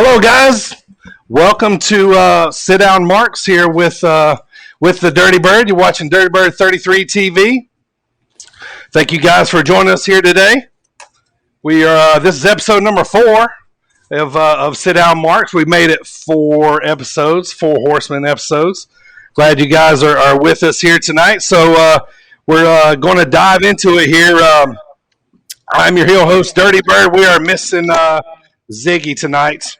Hello, guys. Welcome to Sit Down Marks here with the Dirty Bird. You're watching Dirty Bird 33 TV. Thank you guys for joining us here today. We are. This is episode number 4 of Sit Down Marks. We made it 4 episodes, 4 Horsemen episodes. Glad you guys are with us here tonight. So we're going to dive into it here. I'm your heel host, Dirty Bird. We are missing Ziggy tonight.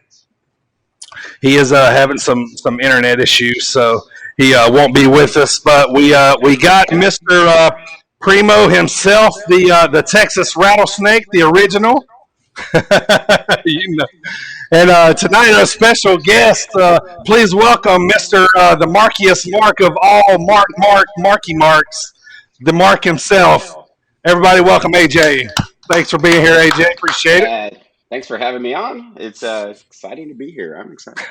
He is having some internet issues, so he won't be with us. But we got Mr. Primo himself, the Texas rattlesnake, the original. You know. And tonight, a special guest. Please welcome Mr. The Markiest Mark of all Marky Marks, the Mark himself. Everybody, welcome AJ. Thanks for being here, AJ. Appreciate it. Thanks for having me on. It's exciting to be here. I'm excited.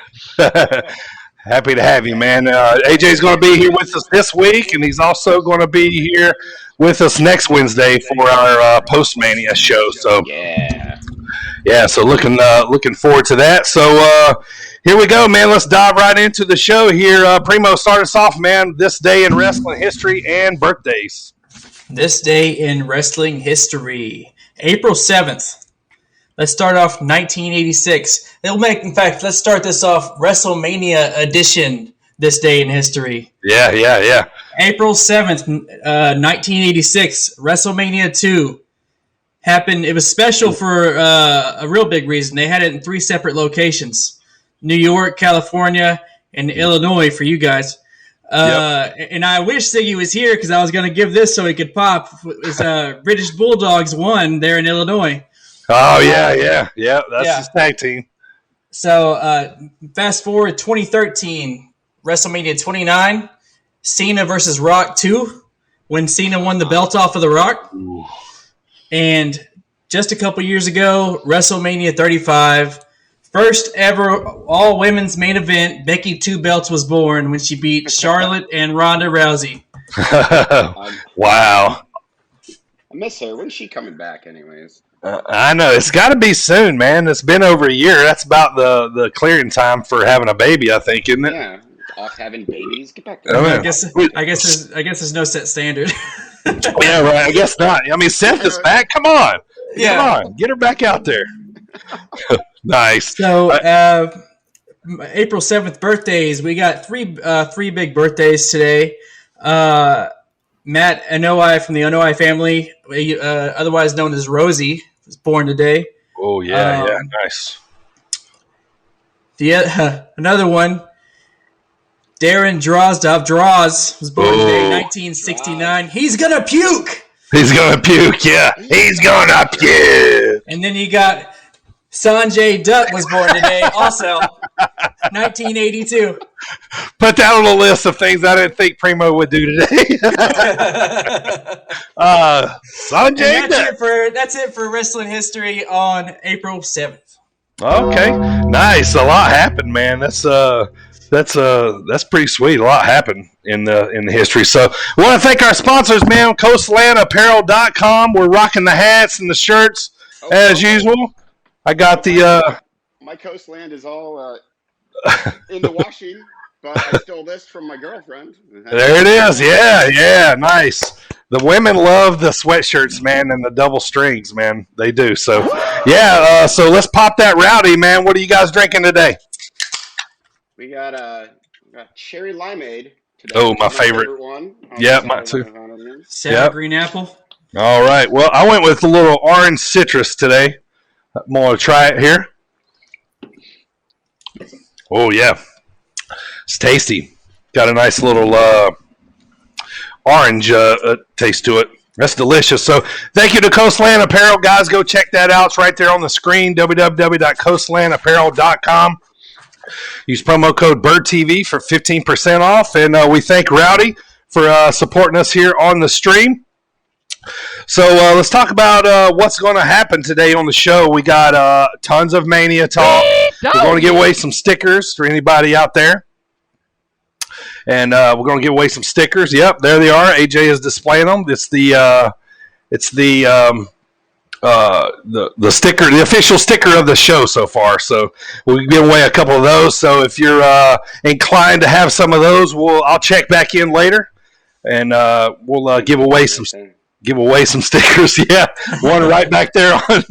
Happy to have you, man. AJ's going to be here with us this week, and he's also going to be here with us next Wednesday for our Postmania show. So yeah. So looking forward to that. So here we go, man. Let's dive right into the show here. Primo, start us off, man. This day in wrestling history and birthdays. This day in wrestling history, April 7th. Let's start off 1986. Let's start this off Wrestlemania edition, this day in history. Yeah. April 7th, 1986, WrestleMania 2 happened. It was special for a real big reason. They had it in 3 separate locations, New York, California, and Illinois for you guys. And I wish Ziggy was here because I was going to give this so he could pop. It was British Bulldogs won there in Illinois. Oh, yeah. That's his tag team. So, fast forward 2013, WrestleMania 29, Cena versus Rock 2, when Cena won the belt off of The Rock. Ooh. And just a couple years ago, WrestleMania 35, first ever all-women's main event, Becky Two Belts was born when she beat Charlotte and Ronda Rousey. Wow. I miss her. When's she coming back anyways? I know. It's got to be soon, man. It's been over a year. That's about the clearing time for having a baby, I think, isn't it? Yeah. Off having babies. Get back to I guess there's no set standard. Yeah, right. I guess not. I mean, Seth is back. Come on. Yeah. Come on. Get her back out there. Nice. So, April 7th birthdays. We got three big birthdays today. Matt Anoa'i from the Anoa'i family, otherwise known as Rosie, was born today. Oh, yeah, nice. Another one, Darren Drozdov was born today, 1969. He's going to puke! He's going to puke, yeah. He's going to puke! And then you got Sanjay Dutt was born today, also 1982. Put that on the list of things I didn't think Primo would do today. Sanjay Dutt. That's it for wrestling history on April 7th. Okay, nice. A lot happened, man. That's pretty sweet. A lot happened in the history. So we want to thank our sponsors, man. CoastlandApparel.com. We're rocking the hats and the shirts as usual. I got my Coastland is all in the washing, but I stole this from my girlfriend. There it is. Yeah, nice. The women love the sweatshirts, man, and the double strings, man. They do. So, yeah. So let's pop that rowdy, man. What are you guys drinking today? We got cherry limeade today. Oh, my favorite one. Yeah, mine too. Sour green apple. All right. Well, I went with a little orange citrus today. I'm going to try it here. Oh, yeah. It's tasty. Got a nice little orange taste to it. That's delicious. So thank you to Coastland Apparel. Guys, go check that out. It's right there on the screen, www.coastlandapparel.com. Use promo code BIRDTV for 15% off. And we thank Rowdy for supporting us here on the stream. So let's talk about what's going to happen today on the show. We got tons of Mania talk. We're going to give away some stickers for anybody out there. And we're going to give away some stickers. Yep, there they are. AJ is displaying them. It's the the sticker, the official sticker of the show so far. So we'll give away a couple of those. So if you're inclined to have some of those, I'll check back in later, and we'll give away some stickers. Yeah, one right back there on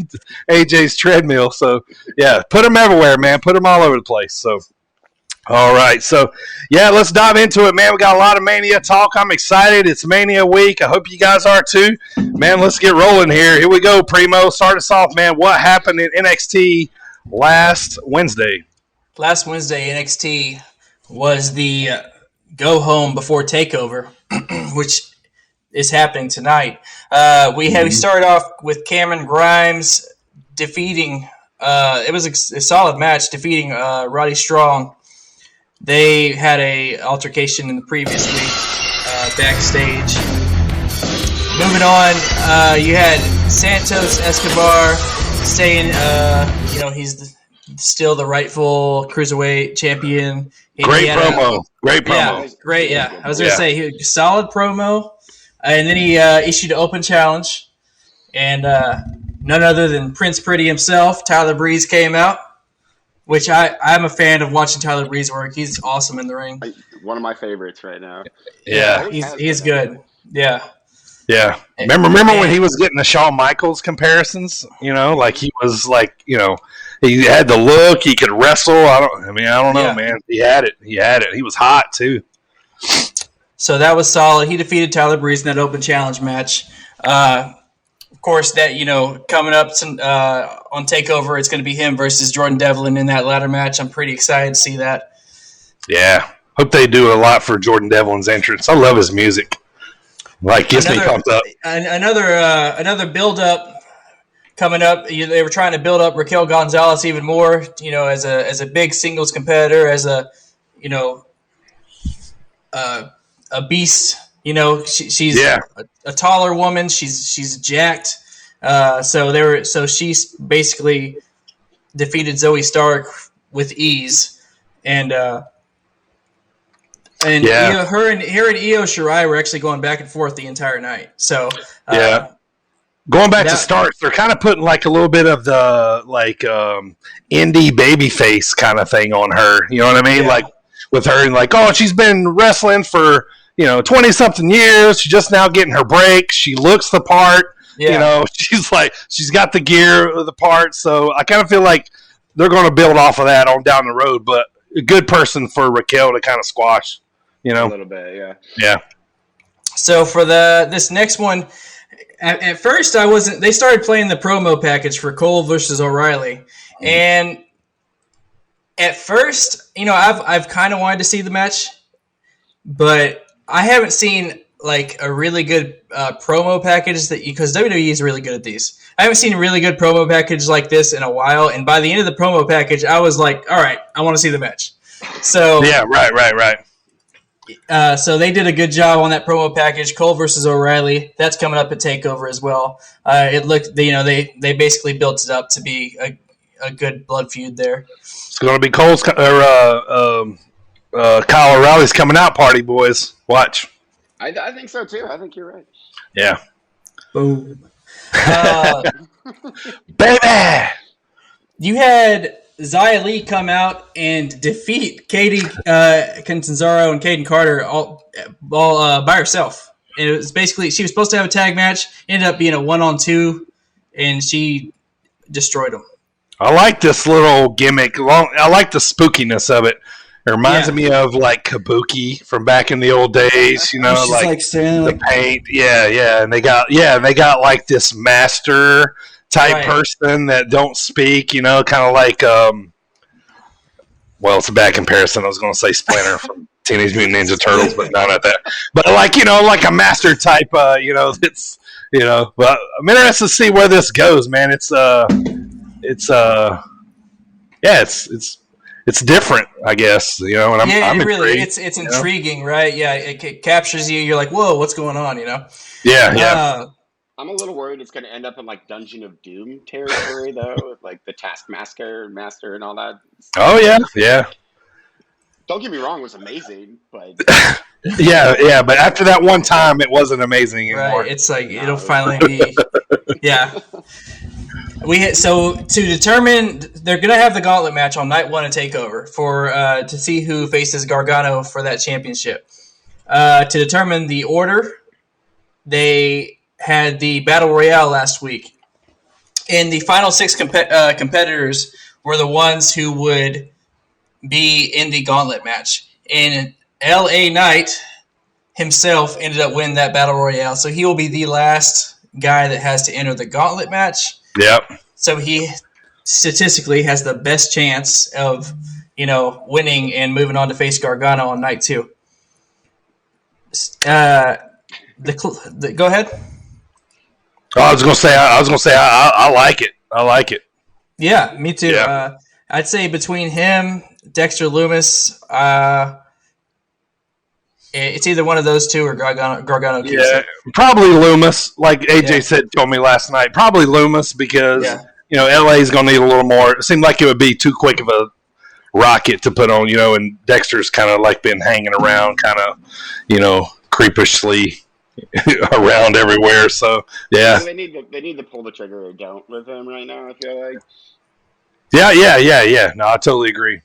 AJ's treadmill. So yeah, put them everywhere, man. Put them all over the place. So. All right, so yeah, let's dive into it, man. We got a lot of Mania talk. I'm excited. It's Mania week. I hope you guys are too. Man, let's get rolling here. Here we go, Primo. Start us off, man. What happened in NXT last Wednesday? Last Wednesday, NXT was the go home before TakeOver, which is happening tonight. We started off with Cameron Grimes defeating. It was a solid match, defeating Roddy Strong. They had a altercation in the previous week backstage. Moving on, you had Santos Escobar saying, he's still the rightful cruiserweight champion. Great promo. Yeah, great. Yeah, I was gonna say he was a solid promo, and then he issued an open challenge, and none other than Prince Pretty himself, Tyler Breeze, came out. Which I'm a fan of watching Tyler Breeze work. He's awesome in the ring. One of my favorites right now. Yeah, he's good. Yeah. Yeah. Remember when he was getting the Shawn Michaels comparisons? You know, like he was like, you know, he had the look. He could wrestle. I don't know, man. He had it. He was hot too. So that was solid. He defeated Tyler Breeze in that open challenge match. Of course, that coming up on TakeOver, it's going to be him versus Jordan Devlin in that ladder match. I'm pretty excited to see that. Yeah, hope they do a lot for Jordan Devlin's entrance. I love his music. Like gets me pumped up. Another build up coming up. They were trying to build up Raquel Gonzalez even more. As a big singles competitor, as a beast. She's a taller woman. She's jacked. So she's basically defeated Zoe Stark with ease, and her and Io Shirai were actually going back and forth the entire night. So going back to Stark, they're kind of putting like a little bit of the indie babyface kind of thing on her. You know what I mean? Yeah. Like with her and like, oh, she's been wrestling for 20-something years. She's just now getting her break. She looks the part. Yeah. She's got the gear of the part. So I kind of feel like they're going to build off of that on down the road. But a good person for Raquel to kind of squash. A little bit, yeah. Yeah. So for this next one, at first I wasn't. They started playing the promo package for Cole versus O'Reilly, and at first, I've kind of wanted to see the match, but I haven't seen like a really good promo package because WWE is really good at these. I haven't seen a really good promo package like this in a while, and by the end of the promo package, I was like, all right, I want to see the match. So yeah, right. So they did a good job on that promo package. Cole versus O'Reilly, that's coming up at TakeOver as well. It looked, they basically built it up to be a good blood feud there. It's going to be Cole's Kyle O'Reilly's coming out party, boys. Watch. I think so too. I think you're right. Yeah. Boom. Baby. You had Xia Li come out and defeat Katie Catanzaro and Kaden Carter all by herself. And it was basically, she was supposed to have a tag match, ended up being a 1-on-2, and she destroyed them. I like this little gimmick. I like the spookiness of it. It reminds me of like Kabuki from back in the old days, like the paint. Yeah. And they got like this master type person that don't speak, kind of like it's a bad comparison. I was going to say Splinter from Teenage Mutant Ninja Turtles, but not that. But like, like a master type, that's, but I'm interested to see where this goes, man. It's different, I guess, and I'm really, it's intriguing, right? Yeah, it captures you. You're like, whoa, what's going on, Yeah. I'm a little worried it's going to end up in like Dungeon of Doom territory, though, with like the Taskmaster, Master, and all that. Oh yeah. Don't get me wrong, it was amazing, but yeah. But after that one time, it wasn't amazing anymore. Right. It's like it'll finally be. Yeah. So to determine, they're gonna have the gauntlet match on night 1 of Takeover to see who faces Gargano for that championship. To determine the order, they had the Battle Royale last week, and the final 6 competitors were the ones who would be in the gauntlet match. And LA Knight himself ended up winning that Battle Royale, so he will be the last guy that has to enter the gauntlet match. Yep. So he statistically has the best chance of, winning and moving on to face Gargano on night 2. Go ahead. I was gonna say I like it. I like it. Yeah, me too. Yeah. I'd say between him, Dexter Lumis, it's either one of those two or Gargano. Yeah, probably Loomis. Like AJ told me last night, probably Loomis because LA is gonna need a little more. It seemed like it would be too quick of a rocket to put on, and Dexter's kind of like been hanging around, kind of, creepishly around everywhere. So yeah, they need to pull the trigger or don't with him right now. I feel like. Yeah. No, I totally agree.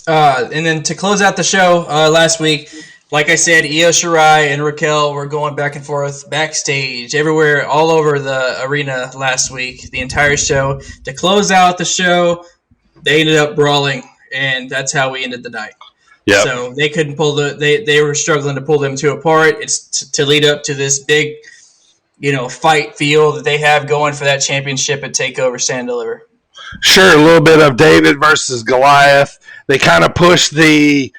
And then to close out the show last week, like I said, Io Shirai and Raquel were going back and forth backstage, everywhere, all over the arena last week, the entire show. To close out the show, they ended up brawling, and that's how we ended the night. Yeah. So they couldn't pull they were struggling to pull them two apart. It's to lead up to this big, fight feel that they have going for that championship at TakeOver Stand and Deliver. Sure, a little bit of David versus Goliath. They kind of push the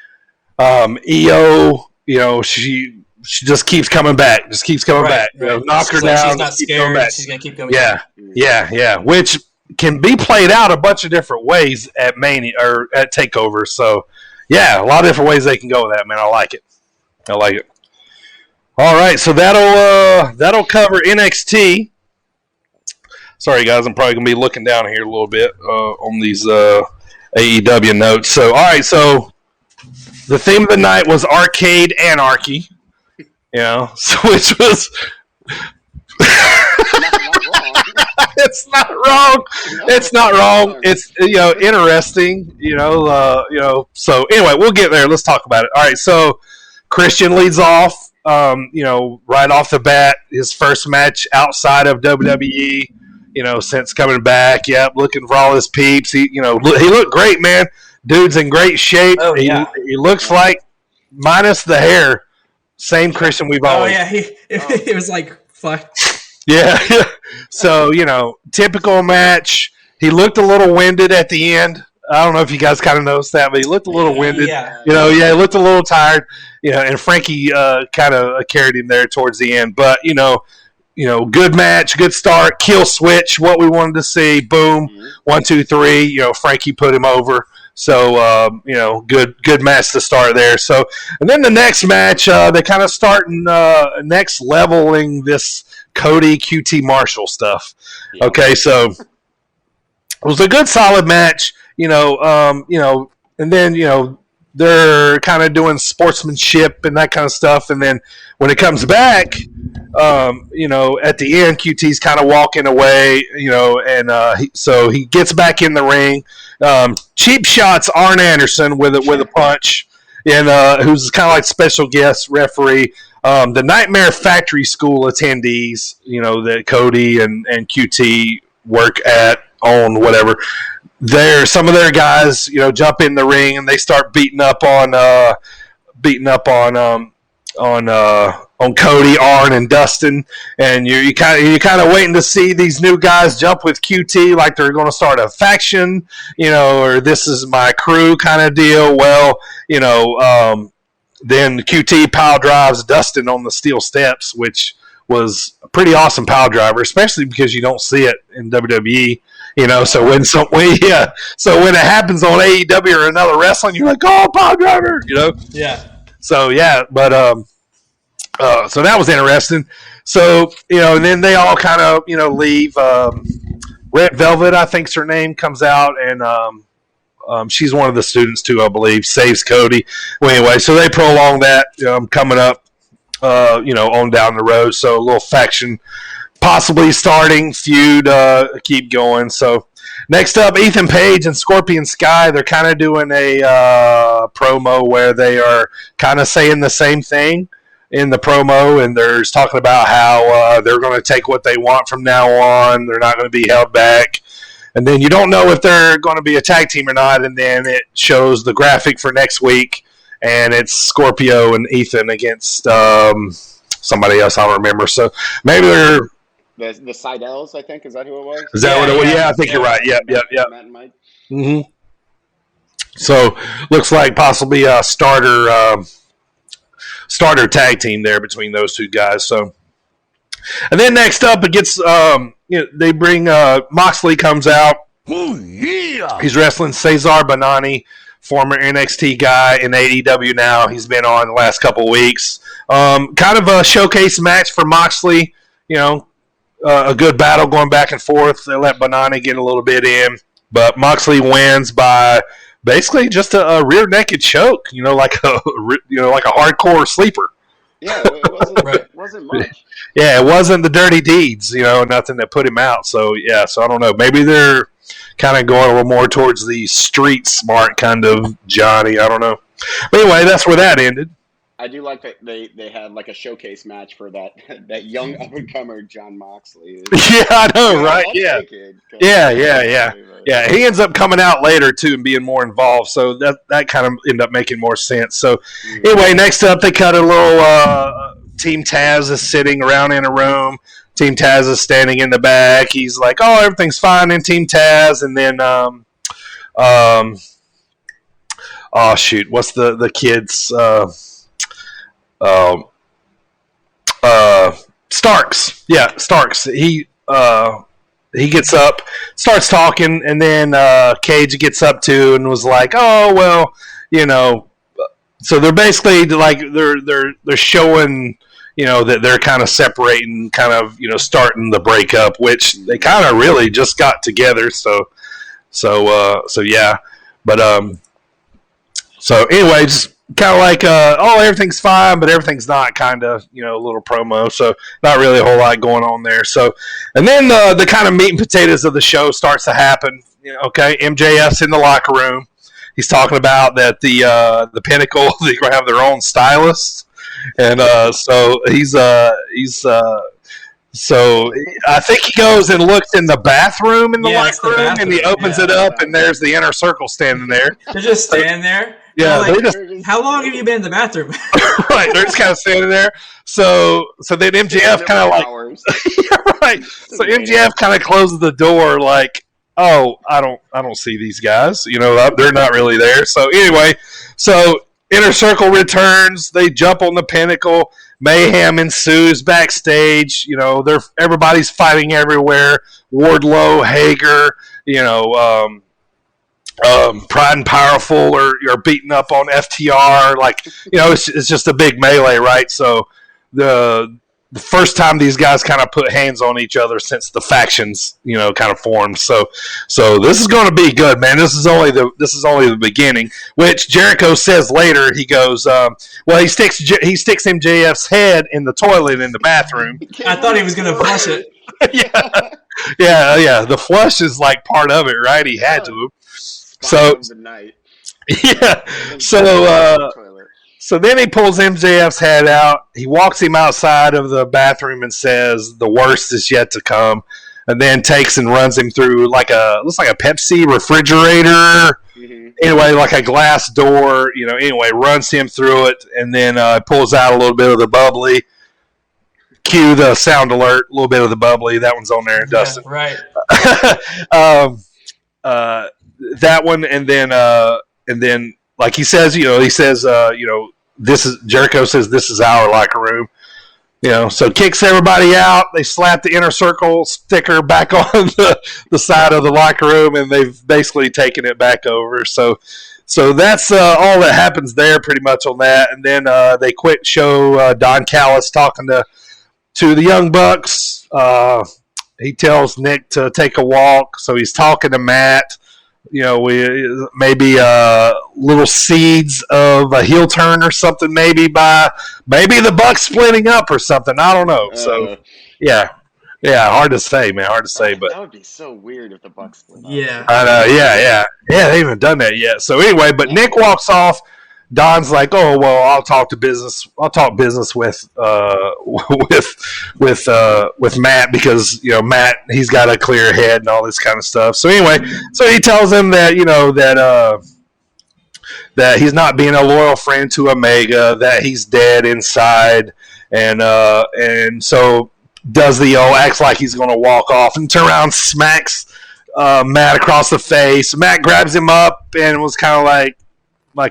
Io. She just keeps coming back. Just keeps coming back. Right. Knock her down. She's not scared. She's gonna keep coming back. Yeah. Which can be played out a bunch of different ways at Mania or at TakeOver. So yeah, a lot of different ways they can go with that. Man, I like it. All right, so that'll cover NXT. Sorry, guys, I'm probably going to be looking down here a little bit on these AEW notes. So, all right, so the theme of the night was Arcade Anarchy, which was... It's not wrong. It's not wrong. It's, interesting, So, anyway, we'll get there. Let's talk about it. All right, so Christian leads off, right off the bat, his first match outside of WWE. Since coming back, looking for all his peeps. He looked great, man. Dude's in great shape. Oh, yeah. He looks like, minus the hair, same Christian we've always. Oh, yeah. It was like, fuck. Yeah. So, typical match. He looked a little winded at the end. I don't know if you guys kind of noticed that, but he looked a little winded. Yeah. He looked a little tired. And Frankie kind of carried him there towards the end. But, good match, good start, kill switch, what we wanted to see. Boom, 1, 2, 3. Frankie put him over. So, good match to start there. So, and then the next match, they kind of starting next leveling this Cody QT Marshall stuff. Okay, so it was a good solid match. And then they're kind of doing sportsmanship and that kind of stuff. And then when it comes back, at the end, QT's kind of walking away, so he gets back in the ring. Cheap shots Arn Anderson with a punch, and who's kind of like special guest referee. The Nightmare Factory School attendees, that Cody and QT work at, on whatever. Some of their guys, jump in the ring and they start beating up on Cody, Arn, and Dustin, and you're kind of waiting to see these new guys jump with QT like they're going to start a faction, or this is my crew kind of deal. Well, then QT pile drives Dustin on the steel steps, which was a pretty awesome pile driver, especially because you don't see it in WWE. So when it happens on AEW or another wrestling, you're like, oh, pile driver, Yeah. So yeah, but so that was interesting. So and then they all kind of leave. Red Velvet, I think's her name, comes out and She's one of the students too, I believe. Saves Cody. Well, anyway, so they prolong that coming up, on down the road. So a little faction possibly starting, feud keep going. So next up, Ethan Page and Scorpion Sky. They're kind of doing a promo where they are kind of saying the same thing in the promo, and they're talking about how they're going to take what they want from now on. They're not going to be held back. And then you don't know if they're going to be a tag team or not, and then it shows the graphic for next week, and it's Scorpio and Ethan against somebody else. I don't remember. So maybe they're the Seidels, I think. Is that who it was? Is that what it was? Yeah, I think you're right. Yep. Matt and Mike. Mm-hmm. So looks like possibly a starter tag team there between those two guys. So, and then next up, it gets they bring Moxley comes out. Oh, yeah. He's wrestling Cesar Bonani, former NXT guy in AEW now. He's been on the last couple of weeks. Kind of a showcase match for Moxley. A good battle going back and forth. They let Bonani get a little bit in, but Moxley wins by basically just a rear naked choke. Like a hardcore sleeper. Yeah, it wasn't much. Yeah, it wasn't the dirty deeds. Nothing that put him out. So yeah, so I don't know. Maybe they're kind of going a little more towards the street smart kind of Johnny. I don't know. But anyway, that's where that ended. I do like that they had like a showcase match for that young up and comer John Moxley. Yeah, I know, right? Yeah. Yeah. He ends up coming out later too and being more involved, so that kind of ended up making more sense. So anyway, next up they cut a little Team Taz is sitting around in a room. Team Taz is standing in the back. He's like, "Oh, everything's fine in Team Taz," and then oh shoot, what's the kids? Starks. Yeah, Starks. He gets up, starts talking, and then Cage gets up too and was like, "Oh well, So they're basically like they're showing that they're kind of separating, kind of starting the breakup, which they kind of really just got together. So yeah, but so anyway, just kind of like everything's fine, but everything's not, kind of a little promo. So not really a whole lot going on there. So and then the kind of meat and potatoes of the show starts to happen. Okay, MJF's in the locker room. He's talking about that the Pinnacle, they're going to have their own stylist, and so so I think he goes and looks in the bathroom in the locker room, and he opens it up, and there's the Inner Circle standing there. They're just standing there. Yeah, how long have you been in the bathroom? Right, they're just kind of standing there. So then MJF kind of like, yeah, right. So MJF kind of closes the door, like, "Oh, I don't see these guys. They're not really there." So anyway, so Inner Circle returns. They jump on the Pinnacle. Mayhem ensues backstage. Everybody's fighting everywhere. Wardlow, Hager, Pride and Powerful are beating up on FTR. It's just a big melee, right? So the first time these guys kind of put hands on each other since the factions, kind of formed. So this is going to be good, man. This is only the beginning. Which Jericho says later. He goes, he sticks MJF's head in the toilet in the bathroom. I thought he was going to flush it. yeah. The flush is like part of it, right? He had to. So yeah. So then he pulls MJF's head out. He walks him outside of the bathroom and says, "The worst is yet to come," and then takes and runs him through looks like a Pepsi refrigerator. Mm-hmm. Anyway, like a glass door. Anyway, runs him through it, and then pulls out a little bit of the bubbly. Cue the sound alert. A little bit of the bubbly. That one's on there, Dustin. Right. That one, and then like he says, this is Jericho says this is our locker room. So kicks everybody out. They slap the Inner Circle sticker back on the side of the locker room, and they've basically taken it back over. So that's all that happens there, pretty much on that. And then they quit show Don Callis talking to the Young Bucks. He tells Nick to take a walk, so he's talking to Matt. maybe little seeds of a heel turn or something, maybe the Bucks splitting up or something. I don't know. So yeah, hard to say, man. Hard to say, but that would be so weird if the Bucks split up. Yeah, I know. Yeah. They haven't done that yet. So anyway, but Nick walks off. Don's like, oh well, I'll talk business with Matt, because Matt, he's got a clear head and all this kind of stuff. So anyway, he tells him that that he's not being a loyal friend to Omega, that he's dead inside, and so does the acts like he's going to walk off and turn around, smacks Matt across the face. Matt grabs him up and was kind of like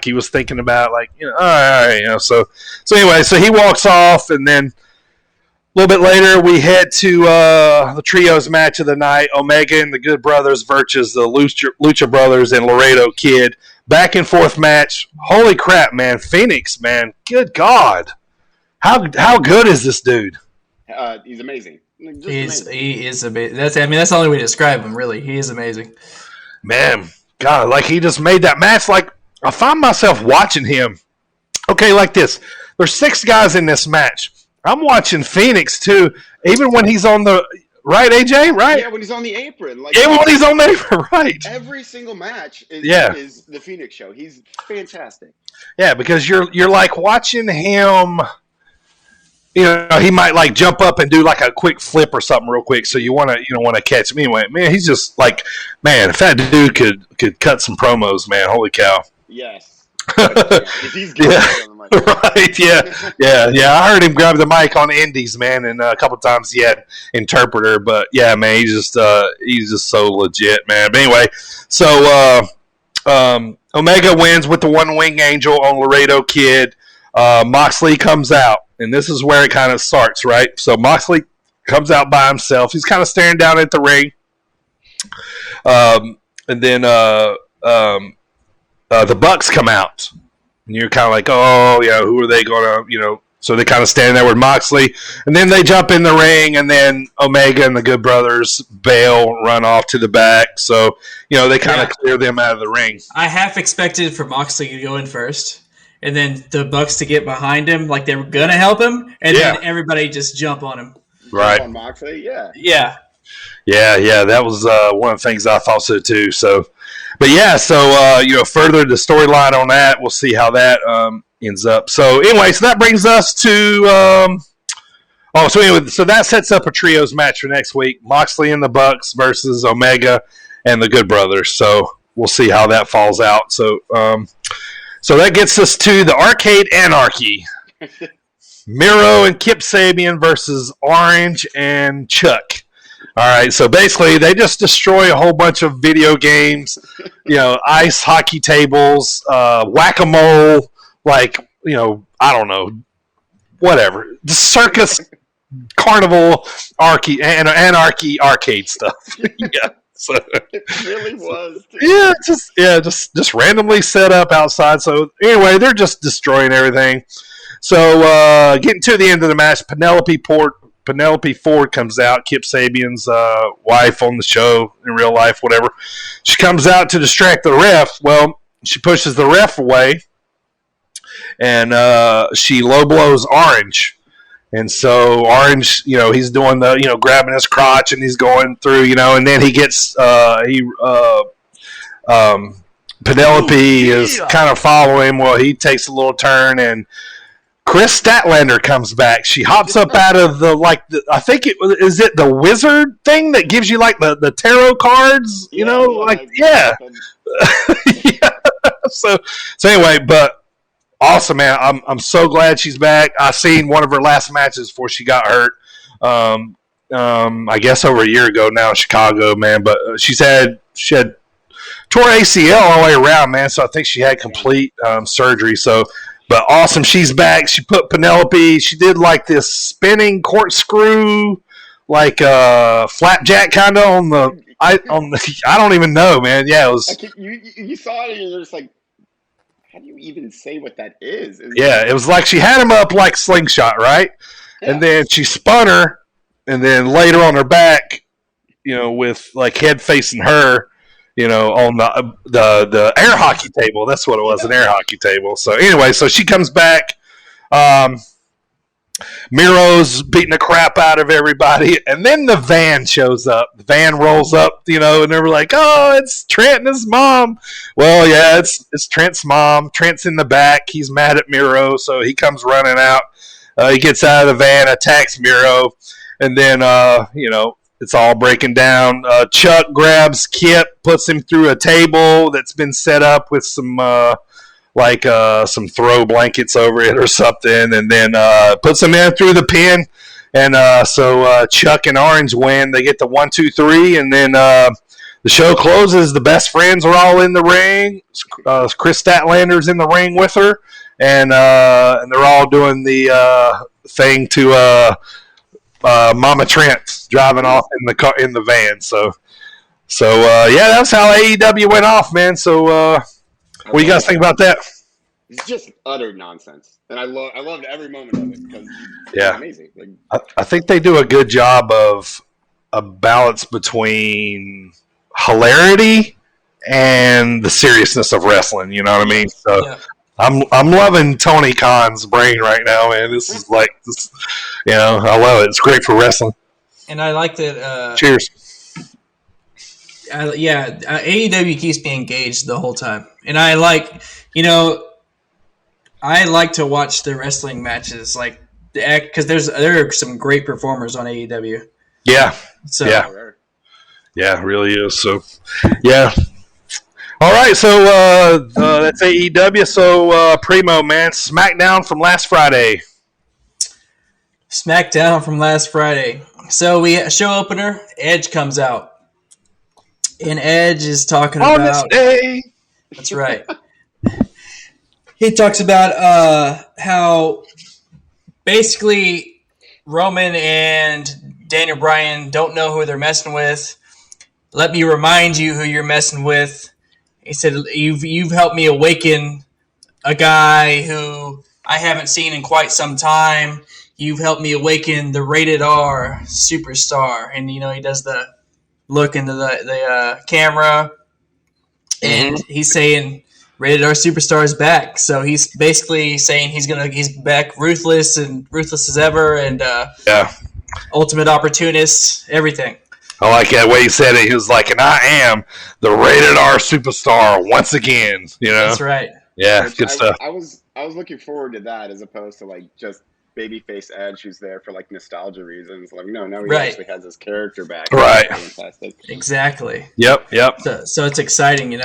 he was thinking about, all right. So anyway, so he walks off, and then a little bit later we head to the trios match of the night: Omega and the Good Brothers versus the Lucha Brothers and Laredo Kid. Back and forth match. Holy crap, man! Phoenix, man, good God, how good is this dude? He's amazing. He is amazing. That's the only way to describe him. Really, he is amazing. Man, God, he just made that match. I find myself watching him. Okay, like this. There's 6 guys in this match. I'm watching Phoenix too, even when he's on the right, AJ, right? Yeah, when he's on the apron. Even when he's on the apron, right? Every single match is the Phoenix show. He's fantastic. Yeah, because you're watching him. He might jump up and do a quick flip or something real quick, so you want to catch him anyway. Man, he's just if that dude could cut some promos, man, holy cow. Yes. If he's good, right, yeah. I heard him grab the mic on Indies, man, and a couple times he had interpreter, but yeah, man, he's just so legit, man. But anyway, so Omega wins with the One Wing Angel on Laredo Kid. Moxley comes out, and this is where it kind of starts, right? So Moxley comes out by himself. He's kind of staring down at the ring, and then the Bucks come out, and you're kind of like, oh, who are they going to, so they kind of stand there with Moxley, and then they jump in the ring, and then Omega and the Good Brothers bail, run off to the back, so, they kind of clear them out of the ring. I half expected for Moxley to go in first, and then the Bucks to get behind him, like they were going to help him, and then everybody just jump on him. Right. On Moxley, yeah. Yeah. Yeah, that was one of the things I thought so too, so... But yeah, so further the storyline on that, we'll see how that ends up. So anyway, so that brings us to so that sets up a trios match for next week: Moxley and the Bucks versus Omega and the Good Brothers. So we'll see how that falls out. So so that gets us to the Arcade Anarchy: Miro and Kip Sabian versus Orange and Chuck. All right, so basically they just destroy a whole bunch of video games, ice hockey tables, whack-a-mole, I don't know, whatever. The circus, carnival, anarchy arcade stuff. Yeah. So, it really was. Just randomly set up outside. So anyway, they're just destroying everything. So getting to the end of the match, Penelope Ford comes out, Kip Sabian's wife on the show in real life, whatever. She comes out to distract the ref. Well, she pushes the ref away, and she low blows Orange. And so Orange, he's doing the, grabbing his crotch, and he's going through, and then he gets, Penelope is kind of following. Well, he takes a little turn, and Chris Statlander comes back. She hops up out of the I think is it the wizard thing that gives you the tarot cards, yeah. So anyway, but awesome, man. I'm so glad she's back. I seen one of her last matches before she got hurt. I guess over a year ago now in Chicago, man. But she had tore ACL all the way around, man. So I think she had complete surgery. So. But awesome, she's back. She put Penelope. She did this spinning corkscrew, flapjack kind of on the. I don't even know, man. Yeah, it was. You saw it and you're just like, how do you even say what that is? It was like she had him up like slingshot, right? Yeah. And then she spun her, and then laid her on her back, with head facing her. on the air hockey table. That's what it was, an air hockey table. So anyway, so she comes back. Miro's beating the crap out of everybody, and then the van shows up. The van rolls up, and they're like, "Oh, it's Trent and his mom." Well, yeah, it's Trent's mom. Trent's in the back. He's mad at Miro, so he comes running out. He gets out of the van, attacks Miro, and then it's all breaking down. Chuck grabs Kip, puts him through a table that's been set up with some some throw blankets over it or something, and then puts him in through the pin. And so Chuck and Orange win. They get the 1, 2, 3, and then the show closes. The best friends are all in the ring. Chris Statlander's in the ring with her, and they're all doing the thing to Mama Trent driving off in the car in the van. So yeah, that's how AEW went off, man. So. What do you guys think about that? It's just utter nonsense, and I loved every moment of it because it's amazing. I think they do a good job of a balance between hilarity and the seriousness of wrestling. You know what I mean? So yeah. I'm loving Tony Khan's brain right now, man. This is like this, I love it. It's great for wrestling. And I like that. Cheers. AEW keeps me engaged the whole time, and I like to watch the wrestling matches, like because there are some great performers on AEW. Yeah, so yeah, it really is. So yeah, all right. So that's AEW. So Primo, man, SmackDown from last Friday. So we show opener. Edge comes out. And Edge is talking about... That's right. He talks about how basically Roman and Daniel Bryan don't know who they're messing with. Let me remind you who you're messing with. He said, you've helped me awaken a guy who I haven't seen in quite some time. You've helped me awaken the rated R superstar. And, he does the... look into the camera, and he's saying rated R superstar is back. So he's basically saying he's back ruthless as ever, and ultimate opportunist, everything. I like that way he said it. He was like, and I am the rated R superstar once again. That's right. Yeah, good stuff. I was looking forward to that as opposed to just babyface Edge who's there for nostalgia reasons. No, he actually has his character back. Right. Fantastic. Exactly. Yep. So it's exciting,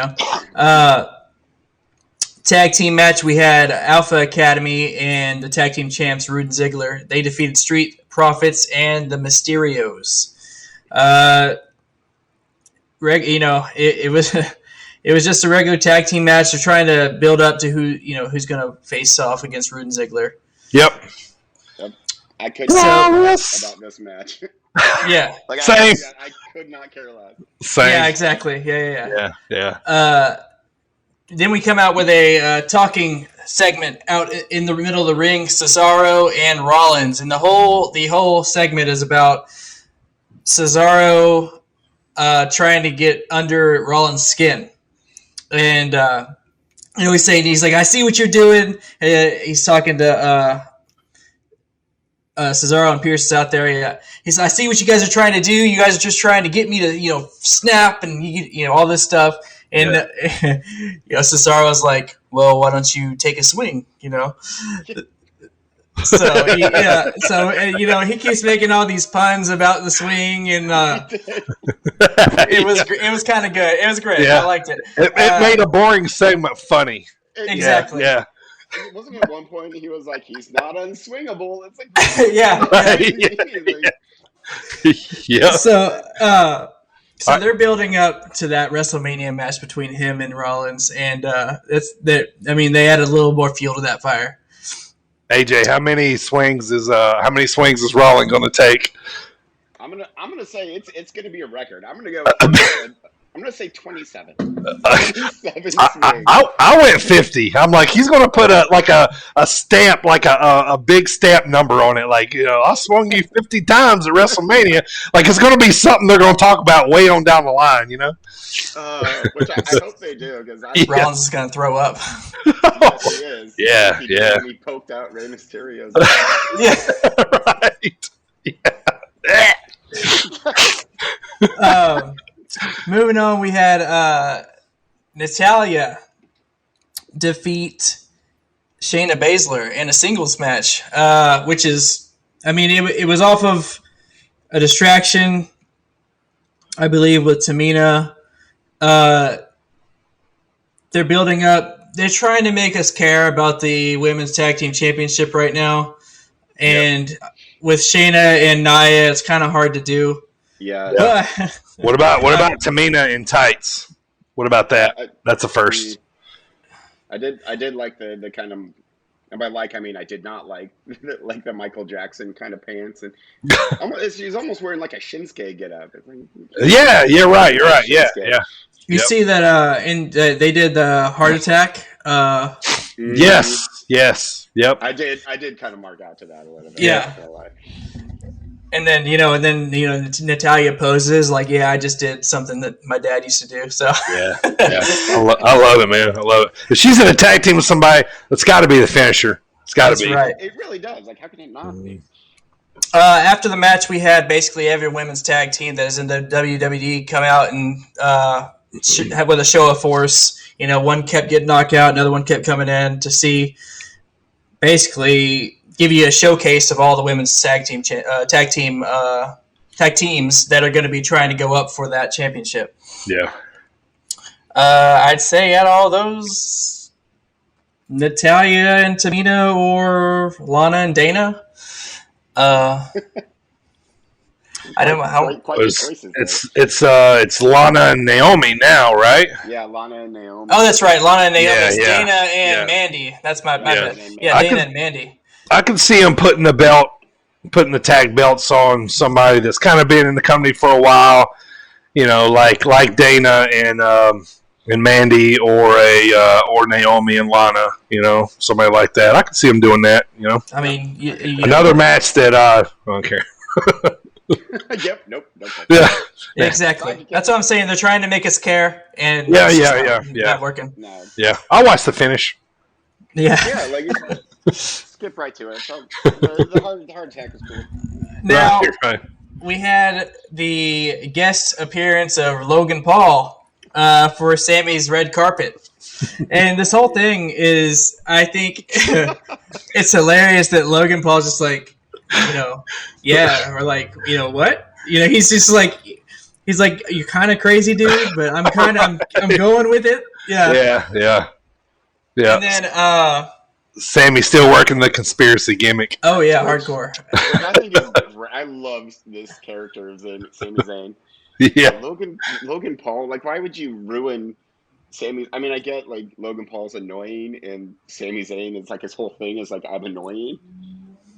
Tag team match, we had Alpha Academy and the tag team champs Rude and Ziggler. They defeated Street Profits and the Mysterios. It was it was just a regular tag team match. They're trying to build up to who's going to face off against Rude and Ziggler. Yep. I couldn't care less about this match. Yeah. Same. I could not care less. Same. Yeah, exactly. Yeah. Then we come out with a talking segment out in the middle of the ring, Cesaro and Rollins. And the whole segment is about Cesaro trying to get under Rollins' skin. And he's like, I see what you're doing. He's talking to Cesaro and Pierce is out there. Yeah. He said, I see what you guys are trying to do. You guys are just trying to get me to, snap and, all this stuff. And, Cesaro was like, well, why don't you take a swing, So, he keeps making all these puns about the swing, and it was kind of good. It was great. Yeah. I liked it. It made a boring segment funny. Exactly. Yeah. Wasn't at one point he was like, he's not unswingable? It's like, yeah. So they're building up to that WrestleMania match between him and Rollins, and they add a little more fuel to that fire. AJ, how many swings is Rollins going to take? I'm gonna say it's gonna be a record. I'm gonna go. I'm gonna say 27. 27 I went 50. I'm like, he's gonna put a stamp, like a big stamp number on it. Like, I swung you 50 times at WrestleMania. Like, it's gonna be something they're gonna talk about way on down the line. Which I hope they do, because Rollins is going to throw up. Yes, he is. Yeah, he yeah. He poked out Rey Mysterio's. Right. Moving on, we had Natalya defeat Shayna Baszler in a singles match, which is, I mean, it was off of a distraction, I believe, with Tamina. They're building up. They're trying to make us care about the Women's Tag Team Championship right now. And with Shayna and Nia, it's kind of hard to do. Yeah. But, What about Tamina in tights? What about that? That's a first. I did like the kind of, and by like I mean I did not like the Michael Jackson kind of pants, and she's almost wearing like a Shinsuke getup. Yeah, you're right. Yeah. You see that they did the heart attack. Yes. Yep. I did kind of mark out to that a little bit. Yeah. And then Natalya poses like, yeah, I just did something that my dad used to do. So yeah. I love it, man. I love it. If she's in a tag team with somebody, it's got to be the finisher. It's got to be. Right. It really does. Like, how can it not be? After the match, we had basically every women's tag team that is in the WWE come out and with a show of force. You know, one kept getting knocked out, another one kept coming in to see, basically give you a showcase of all the women's tag teams that are going to be trying to go up for that championship. Yeah. I'd say out of all those, Natalya and Tamina or Lana and Dana. I don't know how. It's Lana and Naomi now, right? Yeah, Lana and Naomi. Oh, that's right, Lana and Naomi. Yeah, It's Dana and Mandy. That's my bad. Yeah, Dana and Mandy. I can see him putting the tag belts on somebody that's kind of been in the company for a while, you know, like Dana and Mandy or Naomi and Lana, you know, somebody like that. I can see him doing that, you know. I mean, another match that I don't care. Yep. Nope. Yeah. Exactly. That's what I'm saying. They're trying to make us care, and yeah. not working. No. Yeah, I'll watch the finish. Yeah. Yeah, like skip right to it. So, the hard attack is cool. Now right. we had the guest appearance of Logan Paul for Sammy's red carpet, and this whole thing is, I think, it's hilarious that Logan Paul's just like, you know, yeah, or like, you know what, you know, he's just like, he's like, you're kind of crazy, dude, but I'm going with it. Yeah. And then Sammy's still working the conspiracy gimmick. Oh yeah, hardcore. I love this character of Sami Zayn. Yeah. Logan Paul, like, why would you ruin Sami? I mean, I get, like, Logan Paul's annoying, and Sami Zayn is, like, his whole thing is, like, I'm annoying.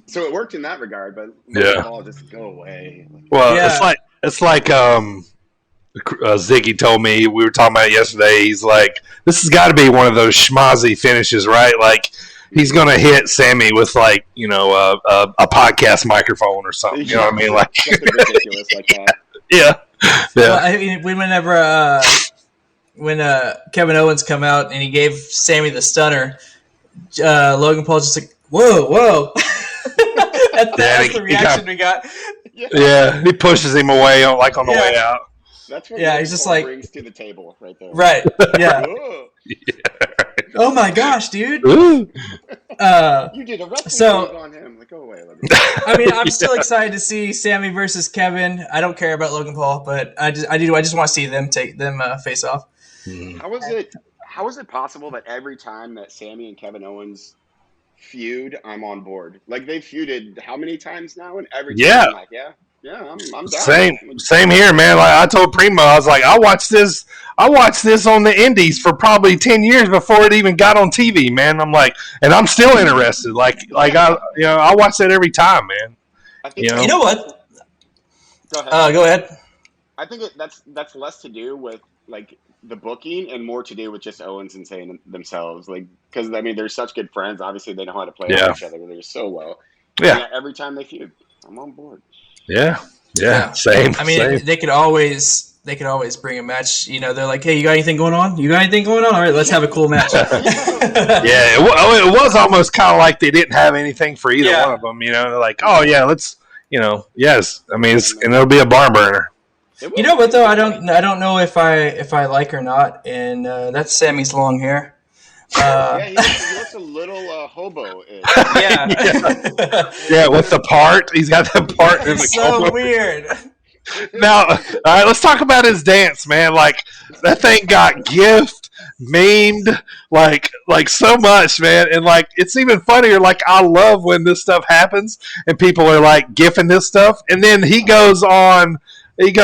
So it worked in that regard, but Logan Paul, just go away. Well, it's like Ziggy told me, we were talking about it yesterday, he's like, this has got to be one of those schmozzy finishes, right? Like, he's going to hit Sammy with, like, you know, a podcast microphone or something. You know what I mean? Like, something ridiculous like that. Yeah. Well, I mean, when Kevin Owens come out and he gave Sammy the stunner, Logan Paul's just like, whoa. That's the reaction we got. Yeah, he pushes him away on the way out. That's what he's just like, brings to the table right there. Right. Yeah. Oh my gosh, dude. You did a wrestling on him. Like, go away. I mean, I'm still excited to see Sammy versus Kevin. I don't care about Logan Paul, but I just want to see them face off. How is it possible that every time that Sammy and Kevin Owens feud, I'm on board? Like, they've feuded how many times now? And every time I'm like, I'm down. Same here, man. Like, I told Primo, I was like, I watched this on the indies for probably 10 years before it even got on TV, man. I'm like, and I'm still interested. I watch that every time, man. I think you know what? Go ahead. Go ahead. I think that's less to do with, like, the booking and more to do with just Owens and Zayn themselves. Like, because, I mean, they're such good friends. Obviously, they know how to play off each other. They're so well. Yeah. Every time they feud, I'm on board. Yeah. Same. I mean, they could always they could always bring a match. You know, they're like, hey, you got anything going on? You got anything going on? All right, let's have a cool match. Yeah, it was almost kind of like they didn't have anything for either one of them. You know, they're like, oh yeah, let's, you know, yes. I mean, and it'll be a barn burner. You know what though? I don't know if I like or not, and that's Sammy's long hair. Yeah, he looks a little hobo. Yeah. Yeah, with the part. He's got that part in the It's so weird. Now, all right, let's talk about his dance, man. Like, that thing got memed, like so much, man. And, like, it's even funnier. Like, I love when this stuff happens and people are, like, gifting this stuff. And then he goes on Twitter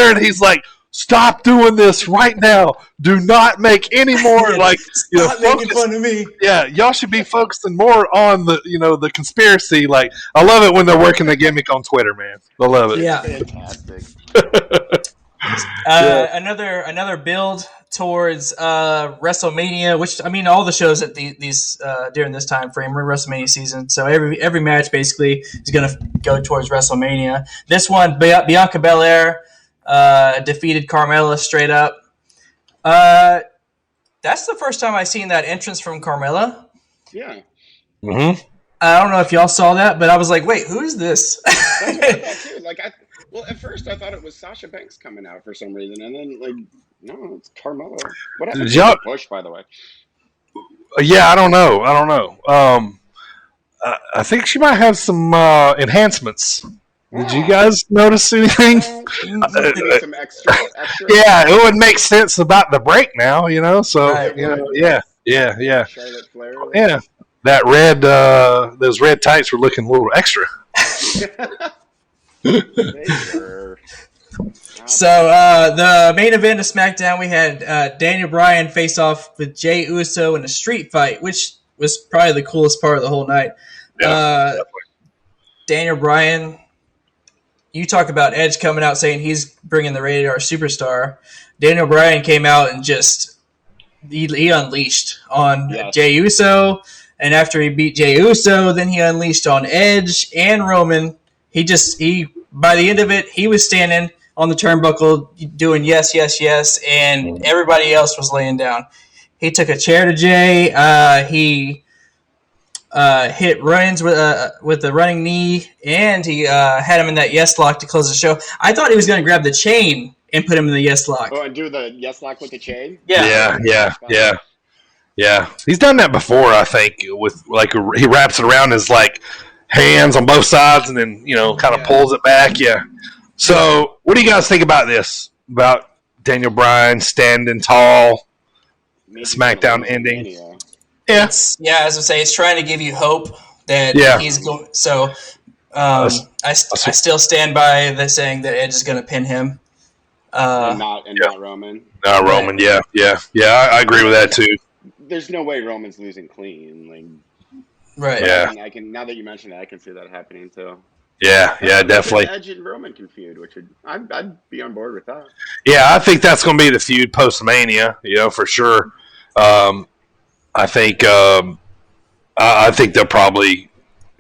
and he's like, stop doing this right now. Do not make any more Stop making fun of me. Yeah, y'all should be focusing more on the conspiracy. Like, I love it when they're working the gimmick on Twitter, man. I love it. Yeah. Fantastic. Another build towards WrestleMania, which I mean, all the shows at these during this time frame are WrestleMania season. So every match basically is going to go towards WrestleMania. This one, Bianca Belair defeated Carmella straight up. That's the first time I've seen that entrance from Carmella. Yeah. Mm-hmm. I don't know if y'all saw that, but I was like, wait, who's this? That's what I thought too. Like, well, at first I thought it was Sasha Banks coming out for some reason, and then like, no, it's Carmella. What happened to the push, by the way? Yeah, I don't know. I think she might have some enhancements. Did you guys notice anything? Some extra. Yeah, it would make sense about the break now, you know. So, Right, you know, yeah. Charlotte Flair. Yeah, that those red tights were looking a little extra. They were. So the main event of SmackDown, we had Daniel Bryan face off with Jey Uso in a street fight, which was probably the coolest part of the whole night. Yeah, Daniel Bryan, you talk about Edge coming out saying he's bringing the Rated R Superstar. Daniel Bryan came out and just he unleashed on Jey Uso, and after he beat Jey Uso, then he unleashed on Edge and Roman. He by the end of it, he was standing on the turnbuckle doing yes, yes, yes, and everybody else was laying down. He took a chair to Jey. He hit Reigns with the running knee, and he had him in that yes lock to close the show. I thought he was going to grab the chain and put him in the yes lock. Oh, and do the yes lock with the chain? Yeah. He's done that before, I think. With like he wraps it around his like hands on both sides, and then kind of pulls it back. Yeah. So, what do you guys think about this? About Daniel Bryan standing tall, SmackDown ending? Yeah. As I say, it's trying to give you hope that he's going. So, I still stand by the saying that Edge is going to pin him. And not Roman. Not Roman. Yeah. I agree with that too. There's no way Roman's losing clean. Like, right. Yeah. I can now that you mention it, I can see that happening too. Yeah, definitely. Edge and Roman can feud, which I'd be on board with that. Yeah, I think that's going to be the feud post Mania. For sure. I think they'll probably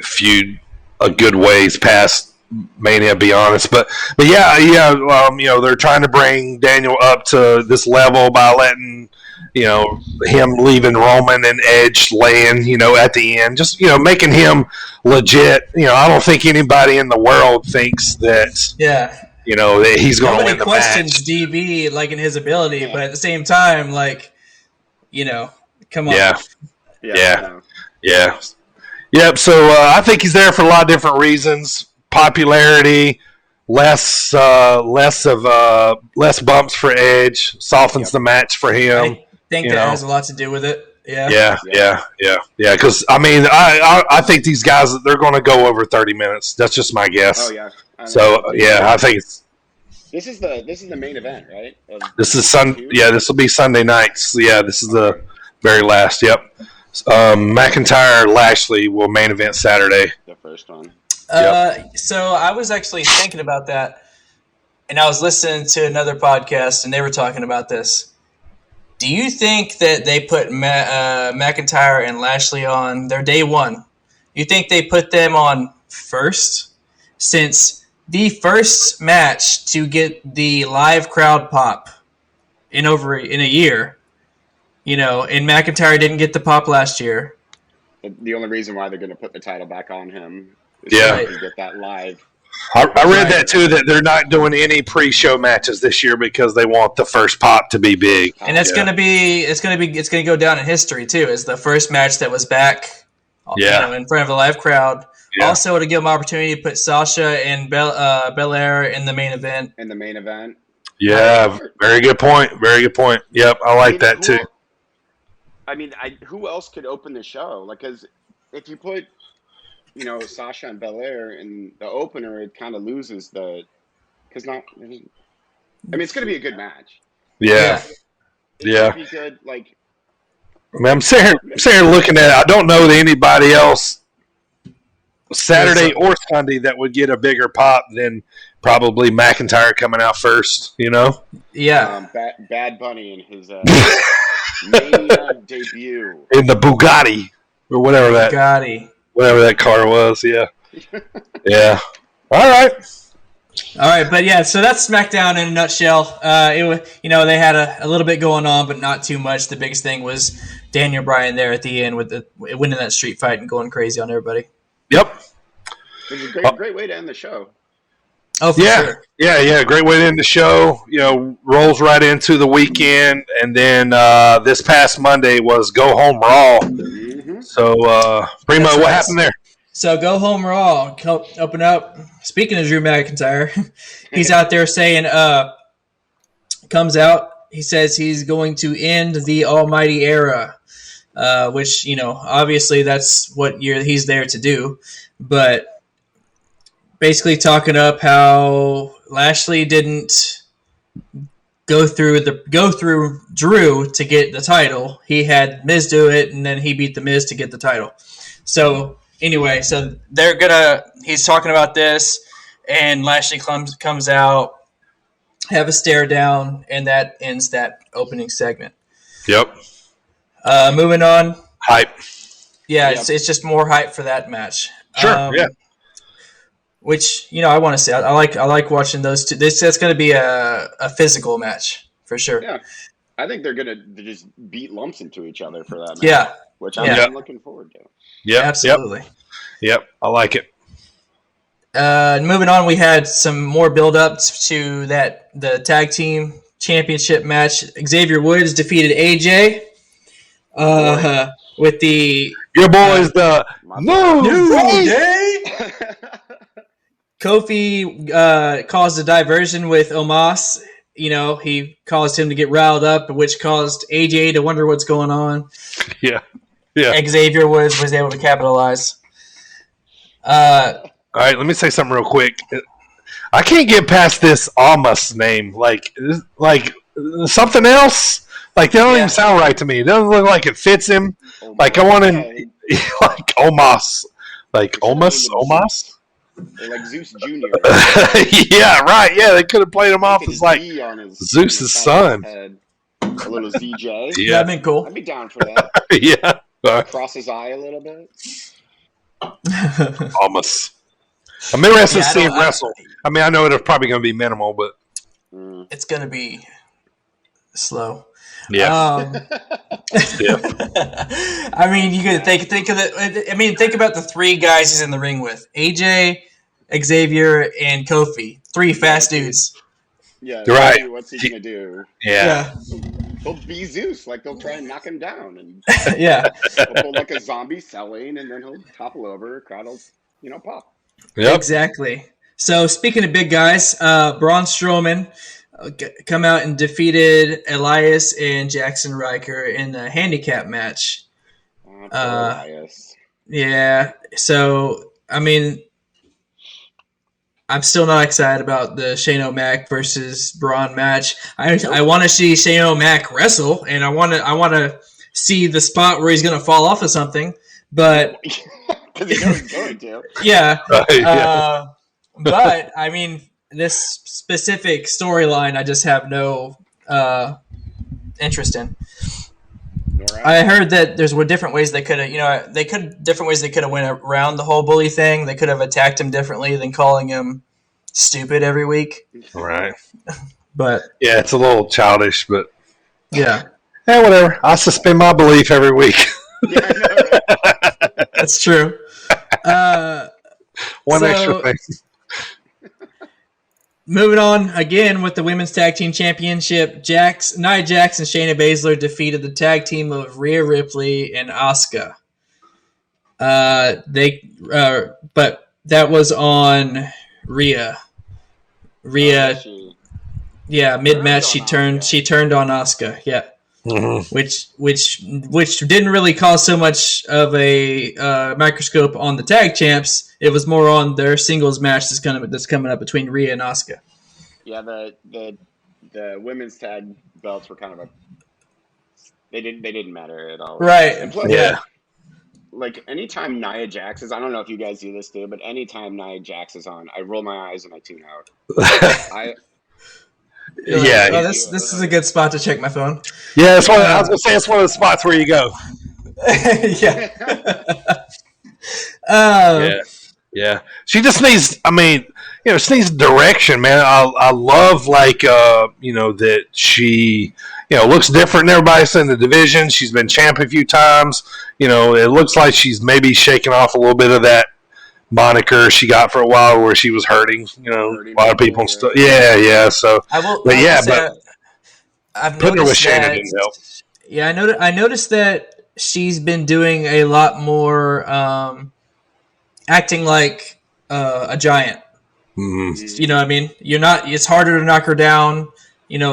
feud a good ways past Mania, to be honest. But they're trying to bring Daniel up to this level by letting him leaving Roman and Edge laying at the end, just making him legit. I don't think anybody in the world thinks that that he's going to win the match. Nobody questions DB like in his ability, but at the same time, like come on. Yeah. Yep. So I think he's there for a lot of different reasons. Popularity, less bumps for Edge, softens the match for him. I think that has a lot to do with it. Yeah. Because I think these guys, they're going to go over 30 minutes. That's just my guess. Oh yeah. I think it's. This is the main event, right? This is this will be Sunday nights. Yeah, this is the very last. Yep. McIntyre Lashley will main event Saturday. The first one. So I was actually thinking about that, and I was listening to another podcast, and they were talking about this. Do you think that they put McIntyre and Lashley on their day one? You think they put them on first, since the first match to get the live crowd pop in a year. You know, and McIntyre didn't get the pop last year. The only reason why they're going to put the title back on him is to get that live. I read that too, that they're not doing any pre-show matches this year because they want the first pop to be big. And it's going to go down in history too, as the first match that was back in front of a live crowd. Yeah. Also, to give them opportunity to put Sasha and Belair in the main event. Yeah, very good point. Very good point. Yep, I like that too. Who else could open the show? Like, because if you put, Sasha and Belair in the opener, it kind of loses it's going to be a good match. Yeah. It's going to be good. Like, I'm sitting here looking at it. I don't know that anybody else Saturday or Sunday that would get a bigger pop than probably McIntyre coming out first, Yeah. Bad Bunny in his Mania debut. In the Bugatti or whatever that car was, yeah. Yeah. All right, but yeah, so that's SmackDown in a nutshell. They had a little bit going on, but not too much. The biggest thing was Daniel Bryan there at the end with winning that street fight and going crazy on everybody. Yep. It was a great way to end the show. Oh, for sure. Yeah. Great way to end the show. Rolls right into the weekend, and then this past Monday was Go Home Raw. Mm-hmm. So, Primo, what happened there? So, Go Home Raw, open up. Speaking of Drew McIntyre, he's out there saying, comes out, he says he's going to end the Almighty Era, which, obviously that's what he's there to do. But basically talking up how Lashley didn't go through Drew to get the title. He had Miz do it, and then he beat the Miz to get the title. So anyway, he's talking about this, and Lashley comes out, have a stare down, and that ends that opening segment. Yep. Moving on. Hype. Yeah, yep. It's just more hype for that match. Sure. Yeah. Which I want to see. I like watching those two. That's going to be a physical match for sure. Yeah, I think they're going to just beat lumps into each other for that match. Yeah, which I'm looking forward to. Yeah, absolutely. Yep, I like it. Moving on, we had some more build-ups to the tag team championship match. Xavier Woods defeated AJ with the your boys the New Day. Kofi caused a diversion with Omos. He caused him to get riled up, which caused AJ to wonder what's going on. Yeah. Xavier Woods was able to capitalize. All right, let me say something real quick. I can't get past this Omos name. Like something else. Like, they don't even sound right to me. It doesn't look like it fits him. Like, I want to like Omos. Like Omos? Or like Zeus Jr. Yeah, right. Yeah, they could have played him off as like Zeus's son. A little ZJ. Yeah, that'd been cool. I'd be down for that. Yeah. Cross his eye a little bit. Almost. I'm interested to see him wrestle. I mean, I know it's probably going to be minimal, but it's going to be slow. Yeah. I mean, you could think of it. I mean, think about the three guys he's in the ring with: AJ, Xavier, and Kofi. Three fast dudes. Yeah. Right. What's he gonna do? Yeah. He'll be Zeus. Like, they'll try and knock him down, and yeah, he'll pull like a zombie selling, and then he'll topple over. Crowd will, pop. Yep. Exactly. So, speaking of big guys, Braun Strowman come out and defeated Elias and Jackson Riker in the handicap match. Elias. Yeah. So, I mean, I'm still not excited about the Shane O'Mac versus Braun match. I want to see Shane O'Mac wrestle, and I want to see the spot where he's going to fall off of something. But because he knows he's going to. Yeah. But I mean, this specific storyline, I just have no interest in. Right. I heard that there's different ways they could have, different ways they could have went around the whole bully thing. They could have attacked him differently than calling him stupid every week. Right. But yeah, it's a little childish, but yeah, whatever. I suspend my belief every week. Yeah, I know, right? that's true. One extra thing. Moving on again with the Women's Tag Team Championship, Nia Jax and Shayna Baszler defeated the tag team of Rhea Ripley and Asuka. But that was on Rhea. Mid-match she turned on Asuka. Yeah. Mm-hmm. Which didn't really cause so much of a microscope on the tag champs. It was more on their singles match that's coming up between Rhea and Asuka. Yeah, the women's tag belts were kind of they didn't matter at all. Right. And plus, like anytime Nia Jax is, I don't know if you guys do this too, but anytime Nia Jax is on, I roll my eyes and I tune out. This is a good spot to check my phone. Yeah, I was gonna say it's one of the spots where you go. Yeah. Yeah. She just needs. I mean, she needs direction, man. I love that she looks different than everybody else in the division. She's been champ a few times. It looks like she's maybe shaking off a little bit of that moniker she got for a while where she was hurting, a lot of people and stuff. Yeah. So, I've putting her with noticed Shayna that. didn't help. Yeah, I noticed that she's been doing a lot more acting like a giant. Mm-hmm. You know what I mean? It's harder to knock her down.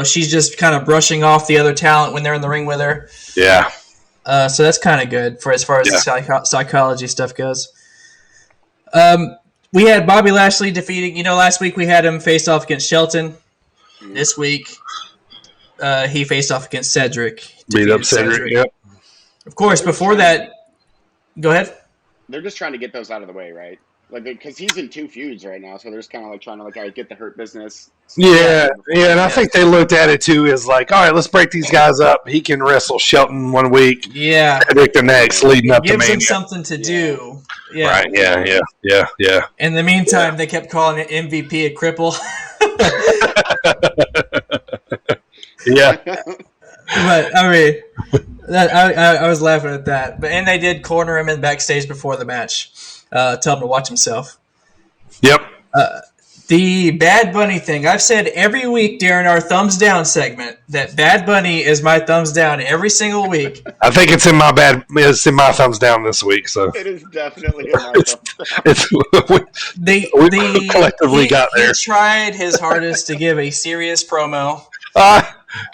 She's just kind of brushing off the other talent when they're in the ring with her. Yeah. So that's kind of good as far as the psychology stuff goes. We had Bobby Lashley defeating. Last week we had him face off against Shelton. This week, he faced off against Cedric. Beat up Cedric. Yep. Of course, before that, go ahead. They're just trying to get those out of the way, right? Like, because he's in 2 feuds right now, so they're just kind of like trying to all right, get the Hurt Business. Yeah, and I think they looked at it too as like, all right, let's break these guys up. He can wrestle Shelton one week, Cedric the next, leading up to Mania. Gives him something to do. Yeah. Right. Yeah. In the meantime, they kept calling it MVP a cripple. Yeah. But I mean, I was laughing at that. And they did corner him in backstage before the match, tell him to watch himself. Yep. The Bad Bunny thing. I've said every week during our thumbs down segment that Bad Bunny is my thumbs down every single week. I think it's in my thumbs down this week. So it is definitely in my thumbs down. We collectively got there. He tried his hardest to give a serious promo.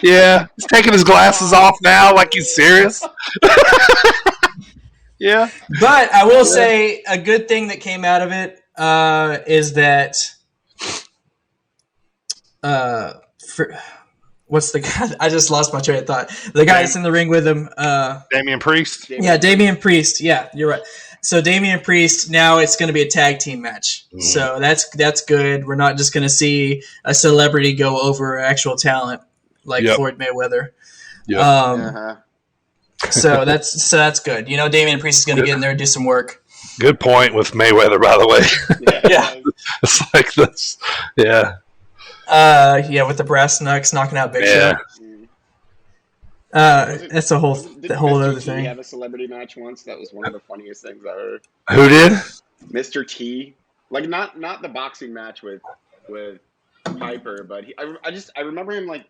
Yeah, he's taking his glasses off now, like he's serious. Yeah, but I will say a good thing that came out of it is that what's the guy? I just lost my train of thought. The guy that's in the ring with him, Damian Priest. Yeah, Damian Priest. Yeah, you're right. So Damian Priest, now it's going to be a tag team match. Mm. So that's good. We're not just going to see a celebrity go over actual talent like Floyd Mayweather. Yep. So that's good. Damian Priest is going to get in there and do some work. Good point with Mayweather, by the way. Yeah. It's like this. Yeah. With the brass knucks knocking out Big Show. That's a whole other thing. He had a celebrity match once. That was one of the funniest things I heard. Who did? Mr. T. Like not the boxing match with Piper, but I remember him like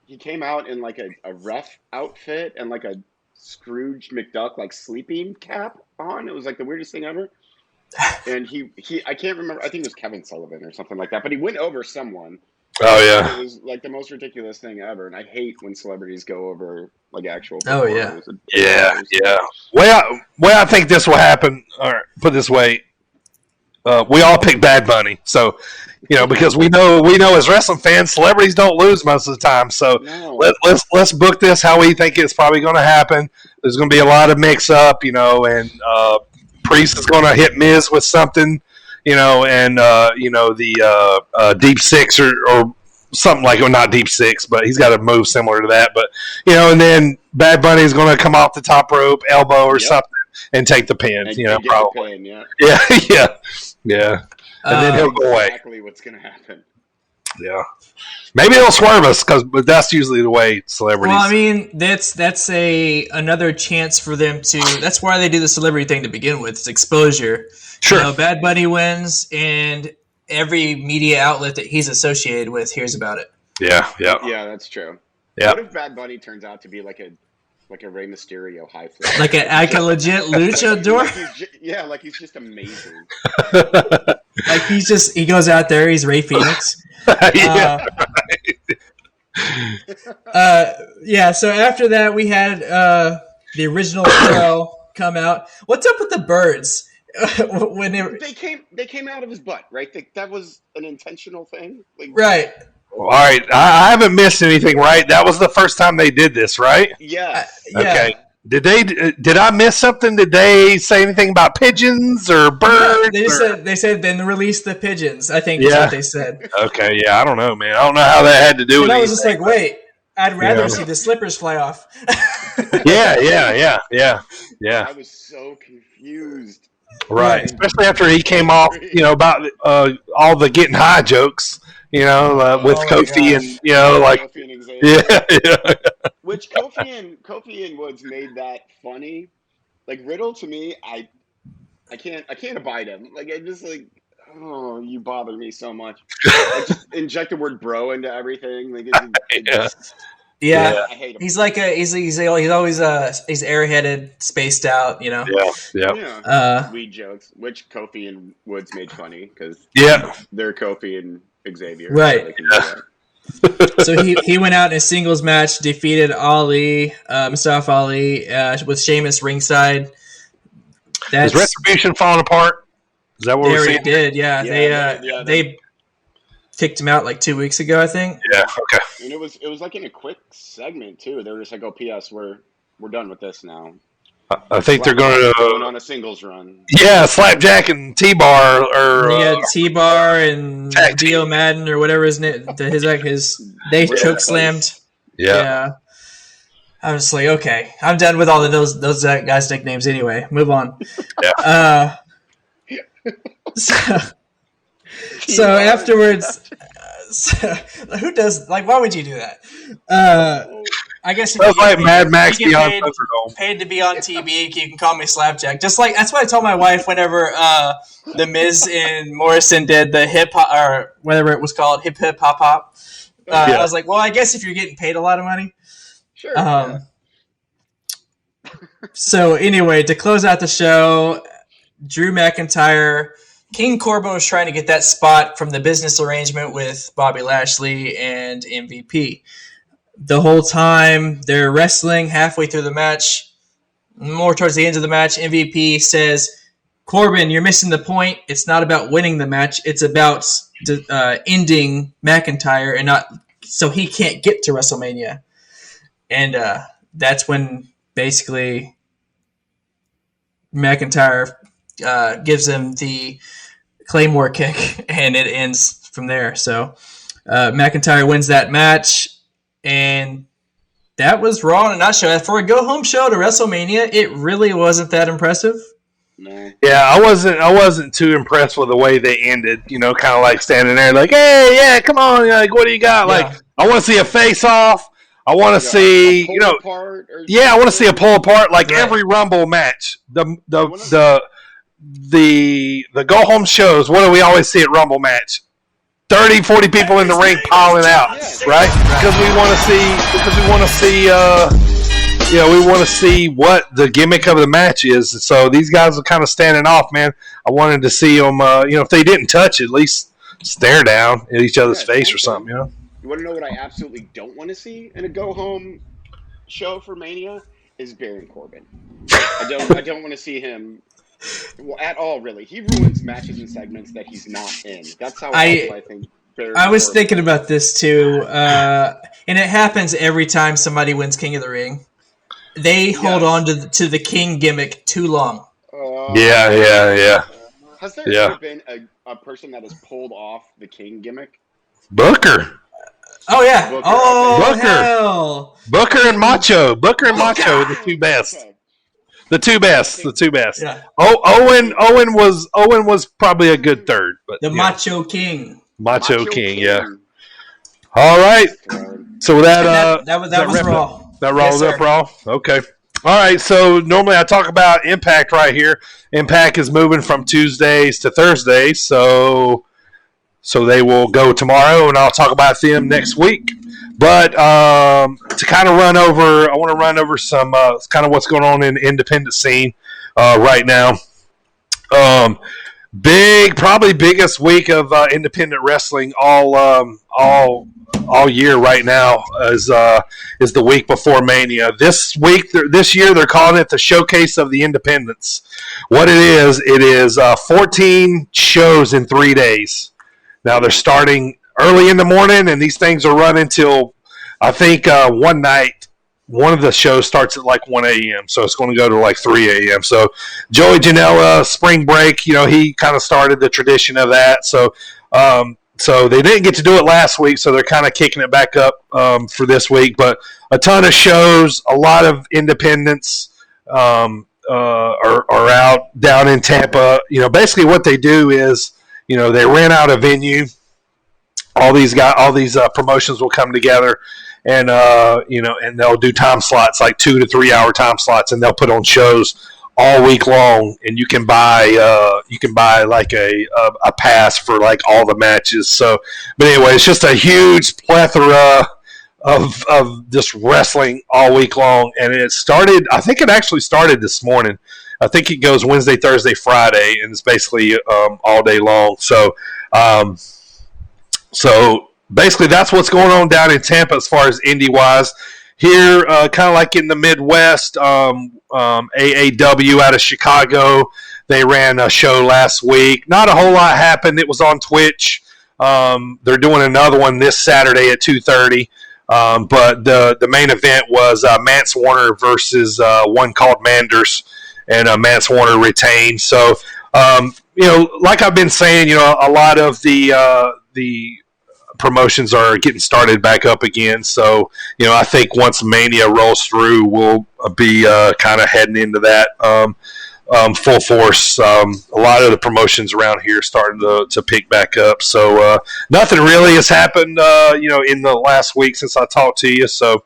he came out in like a ref outfit and like a Scrooge McDuck like sleeping cap on. It was like the weirdest thing ever. And he I can't remember. I think it was Kevin Sullivan or something like that. But he went over someone. Oh yeah. It was like the most ridiculous thing ever, and I hate when celebrities go over like actual. Oh yeah. Yeah. Way I think this will happen. Or put it this way, we all pick Bad Bunny, so because we know as wrestling fans, celebrities don't lose most of the time. So let's book this how we think it's probably going to happen. There's going to be a lot of mix up, and Priest is going to hit Miz with something, and the Deep Six or something like, not Deep Six, but he's got a move similar to that. But and then Bad Bunny is going to come off the top rope, elbow or something, and take the pin. And probably. The pin, Yeah. and then he'll go away. Exactly what's going to happen. Yeah. Maybe they'll swerve us, but that's usually the way celebrities. Well, I mean, that's another chance for them to. That's why they do the celebrity thing to begin with. It's exposure. Sure. You know, Bad Bunny wins, and every media outlet that he's associated with hears about it. Yeah, that's true. Yeah. What if Bad Bunny turns out to be like a Rey Mysterio high flip? Like a legit luchador? Like he's just amazing. Like he goes out there, he's Rey Fenix. So after that we had the original show come out. What's up with the birds? When they came out of his butt, right? That was an intentional thing. Right. All right, I haven't missed anything, right? That was the first time they did this, right? Yeah. Okay. Did I miss something? Did they say anything about pigeons or birds? They said then release the pigeons. I think is what they said. Okay, yeah, I don't know, man. I don't know how that had to do with it. I was just like, wait, I'd rather see the slippers fly off. Yeah. I was so confused. Right, especially after he came off, about all the getting high jokes. With Kofi and Kofi and Xavier. yeah. Which Kofi and Woods made that funny. Like Riddle to me, I can't abide him. Like I just oh, you bother me so much. I just inject the word bro into everything. Like yeah. I hate him. He's like he's always he's airheaded, spaced out. Yeah. Weed jokes, which Kofi and Woods made funny because they're Kofi and Xavier, right? So he went out in a singles match, defeated Mustafa Ali, with Sheamus ringside. Is Retribution falling apart? Is that what we're seeing? Did, yeah. They kicked him out like 2 weeks ago, I think. Yeah, okay. And it was like in a quick segment too. They were just like, "Oh, P.S. We're done with this now." I think they're going on a singles run. Yeah, Slapjack and T-Bar, T-Bar and Dio Madden or whatever his name. They choke slammed. Yeah. I was like, okay, I'm done with all of those guys' nicknames anyway. Move on. Yeah. So afterwards, who does why would you do that? I guess if you Mad Max Beyond Thunderdome. Paid to be on TV, you can call me Slapjack. Just like that's what I told my wife whenever the Miz and Morrison did the hip hop or whatever it was called, hip hop hop. I was like, well, I guess if you're getting paid a lot of money, sure. So anyway, to close out the show, Drew McIntyre, King Corbin was trying to get that spot from the business arrangement with Bobby Lashley and MVP. The whole time they're wrestling, halfway through the match, more towards the end of the match, MVP says, Corbin, you're missing the point. It's not about winning the match. It's about ending McIntyre and not so he can't get to WrestleMania. And that's when basically McIntyre gives him the Claymore kick, and it ends from there. So McIntyre wins that match. And that was Raw in a nutshell. For a go-home show to WrestleMania, it really wasn't that impressive. No. Yeah, I wasn't too impressed with the way they ended. Kind of like standing there, like, "Hey, yeah, come on, like, what do you got?" Yeah. Like, I want to see a face-off. I want to see, I want to see a pull apart. Like every Rumble match, the go-home shows. What do we always see at Rumble match? 30, 40 people in the ring piling out, right? Because we want to see what the gimmick of the match is. So these guys are kind of standing off, man. I wanted to see them, if they didn't touch, at least stare down at each other's face or something, You want to know what I absolutely don't want to see in a go-home show for Mania? Is Baron Corbin. I don't want to see him at all, really. He ruins matches and segments that he's not in. That's how I think Baron I was Corbin. thinking about this too, and it happens every time somebody wins King of the Ring. They hold on to the King gimmick too long. Yeah. Has there ever been a person that has pulled off the King gimmick? Booker. Oh yeah. Booker. Oh Booker. hell. Booker and Macho. Booker and Macho are the two best. Okay. The two best. The two best. Yeah. Owen was probably a good third, but the Macho King. Macho King. Yeah. All right. So that was Raw. That rolls up Raw. Okay. All right. So normally I talk about Impact right here. Impact is moving from Tuesdays to Thursdays, so they will go tomorrow, and I'll talk about them next week. But to kind of I want to run over some kind of what's going on in the independent scene right now. Probably biggest week of independent wrestling all year right now is the week before Mania. This year they're calling it the Showcase of the Independents. What it is 14 shows in 3 days. Now they're starting early in the morning, and these things are running till I think one night. One of the shows starts at like 1 a.m., so it's going to go to like 3 a.m. So Joey Janela, spring break, he kind of started the tradition of that. So they didn't get to do it last week, so they're kind of kicking it back up for this week. But a ton of shows, a lot of independents are out down in Tampa. Basically what they do is, they rent out a venue. All these promotions will come together, and and they'll do time slots, like 2 to 3 hour time slots, and they'll put on shows all week long. And you can buy like a pass for like all the matches. So, but anyway, it's just a huge plethora of just wrestling all week long, and it started. I think it actually started this morning. I think it goes Wednesday, Thursday, Friday, and it's basically all day long. So basically that's what's going on down in Tampa as far as indie-wise. Here, kind of like in the Midwest, AAW out of Chicago, they ran a show last week. Not a whole lot happened. It was on Twitch. They're doing another one this Saturday at 2:30. But the main event was Mance Warner versus one called Manders, and Mance Warner retained. So, like I've been saying, a lot of the promotions are getting started back up again. So, I think once Mania rolls through, we'll be kind of heading into that full force. A lot of the promotions around here starting to pick back up. So nothing really has happened, in the last week since I talked to you. So,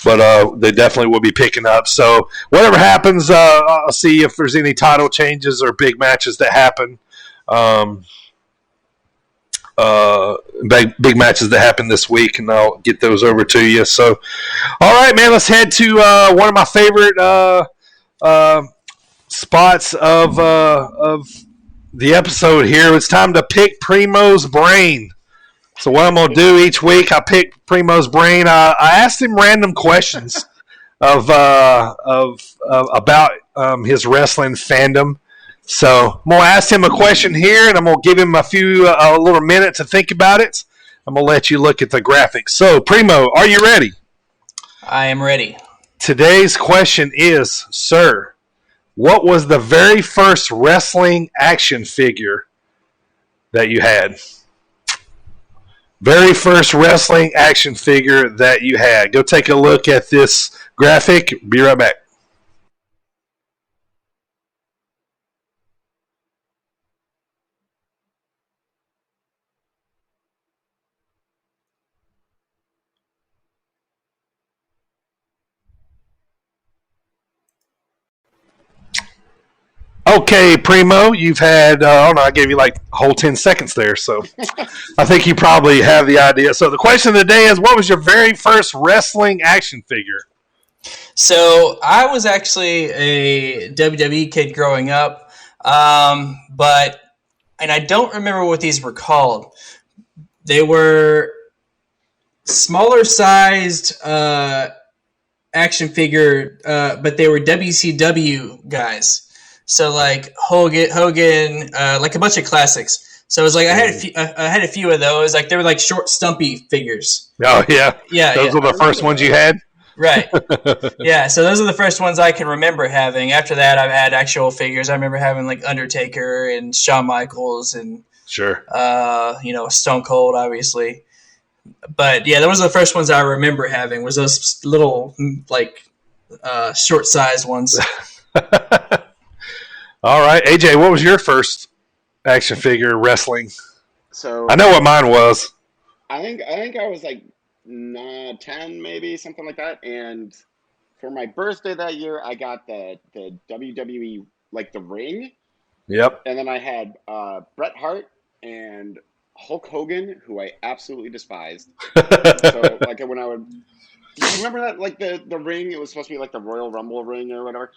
but they definitely will be picking up. So whatever happens, I'll see if there's any title changes or big matches that happen. Big matches that happen this week, and I'll get those over to you. So, all right, man, let's head to one of my favorite spots of the episode here. It's time to pick Primo's brain. So what I'm going to do each week, I pick Primo's brain. I asked him random questions about his wrestling fandom. So I'm going to ask him a question here, and I'm going to give him a little minute to think about it. I'm going to let you look at the graphics. So, Primo, are you ready? I am ready. Today's question is, sir, what was the very first wrestling action figure that you had? Very first wrestling action figure that you had. Go take a look at this graphic. Be right back. Okay, Primo, you've had, I gave you like a whole 10 seconds there, so I think you probably have the idea. So the question of the day is, what was your very first wrestling action figure? So I was actually a WWE kid growing up, and I don't remember what these were called. They were smaller sized action figure, but they were WCW guys. So like Hogan, like a bunch of classics. So it was like I had a few of those. Like they were like short, stumpy figures. Oh yeah, yeah. Those were the first ones you had. Right. Yeah. So those are the first ones I can remember having. After that, I've had actual figures. I remember having like Undertaker and Shawn Michaels and sure, Stone Cold, obviously. But yeah, those are the first ones I remember having. Was those little like short-sized ones. All right, AJ, what was your first action figure wrestling? So I know what mine was. I think I was like 10 maybe, something like that. And for my birthday that year, I got the WWE, like the ring. Yep. And then I had Bret Hart and Hulk Hogan, who I absolutely despised. So like when I would, do you remember that, like the ring? It was supposed to be like the Royal Rumble ring or whatever.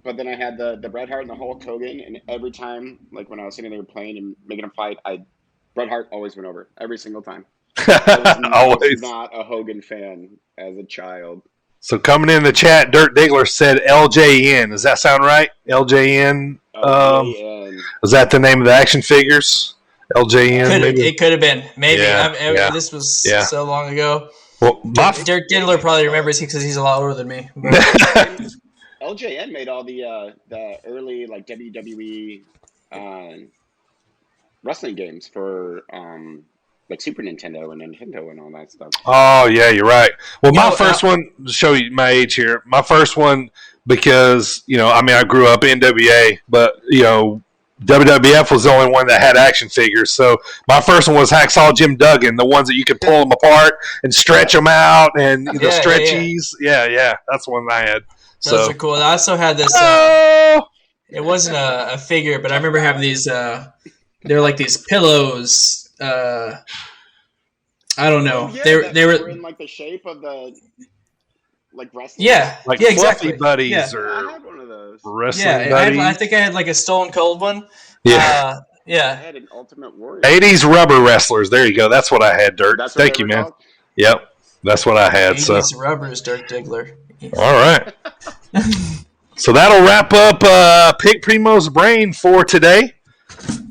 But then I had the Bret Hart and the Hulk Hogan, and every time, like when I was sitting there playing and making them fight, Bret Hart always went over every single time. I was not a Hogan fan as a child. So coming in the chat, Dirt Diggler said LJN. Does that sound right? LJN. LJN. Is that the name of the action figures? LJN. It could have been. Maybe. Yeah. This was so long ago. Well, Dirt Diggler probably remembers because he's a lot older than me. LJN made all the early like WWE wrestling games for like Super Nintendo and Nintendo and all that stuff. Oh yeah, you're right. Well, my first one, to show you my age here, my first one, because I grew up in NWA, but WWF was the only one that had action figures. So my first one was Hacksaw Jim Duggan, the ones that you could pull them apart and stretch them out, and the stretchies. Yeah, that's the one I had. Those are cool. I also had this. It wasn't a figure, but I remember having these. They're like these pillows. I don't know. They were in like the shape of the like wrestling. Like fluffy exactly. Buddies or I had one of those. Wrestling buddies. I think I had like a Stone Cold one. Yeah. I had an Ultimate Warrior. 80s rubber wrestlers. There you go. That's what I had, Dirt. Thank you, man. Called? Yep. That's what I had. 80s rubbers, Dirt Diggler. All right. So that'll wrap up Pick Primo's Brain for today.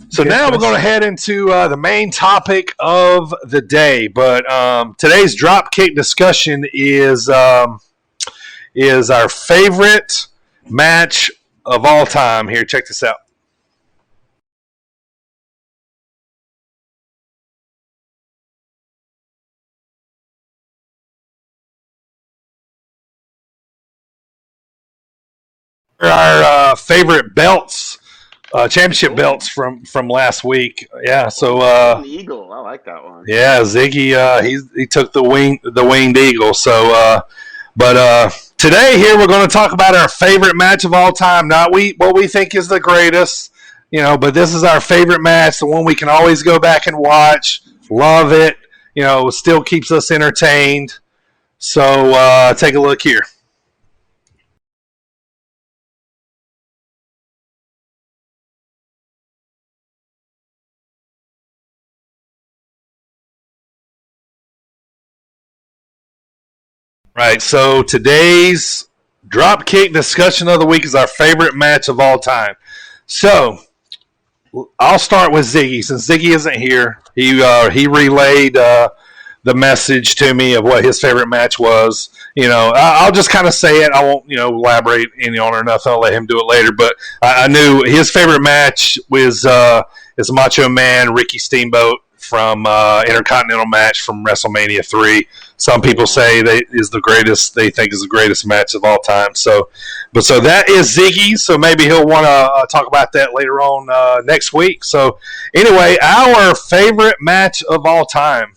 So now we're going to head into the main topic of the day. But today's Dropkick discussion is our favorite match of all time. Here, check this out. Our favorite belts, championship belts from last week. Yeah, so the Eagle, I like that one. Yeah, Ziggy, he took the winged eagle. So, but today here we're going to talk about our favorite match of all time. Not what we think is the greatest, but this is our favorite match, the one we can always go back and watch. Love it. Still keeps us entertained. So take a look here. Right, so today's Dropkick discussion of the week is our favorite match of all time. So I'll start with Ziggy. Since Ziggy isn't here, he relayed the message to me of what his favorite match was. I'll just kind of say it. I won't elaborate any on it or nothing. I'll let him do it later. But I knew his favorite match was is Macho Man Ricky Steamboat from Intercontinental match from WrestleMania 3. Some people say they think is the greatest match of all time. So that is Ziggy. So maybe he'll want to talk about that later on next week. So anyway, our favorite match of all time.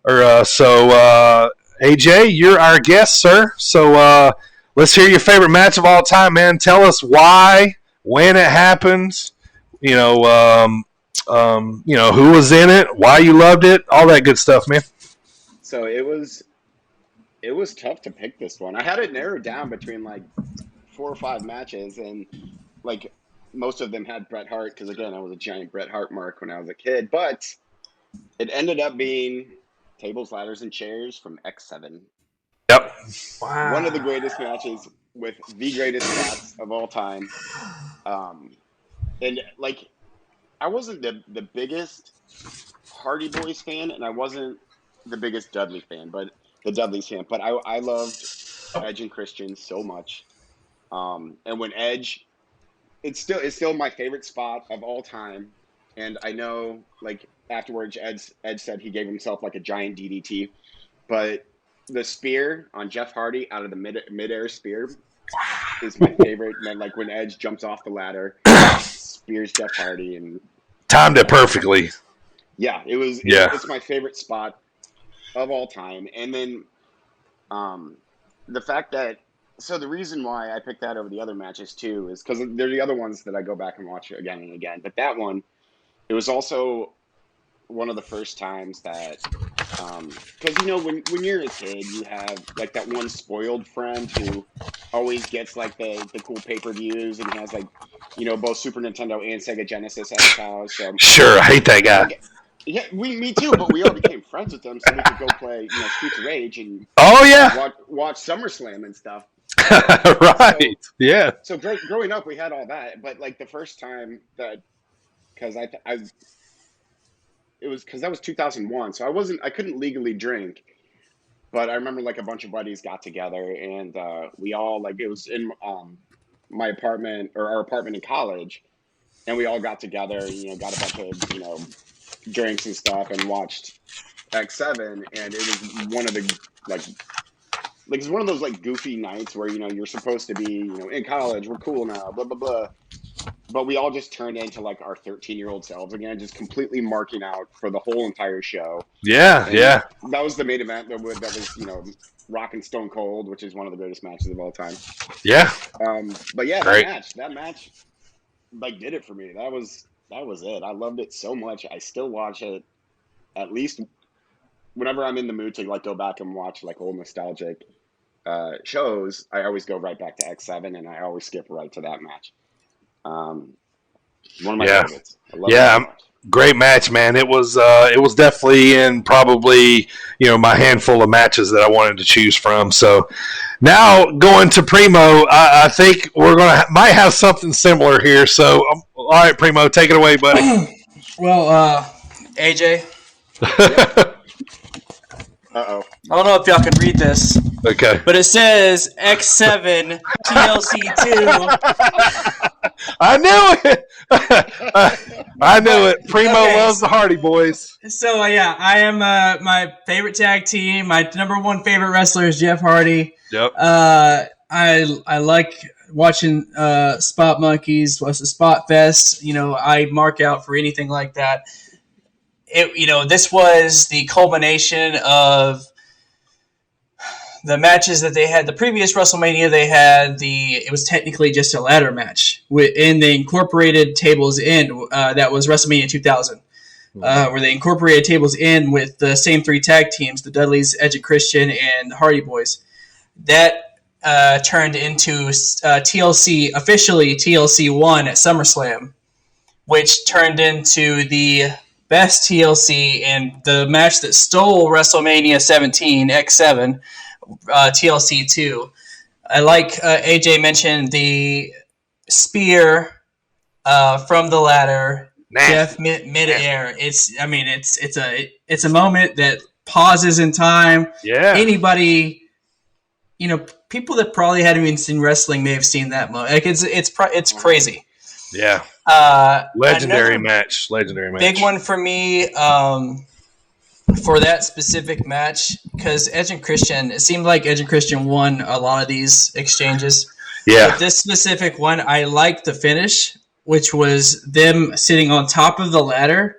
AJ, you're our guest, sir. So let's hear your favorite match of all time, man. Tell us why, when it happened. Who was in it, why you loved it, all that good stuff, man. So it was tough to pick this one. I had it narrowed down between like 4 or 5 matches, and like most of them had Bret Hart because again I was a giant Bret Hart mark when I was a kid. But it ended up being Tables, Ladders, and Chairs from X7. Yep. Wow. One of the greatest matches with the greatest spots of all time. And like I wasn't the biggest Hardy Boys fan, and I wasn't the biggest Dudley fan, but the Dudley's fan. But I loved Edge and Christian so much. And when Edge, it's still my favorite spot of all time. And I know, like afterwards, Edge said he gave himself like a giant DDT, but the spear on Jeff Hardy out of the midair spear, is my favorite. And then like when Edge jumps off the ladder, spears Jeff Hardy, and timed it perfectly. Yeah, it was. Yeah. It's my favorite spot of all time. And then the fact that the reason why I picked that over the other matches too is because they're the other ones that I go back and watch again and again. But that one, it was also one of the first times that, because when you're a kid, you have like that one spoiled friend who always gets like the cool pay-per-views, and he has like both Super Nintendo and Sega Genesis at his house. So, sure, I hate that guy. Yeah, me too. But we all became friends with them, so we could go play Streets of Rage and watch SummerSlam and stuff. Right. Yeah. So growing up, we had all that, but like the first time that, because it was because that was 2001, so I couldn't legally drink, but I remember like a bunch of buddies got together and we all like it was in my apartment or our apartment in college, and we all got together, got a bunch of drinks and stuff and watched X7, and it was one of the like it's one of those like goofy nights where you're supposed to be in college, we're cool now, blah blah blah. But we all just turned into like our 13-year-old selves again, just completely marking out for the whole entire show. Yeah, and yeah. That was the main event. That was Rock and Stone Cold, which is one of the greatest matches of all time. Yeah. But yeah, great. that match, like did it for me. That was it. I loved it so much. I still watch it at least whenever I'm in the mood to like go back and watch like old nostalgic shows. I always go right back to X7, and I always skip right to that match. One of my favorites. I love it so much. Great match, man. It was definitely in probably my handful of matches that I wanted to choose from. So now going to Primo, I think we're might have something similar here. So all right, Primo, take it away, buddy. Well, AJ. Uh-oh. I don't know if y'all can read this. Okay. But it says X7 TLC2. I knew it. I knew it. Primo loves the Hardy Boys. So, yeah, I am my favorite tag team. My number one favorite wrestler is Jeff Hardy. Yep. I like watching Spot Monkeys, Spot Fest. I mark out for anything like that. This was the culmination of the matches that they had. The previous WrestleMania, it was technically just a ladder match, and they incorporated tables in. That was WrestleMania 2000, where they incorporated tables in with the same three tag teams, the Dudleys, Edge and Christian, and the Hardy Boys. That turned into TLC, officially TLC 1 at SummerSlam, which turned into the best TLC and the match that stole WrestleMania 17, X7, TLC 2. I like AJ mentioned the spear from the ladder, Jeff midair. It's a moment that pauses in time. Yeah. Anybody, people that probably hadn't even seen wrestling may have seen that moment. Like it's crazy. Yeah. Legendary match. Big one for me for that specific match, because Edge and Christian, it seemed like Edge and Christian won a lot of these exchanges. Yeah. But this specific one, I liked the finish, which was them sitting on top of the ladder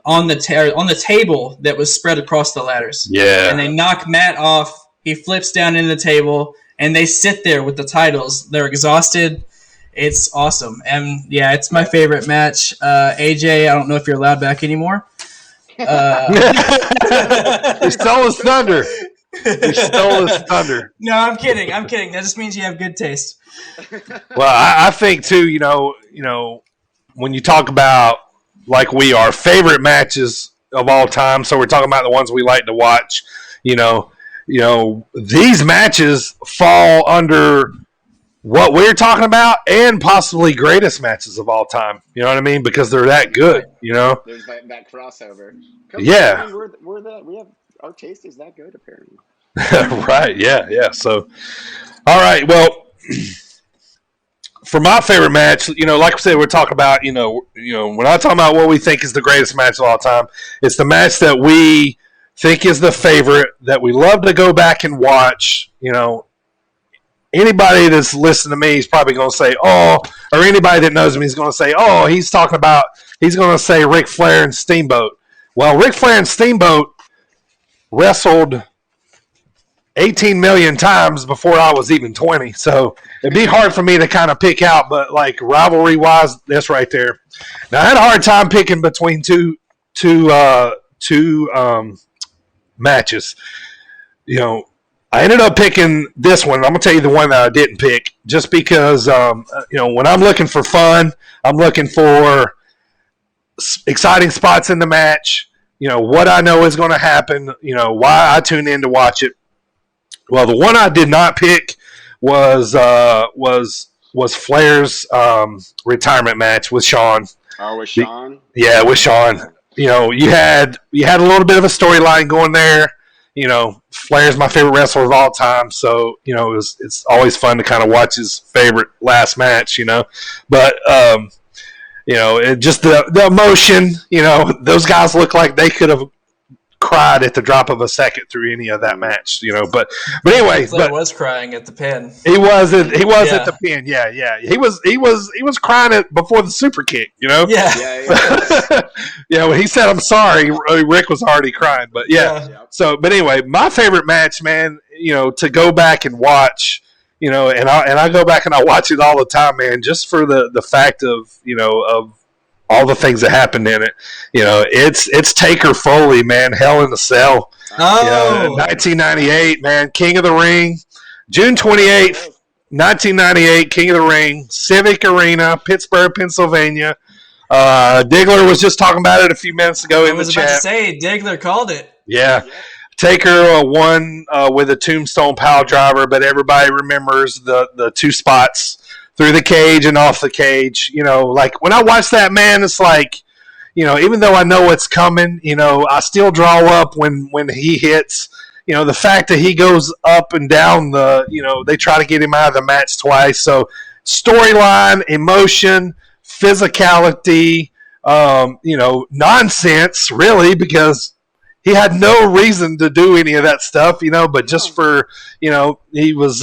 on the table that was spread across the ladders. Yeah. And they knock Matt off. He flips down into the table, and they sit there with the titles. They're exhausted. It's awesome. And, yeah, it's my favorite match. AJ, I don't know if you're allowed back anymore. You stole his thunder. No, I'm kidding. That just means you have good taste. Well, I think, too, when you talk about, like we are, favorite matches of all time, so we're talking about the ones we like to watch, these matches fall under what we're talking about and possibly greatest matches of all time. You know what I mean? Because they're that good, There's that crossover. Yeah. We have our taste is that good, apparently. Right, yeah. So, all right, well, for my favorite match, like I said, we're talking about, when I talk about what we think is the greatest match of all time, it's the match that we think is the favorite, that we love to go back and watch, anybody that's listening to me is probably going to say, oh, or anybody that knows me is going to say, oh, he's going to say Ric Flair and Steamboat. Well, Ric Flair and Steamboat wrestled 18 million times before I was even 20. So it'd be hard for me to kind of pick out, but like rivalry-wise, that's right there. Now, I had a hard time picking between two matches. You know, I ended up picking this one. I'm going to tell you the one that I didn't pick just because, when I'm looking for fun, I'm looking for exciting spots in the match, what I know is going to happen, why I tune in to watch it. Well, the one I did not pick was Flair's retirement match with Shawn. Oh, with Shawn? Yeah, with Shawn. You had a little bit of a storyline going there. Flair's my favorite wrestler of all time, so it's always fun to kind of watch his favorite last match. But it just the emotion. Those guys look like they could have cried at the drop of a second through any of that match. But anyway, Flair was crying at the pin. He was at the pin. Yeah. He was crying before the super kick. Yeah. Yeah. When he said I'm sorry, Rick was already crying. But yeah. So, but anyway, my favorite match, man. To go back and watch. And I go back and I watch it all the time, man. Just for the fact of of all the things that happened in it. It's Taker Foley, man. Hell in the Cell. Oh. 1998, man. King of the Ring. June 28th, 1998, King of the Ring. Civic Arena, Pittsburgh, Pennsylvania. Diggler was just talking about it a few minutes ago in the chat. I was about to say, Diggler called it. Yeah. Taker won with a tombstone pile driver, but everybody remembers the two spots through the cage and off the cage. Like when I watch that, man, it's like, even though I know what's coming, I still draw up when he hits. The fact that he goes up and down they try to get him out of the match twice. So storyline, emotion, physicality, nonsense, really, because he had no reason to do any of that stuff, but just for, he was,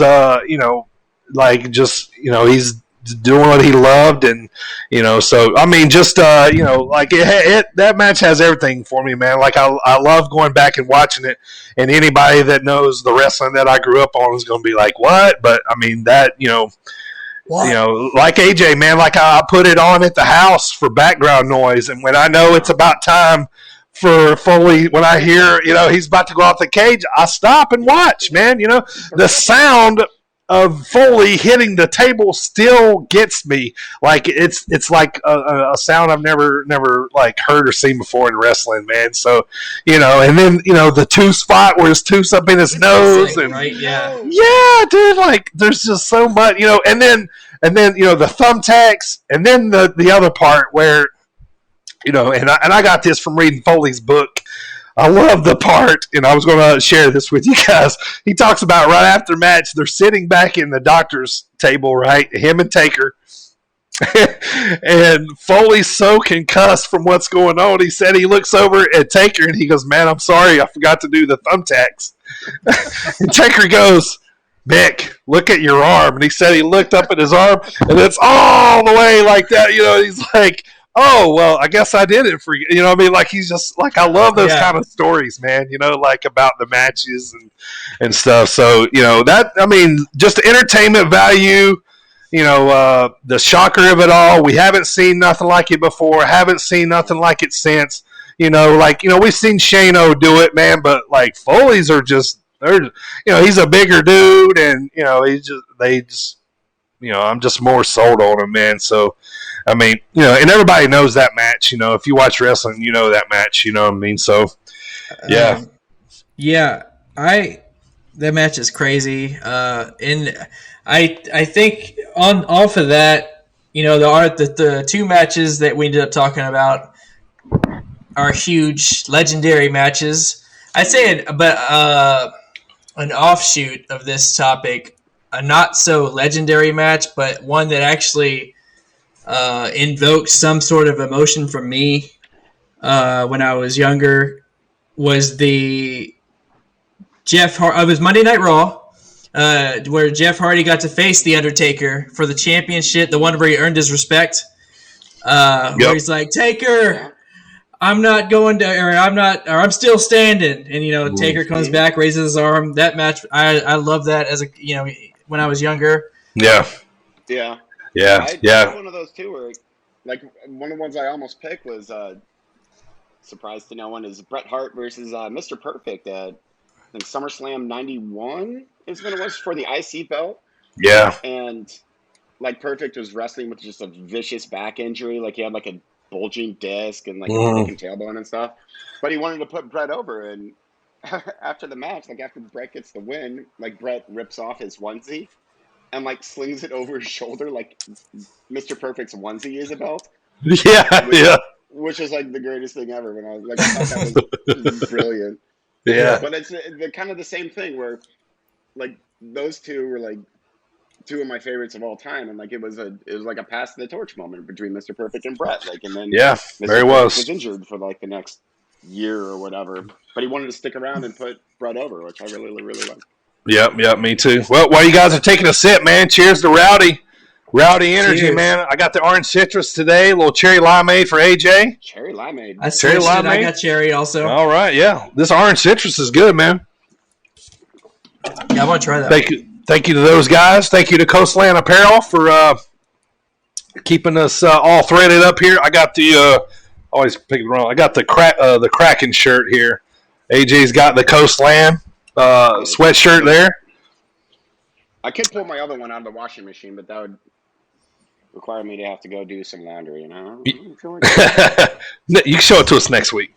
he's doing what he loved, and so I mean, just like that match has everything for me, man. Like I love going back and watching it, and anybody that knows the wrestling that I grew up on is going to be like, what? But I mean that like AJ, man, like I put it on at the house for background noise, and when I know it's about time for Foley, when I hear he's about to go off the cage, I stop and watch, man. The sound of Foley hitting the table still gets me. Like it's like a sound I've never like heard or seen before in wrestling, man. So and then the two spot where his two's up in his nose, and right, yeah, dude, like there's just so much, and then the thumbtacks, and then the other part where and I got this from reading Foley's book. I love the part, and I was going to share this with you guys. He talks about right after match, they're sitting back in the doctor's table, right? Him and Taker. And Foley's so concussed from what's going on. He said he looks over at Taker, and he goes, man, I'm sorry, I forgot to do the thumbtacks. And Taker goes, Mick, look at your arm. And he said he looked up at his arm, and it's all the way like that. He's like, oh, well, I guess I did it for you. I mean, like, he's just, like, I love those kind of stories, man, like, about the matches and stuff. So, that, I mean, just the entertainment value, the shocker of it all. We haven't seen nothing like it before, haven't seen nothing like it since. We've seen Shane-O do it, man, but, like, Foley's are just, he's a bigger dude, and, I'm just more sold on him, man. So, I mean, and everybody knows that match. If you watch wrestling, that match. You know what I mean? So, yeah, that match is crazy. And I think off of that, the two matches that we ended up talking about are huge, legendary matches. I'd say, an offshoot of this topic, a not so legendary match, but one that actually invoked some sort of emotion from me when I was younger, was the Jeff Hardy. It was Monday Night Raw. where Jeff Hardy got to face The Undertaker for the championship, the one where he earned his respect. Where he's like, Taker, I'm not going to, or I'm still standing. And, Taker comes back, raises his arm. That match, I love that as when I was younger. Yeah. Yeah. One of those too where, like, one of the ones I almost picked was, surprised to no one, is Bret Hart versus Mr. Perfect at, I think, SummerSlam 91 is when it was for the IC belt. Yeah. And, like, Perfect was wrestling with just a vicious back injury. Like, he had, like, a bulging disc and, like, a broken tailbone and stuff. But he wanted to put Bret over. And after the match, like, after Bret gets the win, like, Bret rips off his onesie and, like, slings it over his shoulder like Mr. Perfect's onesie is a belt. Yeah. Which is, like, the greatest thing ever. When I was like, I thought that was brilliant. Yeah. But it's kind of the same thing where, like, those two were, like, two of my favorites of all time, and, like, it was like a pass the torch moment between Mr. Perfect and Bret. Like, and then Mr. Very Perfect was injured for, like, the next year or whatever, but he wanted to stick around and put Bret over, which I really, really liked. Yep, me too. Well, while you guys are taking a sip, man, cheers to Rowdy energy, Cheers. man. I got the orange citrus today, a little cherry limeade for AJ. Cherry limeade. I got cherry also. All right, yeah. This orange citrus is good, man. Yeah, I want to try that. Thank you to those guys. Thank you to Coastland Apparel for keeping us all threaded up here. I got the always pick it wrong. I got the Kraken shirt here. AJ's got the Coastland sweatshirt there. I could pull my other one out of the washing machine, but that would require me to have to go do some laundry, You can show it to us next week.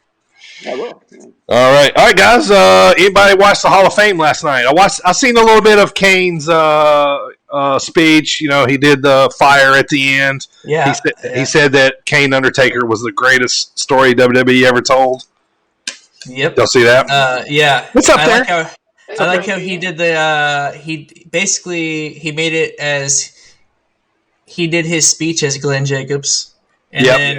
I will. Yeah. All right, guys. Anybody watched the Hall of Fame last night? I seen a little bit of Kane's speech. He did the fire at the end. Yeah. He said that Kane Undertaker was the greatest story WWE ever told. Yep. Y'all see that? Yeah. What's up there? I like how he did the. He made it as he did his speech as Glenn Jacobs, and then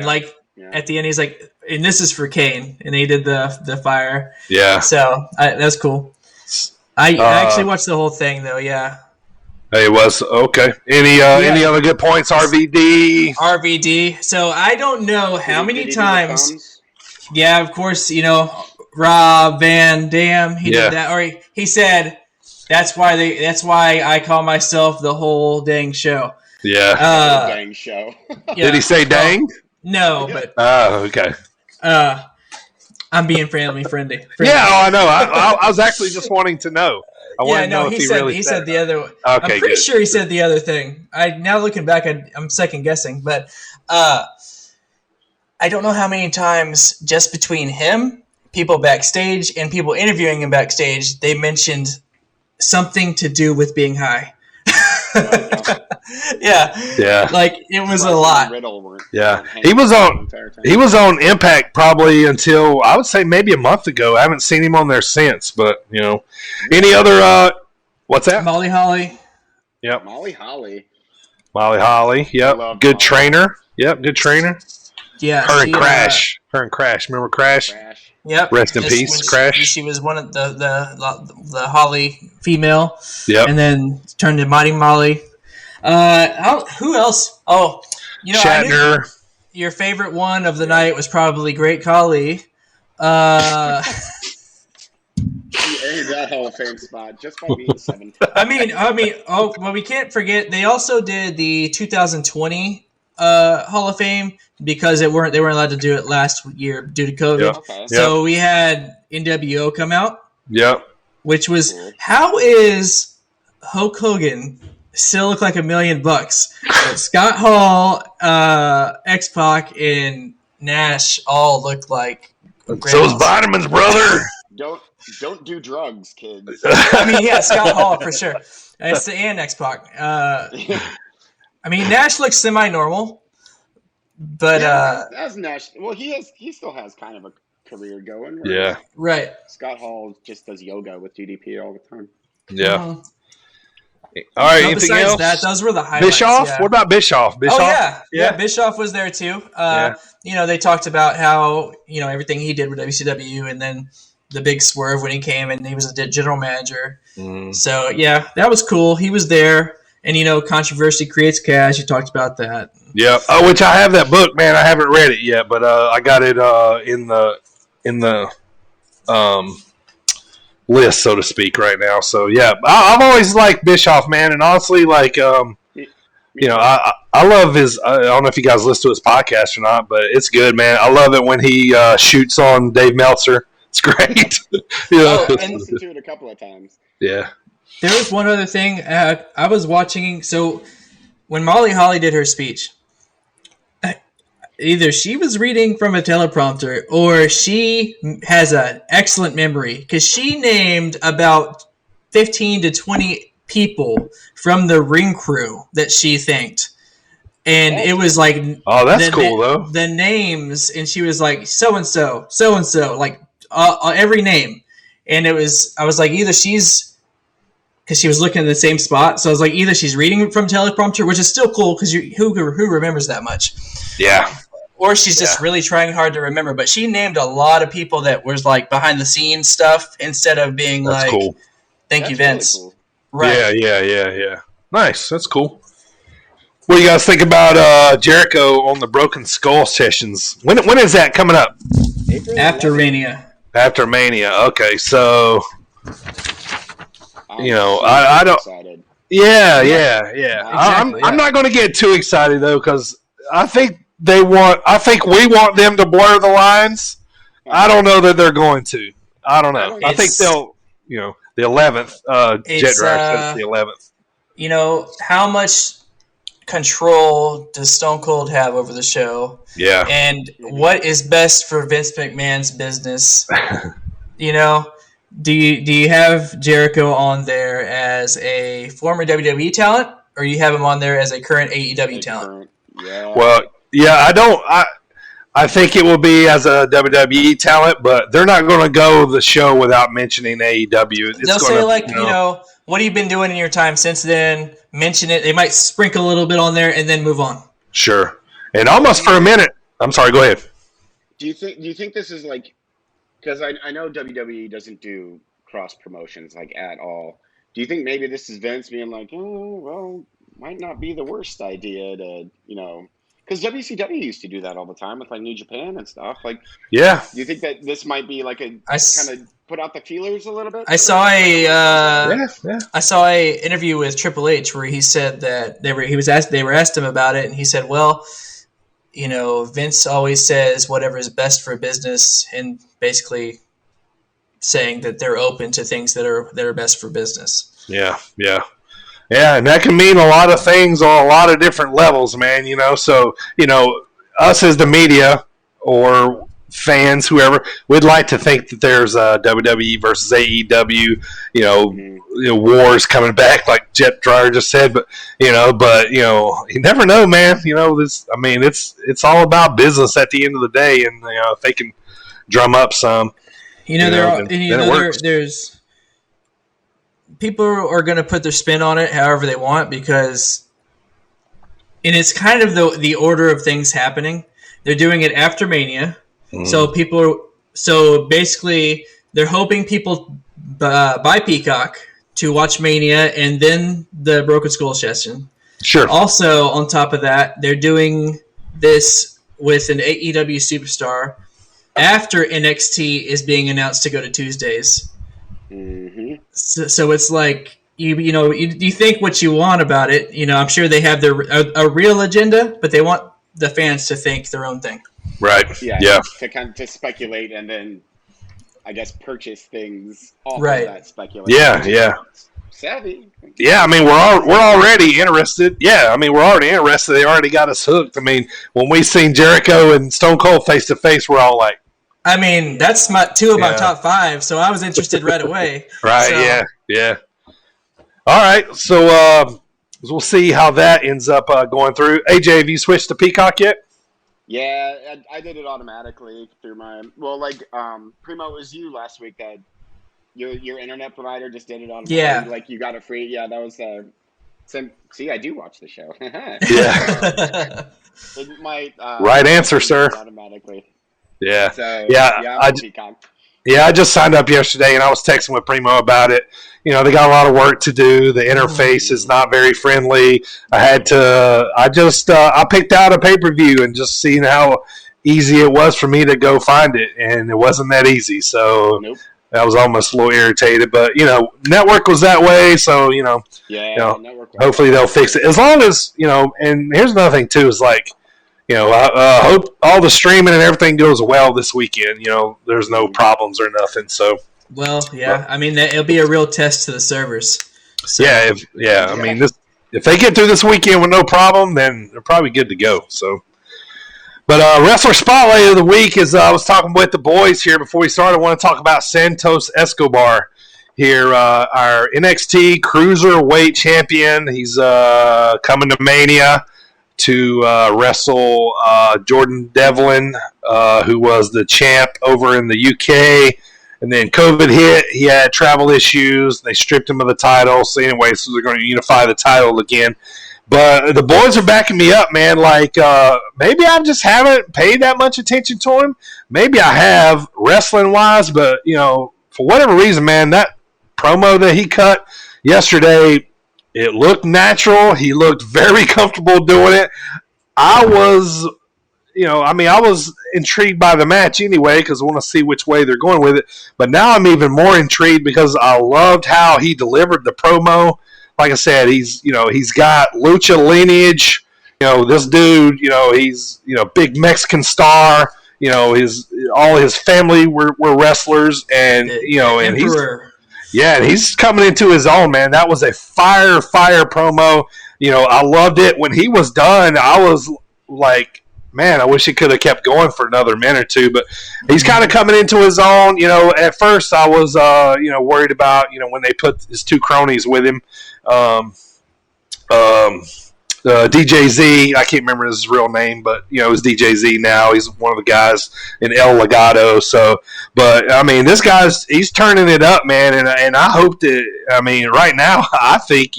at the end he's like, and this is for Kane, and he did the fire. Yeah. So that's cool. I actually watched the whole thing though. Yeah. It was okay. Any other good points? RVD. So I don't know how many times. Yeah, of course. Rob Van Dam. He did that, or he said that's why I call myself the whole dang show. Yeah. Dang show. Did he say dang? No, but. Oh, okay. I'm being friendly. Yeah, I know. I was actually just wanting to know. I want to know if he said the other. Okay, I'm pretty sure he said the other thing. Now looking back, I'm second guessing, but I don't know how many times just between him, people backstage, and people interviewing him backstage, they mentioned something to do with being high. Yeah. Like it was a lot. Yeah. He was on Impact probably until I would say maybe a month ago. I haven't seen him on there since, but any other what's that? Molly Holly. Yep. Molly Holly. Yep. Good trainer. Yep, good trainer. Yeah. Her and Crash. Remember Crash? Yep. Rest in peace, Crash. She was one of the Holly female. Yep. And then turned to Mighty Molly. Who else? Oh, Shatner. Your favorite one of the night was probably Great Khali. He earned that Hall of Fame spot just by being 17. We can't forget they also did the 2020 Hall of Fame because they weren't allowed to do it last year due to COVID. Yep. Okay. So we had NWO come out. Yep. Which was how is Hulk Hogan still look like $1 million? But Scott Hall, X-Pac, and Nash all looked like. Those vitamins, brother. Don't do drugs, kids. Scott Hall for sure. And X-Pac. Nash looks semi-normal, but as Nash, well, he still has kind of a career going. Yeah, right. Scott Hall just does yoga with DDP all the time. Yeah. All right. Anything else? That, those were the highlights. Bischoff. Yeah. What about Bischoff? Yeah. Bischoff was there too. They talked about how everything he did with WCW, and then the big swerve when he came and he was a general manager. So yeah, that was cool. He was there, and controversy creates cash. You talked about that. Yeah. Oh, which I have that book, man. I haven't read it yet, but I got it in the list, so to speak, right now. So yeah, I've always liked Bischoff, man, and honestly, like I love his. I don't know if you guys listen to his podcast or not, but it's good, man. I love it when he shoots on Dave Meltzer. It's great. I listened to it a couple of times. Yeah. There was one other thing I was watching. So when Molly Holly did her speech, either she was reading from a teleprompter or she has an excellent memory because she named about 15 to 20 people from the ring crew that she thanked. And it was like, oh, that's cool though. The names, and she was like, so and so, like every name. And I was like, either she's, because she was looking in the same spot. So I was like, either she's reading from teleprompter, which is still cool because who remembers that much? Yeah. Or she's just really trying hard to remember. But she named a lot of people that was like behind the scenes stuff instead of being that's like, cool. Thank you, Vince. Really cool. Right. Yeah. Nice. That's cool. What do you guys think about Jericho on the Broken Skull sessions? When is that coming up? After Mania. After Mania. Okay, so I don't. Excited. Yeah. Exactly, I'm not going to get too excited though because I think we want them to blur the lines. I don't know that they're going to. I don't know. I think they'll. The 11th. Jet Drive says the 11th. How much control does Stone Cold have over the show? Yeah. And what is best for Vince McMahon's business? Do you have Jericho on there as a former WWE talent, or you have him on there as a current AEW talent? Yeah. Well, yeah, I don't. I think it will be as a WWE talent, but they're not going to go the show without mentioning AEW. They'll say what have you been doing in your time since then? Mention it. They might sprinkle a little bit on there and then move on. Sure. And almost for a minute. I'm sorry. Go ahead. Do you think this is like? Because I know WWE doesn't do cross promotions like at all. Do you think maybe this is Vince being like, oh well, might not be the worst idea to Because WCW used to do that all the time with like New Japan and stuff. Like, yeah. Do you think that this might be like kind of put out the feelers a little bit? I saw a interview with Triple H where he said that they were asked him about it, and he said, well, Vince always says whatever is best for business, and basically saying that they're open to things that are best for business. Yeah. Yeah, and that can mean a lot of things on a lot of different levels, man, So, us as the media or fans, whoever, we'd like to think that there's WWE versus AEW, wars coming back, like Jet Dryer just said. But, you never know, man. It's all about business at the end of the day. And, if they can drum up some, there's people are going to put their spin on it however they want and it's kind of the order of things happening. They're doing it after Mania. So basically they're hoping people buy Peacock to watch Mania and then the Broken Skull session. Sure. Also, on top of that, they're doing this with an AEW superstar after NXT is being announced to go to Tuesdays. Mm-hmm. So it's like you think what you want about it. I'm sure they have a real agenda, but they want the fans to think their own thing. Right. Yeah. To speculate and then, I guess, purchase things off of that speculation. Yeah. Savvy. Yeah, we're already interested. Yeah, we're already interested. They already got us hooked. When we seen Jericho and Stone Cold face to face, we're all like. That's two of my top 5, so I was interested right away. Right, so. Yeah. All right, so we'll see how that ends up going through. AJ, have you switched to Peacock yet? Yeah, I did it automatically through my Primo, it was you last week that your internet provider just did it automatically. Yeah. Like you got it free. Yeah, that was see, I do watch the show. Yeah. It might right answer, sir. Automatically. Yeah. So, Yeah, I just signed up yesterday, and I was texting with Primo about it. You know, they got a lot of work to do. The interface is not very friendly. I picked out a pay-per-view and just seen how easy it was for me to go find it, and it wasn't that easy. So Nope. I was almost a little irritated. But, you know, network was that way, so, Yeah, network. hopefully they'll fix it. As long as, and here's another thing, too, is like, I hope all the streaming and everything goes well this weekend. There's no problems or nothing. So, well, yeah. I mean, it'll be a real test to the servers. So, I mean, if they get through this weekend with no problem, then they're probably good to go. So, but Wrestler Spotlight of the Week is I was talking with the boys here before we started. I want to talk about Santos Escobar here, our NXT Cruiserweight champion. He's coming to Mania to wrestle Jordan Devlin, who was the champ over in the UK. And then COVID hit. He had travel issues. They stripped him of the title. So anyway, they're going to unify the title again. But the boys are backing me up, man. Like, maybe I just haven't paid that much attention to him. Maybe I have, wrestling-wise. But, for whatever reason, man, that promo that he cut yesterday, it looked natural. He looked very comfortable doing it. I was intrigued by the match anyway because I want to see which way they're going with it. But now I'm even more intrigued because I loved how he delivered the promo. Like I said, he's got lucha lineage. This dude, he's big Mexican star. All his family were wrestlers, and and he's coming into his own, man. That was a fire promo. I loved it. When he was done, I was like, man, I wish he could have kept going for another minute or two. But he's kind of coming into his own. At first I was, worried about, when they put his two cronies with him. DJZ, I can't remember his real name, but it's DJZ now. He's one of the guys in El Legado. So, but I mean, he's turning it up, man, and I hope that. I mean, right now, I think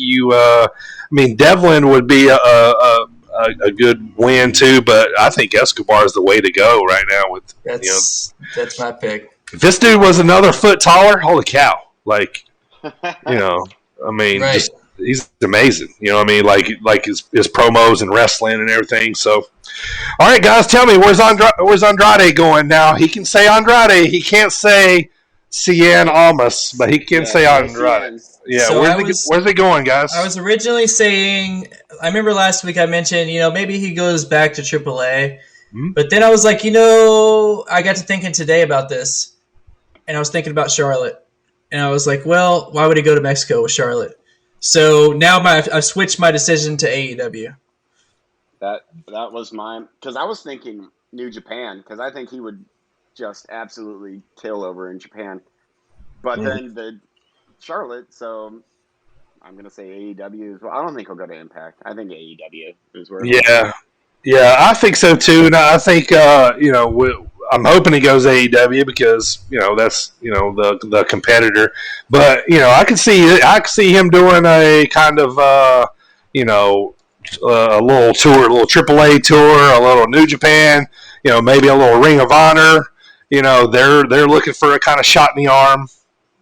Devlin would be a good win too, but I think Escobar is the way to go right now. That's my pick. If this dude was another foot taller, holy cow! Like, right. He's amazing. Like his promos and wrestling and everything. So, all right, guys, tell me where's Andrade going now? He can say Andrade. He can't say Cien Almas, but he can say Andrade. Yeah, so where's he going, guys? I was originally saying, I remember last week I mentioned, maybe he goes back to AAA. Mm-hmm. But then I was like, I got to thinking today about this, and I was thinking about Charlotte. And I was like, well, why would he go to Mexico with Charlotte? So now I've switched my decision to AEW. That was mine, because I was thinking New Japan, because I think he would just absolutely kill over in Japan. But then the Charlotte, so I'm going to say AEW as well. I don't think he'll go to Impact. I think AEW is where. Yeah, I think so too. And I think I'm hoping he goes AEW because that's the competitor. But I can see him doing a kind of a little tour, a little AAA tour, a little New Japan. Maybe a little Ring of Honor. They're looking for a kind of shot in the arm.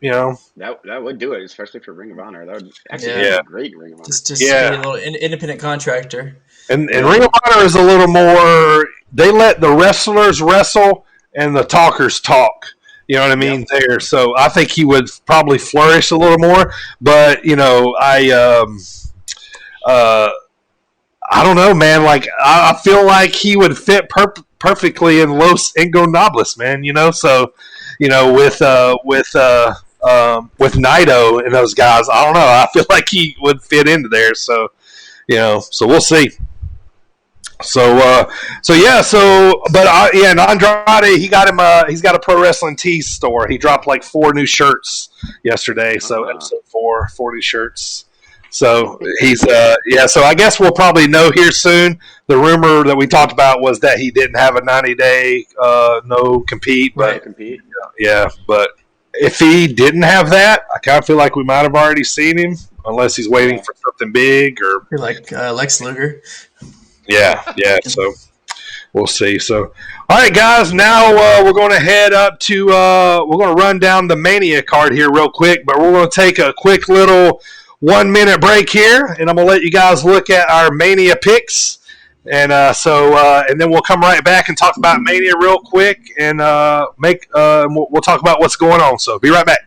That would do it, especially for Ring of Honor. That would actually be a great Ring of Honor. Just be a little independent contractor. And Ring of Honor is a little more. They let the wrestlers wrestle and the talkers talk. You know what I mean? Yep. There, so I think he would probably flourish a little more. But I don't know, man. Like I feel like he would fit perfectly in Los Ingobernables, man. So with Naito and those guys, I don't know. I feel like he would fit into there. So so we'll see. And Andrade, he's got a pro wrestling tees store. He dropped like 4 new shirts yesterday. So episode 4, 40 shirts. So he's so I guess we'll probably know here soon. The rumor that we talked about was that he didn't have a 90-day no compete, but but if he didn't have that, I kind of feel like we might have already seen him, unless he's waiting for something big or like Lex Luger. Yeah. we'll see. So, all right, guys. Now we're going to head up to. We're going to run down the Mania card here real quick, but we're going to take a quick little 1 minute break here, and I'm going to let you guys look at our Mania picks, and and then we'll come right back and talk about Mania real quick, and we'll talk about what's going on. So, be right back.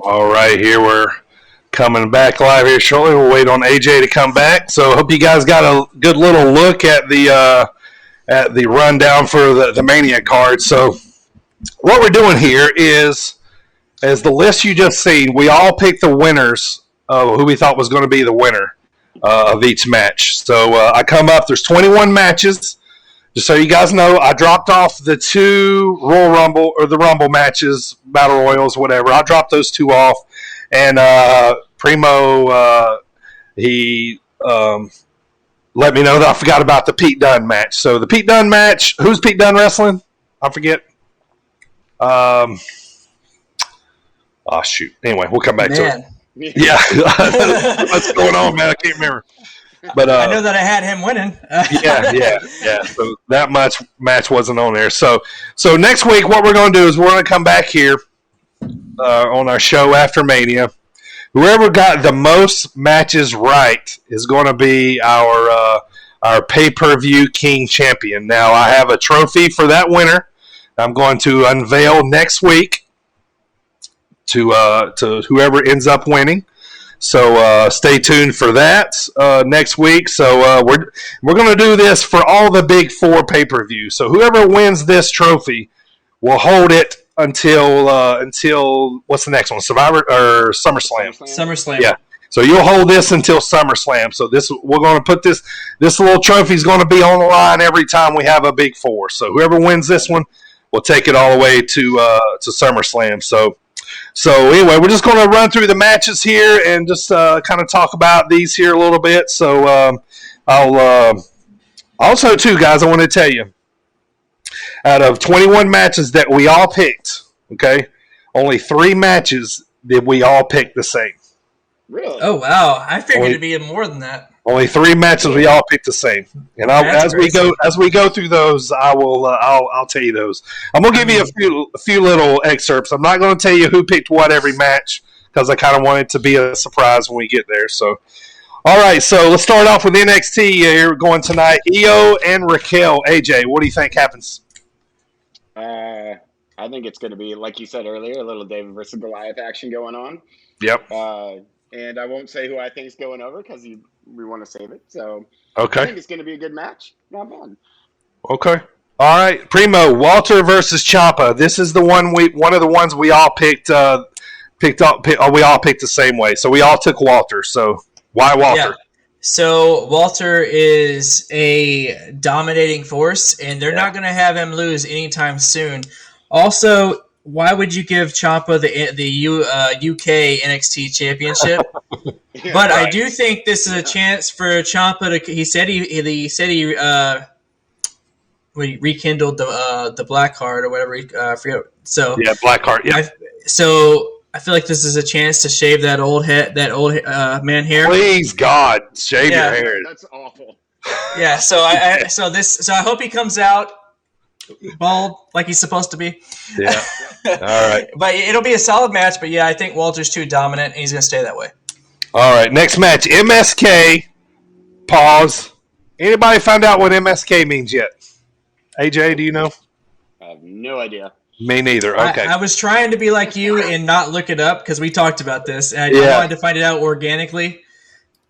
All right, here we're coming back live here shortly. We'll wait on AJ to come back. So, hope you guys got a good little look at the rundown for the Mania card. So, what we're doing here is, as the list you just seen, we all picked the winners of who we thought was going to be the winner of each match. So, I come up. There's 21 matches. Just so you guys know, I dropped off the 2 Royal Rumble or the Rumble matches, Battle Royals, whatever. I dropped those 2 off, and Primo he let me know that I forgot about the Pete Dunne match. So the Pete Dunne match, who's Pete Dunne wrestling? I forget. Oh shoot. Anyway, we'll come back to it. Yeah, what's going on, man? I can't remember. But I know that I had him winning. yeah. So that match wasn't on there. So next week, what we're going to do is we're going to come back here on our show after Mania. Whoever got the most matches right is going to be our pay-per-view King champion. Now, I have a trophy for that winner. I'm going to unveil next week to whoever ends up winning. So stay tuned for that next week. So we're going to do this for all the big 4 pay-per-views. So whoever wins this trophy will hold it until what's the next one? Survivor or SummerSlam? SummerSlam. Yeah. So you'll hold this until SummerSlam. So we're going to put this little trophy is going to be on the line every time we have a big 4. So whoever wins this one will take it all the way to SummerSlam. So anyway, we're just going to run through the matches here and just kind of talk about these here a little bit. So I'll also, too, guys, I want to tell you, out of 21 matches that we all picked, okay, only 3 matches did we all pick the same. Really? Oh, wow. I figured it'd be more than that. Only 3 matches we all picked the same, and as we go through those, I'll tell you those. I'm gonna give you a few little excerpts. I'm not gonna tell you who picked what every match because I kind of want it to be a surprise when we get there. So, all right, so let's start off with NXT here going tonight. Io and Raquel. AJ, what do you think happens? I think it's going to be, like you said earlier, a little David versus Goliath action going on. Yep. And I won't say who I think is going over because we want to save it. So okay. I think it's going to be a good match. Not bad. Okay. All right. Primo, Walter versus Ciampa. This is one of the ones we all picked. We all picked the same way. So we all took Walter. So why Walter? Yeah. So Walter is a dominating force, and they're not going to have him lose anytime soon. Also, why would you give Ciampa the UK NXT Championship? Yeah, but right. I do think this is a chance for Ciampa to. He said he rekindled the black card or whatever. I forget. So yeah, black card. Yeah. So I feel like this is a chance to shave that old man hair. Please, God, shave your hair. That's awful. Yeah, so I hope he comes out bald like he's supposed to be. Yeah. All right. But it'll be a solid match. But yeah, I think Walter's too dominant, and he's going to stay that way. All right. Next match, MSK. Pause. Anybody find out what MSK means yet? AJ, do you know? I have no idea. Me neither. Okay. I was trying to be like you and not look it up because we talked about this, and I wanted to find it out organically.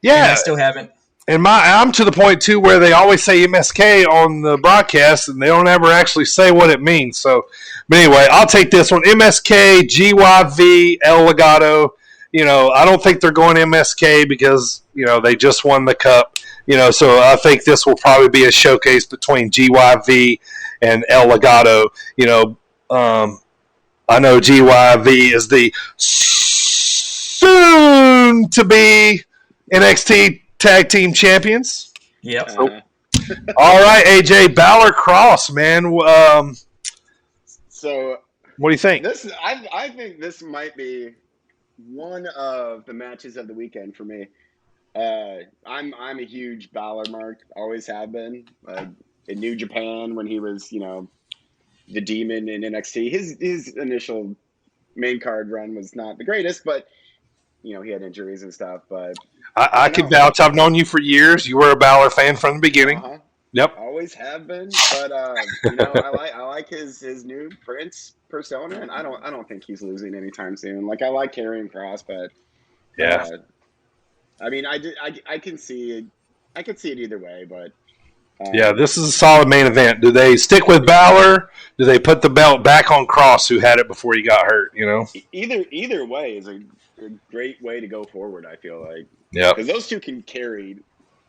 Yeah. And I still haven't. And I'm to the point, too, where they always say MSK on the broadcast, and they don't ever actually say what it means. So, but anyway, I'll take this one. MSK, GYV, El Legado. I don't think they're going MSK because, they just won the cup. So I think this will probably be a showcase between GYV and El Legado. I know GYV is the soon-to-be NXT Tag Team Champions. Yep. All right, AJ, Balor Cross, man. So what do you think? I think this might be one of the matches of the weekend for me. I'm a huge Balor mark, always have been. In New Japan when he was, the Demon in NXT. His initial main card run was not the greatest, but he had injuries and stuff. But I can vouch. I've known you for years. You were a Balor fan from the beginning. Uh-huh. Yep. Always have been. But I like his new Prince persona, and I don't think he's losing anytime soon. Like I like Karrion Kross, but yeah. I can see it. I could see it either way, but. Yeah, this is a solid main event. Do they stick with Balor? Do they put the belt back on Cross, who had it before he got hurt? Either way is a great way to go forward. I feel like, yeah, because those two can carry,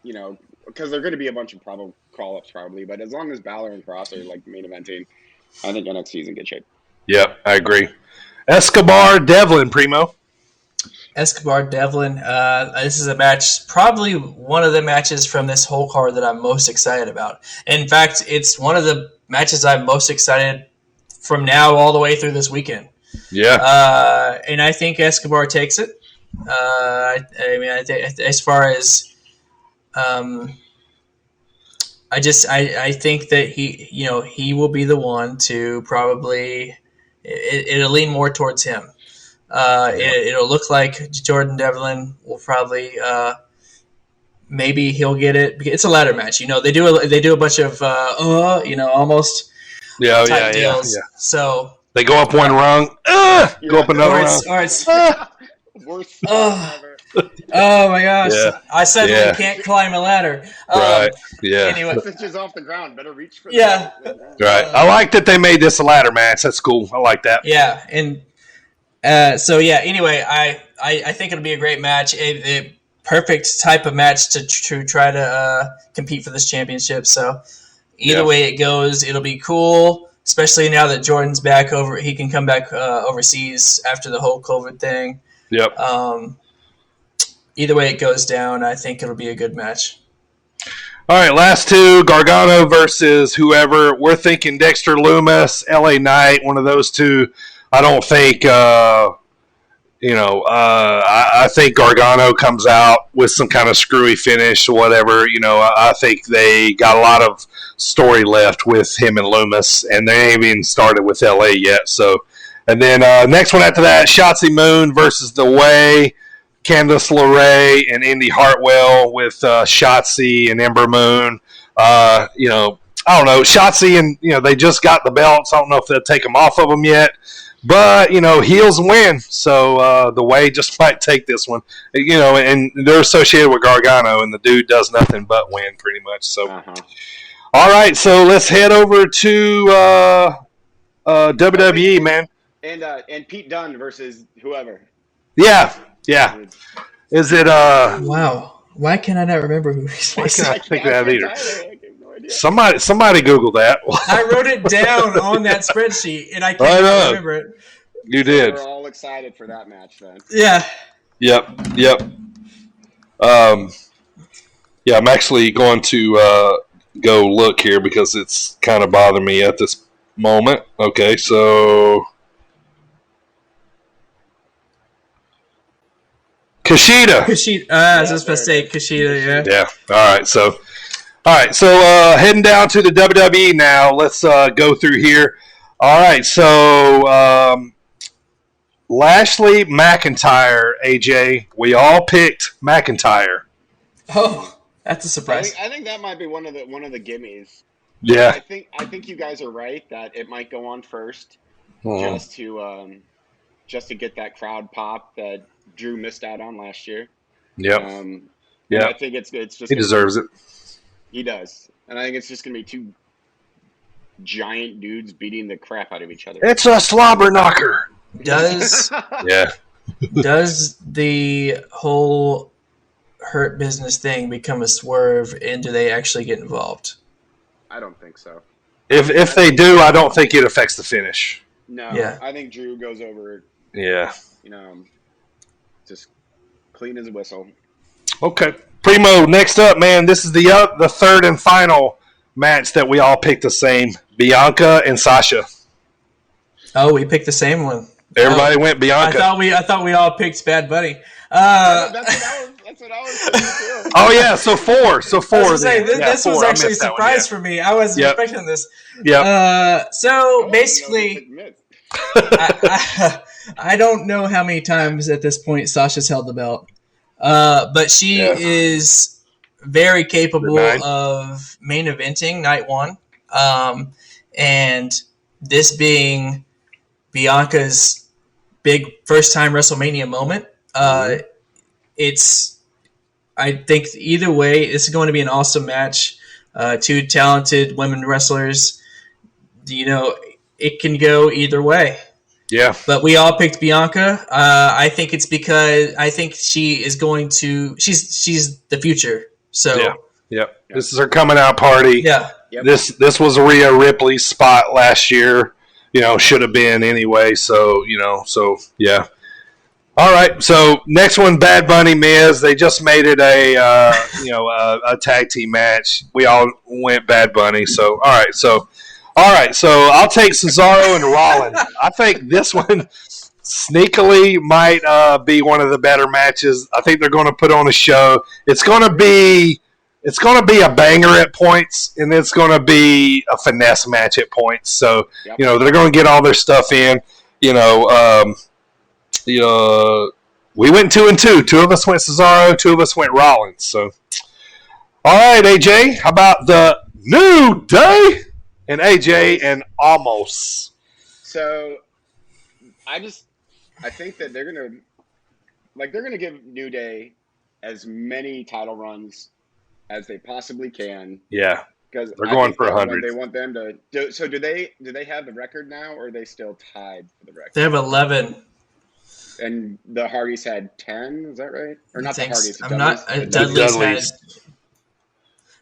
because they're going to be a bunch of crawl-ups probably, but as long as Balor and Cross are like main eventing, I think NXT is in good shape. Yeah, I agree. Escobar Devlin, Primo. Escobar Devlin. This is a match, probably one of the matches from this whole card that I'm most excited about. In fact, it's one of the matches I'm most excited from now all the way through this weekend. Yeah. And I think Escobar takes it. I think as far as, I think that he will be the one to probably. It'll lean more towards him. It'll look like Jordan Devlin will probably maybe he'll get it. It's a ladder match, They do a bunch of almost type deals. Yeah. So they go up one rung, go up another rung. Worst ever. Oh my gosh! Yeah. I suddenly can't climb a ladder. Right. Yeah. Anyway, 6 inches off the ground. Better reach for. Yeah. Right. I like that they made this a ladder match. That's cool. I like that. Yeah, and. Anyway, I think it'll be a great match, a perfect type of match to try to compete for this championship. So either way it goes, it'll be cool, especially now that Jordan's back over. He can come back overseas after the whole COVID thing. Yep. Either way it goes down, I think it'll be a good match. All right, last two, Gargano versus whoever. We're thinking Dexter Lumis, LA Knight, one of those two. I don't think, I think Gargano comes out with some kind of screwy finish or whatever. I think they got a lot of story left with him and Lumis, and they ain't even started with LA yet. So, and then next one after that, Shotzi Moon versus The Way, Candice LeRae and Indy Hartwell with Shotzi and Ember Moon. I don't know. Shotzi and, they just got the belts. I don't know if they'll take them off of them yet. But, heels win. So The Way just might take this one. And they're associated with Gargano, and the dude does nothing but win pretty much. So, All right. So let's head over to WWE, man. And Pete Dunne versus whoever. Yeah. Is it Wow. Why can I not remember who he's facing? I can't think of that either. Somebody Google that. I wrote it down on that spreadsheet, and I can't remember it. You did. We're all excited for that match, then. Yeah. Yep. I'm actually going to go look here because it's kind of bothering me at this moment. Okay, so Kushida. I was just going to say Kushida, yeah. Yeah. All right. So heading down to the WWE now. Let's go through here. All right. So Lashley McIntyre, AJ. We all picked McIntyre. Oh, that's a surprise. I think that might be one of the gimmies. Yeah. I think you guys are right that it might go on first, just to get that crowd pop that Drew missed out on last year. Yep. I think it's just he deserves it. He does, and I think it's just gonna be two giant dudes beating the crap out of each other. It's a slobber knocker. Does the whole Hurt Business thing become a swerve, and do they actually get involved? I don't think so. If they do, I don't think it affects the finish. No. Yeah. I think Drew goes over. Yeah. Just clean as a whistle. Okay. Primo, next up, man. This is the third and final match that we all picked the same. Bianca and Sasha. Oh, we picked the same one. Everybody went Bianca. I thought we all picked Bad Bunny. That's what I was thinking too. Oh yeah, so four. This was actually a surprise for me. I wasn't expecting this. Yeah. So basically, I don't know how many times at this point Sasha's held the belt, but she is very capable of main eventing night one, and this being Bianca's big first time WrestleMania moment. I think either way, it's going to be an awesome match. Two talented women wrestlers. It can go either way. Yeah. But we all picked Bianca. I think it's because I think she is going to. She's the future. So. Yeah. This is her coming out party. Yeah. Yep. This was Rhea Ripley's spot last year. Should have been anyway. So yeah. All right, so next one, Bad Bunny, Miz. They just made it a tag team match. We all went Bad Bunny. So all right, so I'll take Cesaro and Rollins. I think this one sneakily might be one of the better matches. I think they're going to put on a show. It's going to be a banger at points, and it's going to be a finesse match at points. So they're going to get all their stuff in. We went 2-2. Two of us went Cesaro. Two of us went Rollins. So, all right, AJ. How about the New Day and AJ and Almost? So, I think that they're gonna give New Day as many title runs as they possibly can. Yeah, because they're going for 100. They want them to. So, do they have the record now, or are they still tied for the record? They have 11. And the Hardys had 10, is that right? Or not the Hardys. Dudley's had.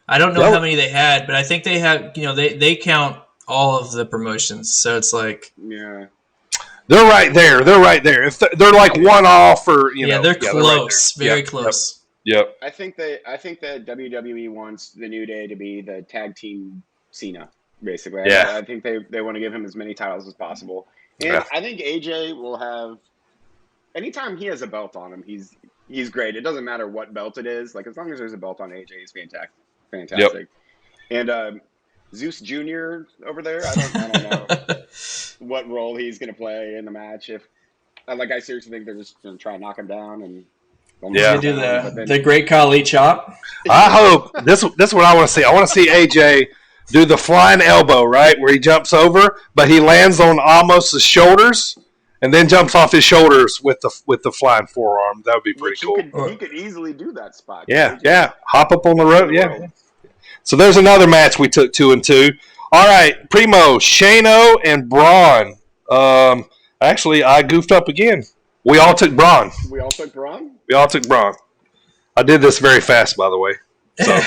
I don't know how many they had, but I think they have. They count all of the promotions, so it's like. Yeah. They're right there. If they're like one off, or they're close, they're right very close. Yep. I think that WWE wants the New Day to be the tag team Cena, basically. Yeah. I think they want to give him as many titles as possible, and I think AJ will have. Anytime he has a belt on him, he's great. It doesn't matter what belt it is. Like, as long as there's a belt on AJ, he's fantastic. Yep. And Zeus Jr. over there, I don't know what role he's going to play in the match. I seriously think they're just going to try and knock him down and. Do the Great Khali chop. I hope this is what I want to see. I want to see AJ do the flying elbow, right, where he jumps over, but he lands on Almost's shoulders. And then jumps off his shoulders with the flying forearm. That would be pretty cool. He could easily do that spot. Yeah. Hop up on the rope. Yeah. So there's another match we took 2-2. All right, Primo, Shano, and Braun. Actually, I goofed up again. We all took Braun. I did this very fast, by the way. So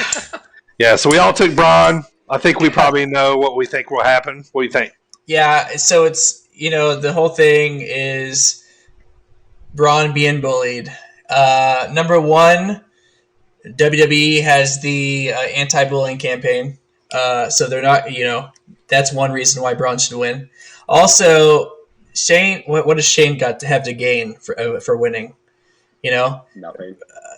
so we all took Braun. I think we probably know what we think will happen. What do you think? Yeah. So it's. The whole thing is Braun being bullied. Number one, WWE has the anti-bullying campaign. So they're not, that's one reason why Braun should win. Also, Shane, what does Shane got to have to gain for winning? Nothing.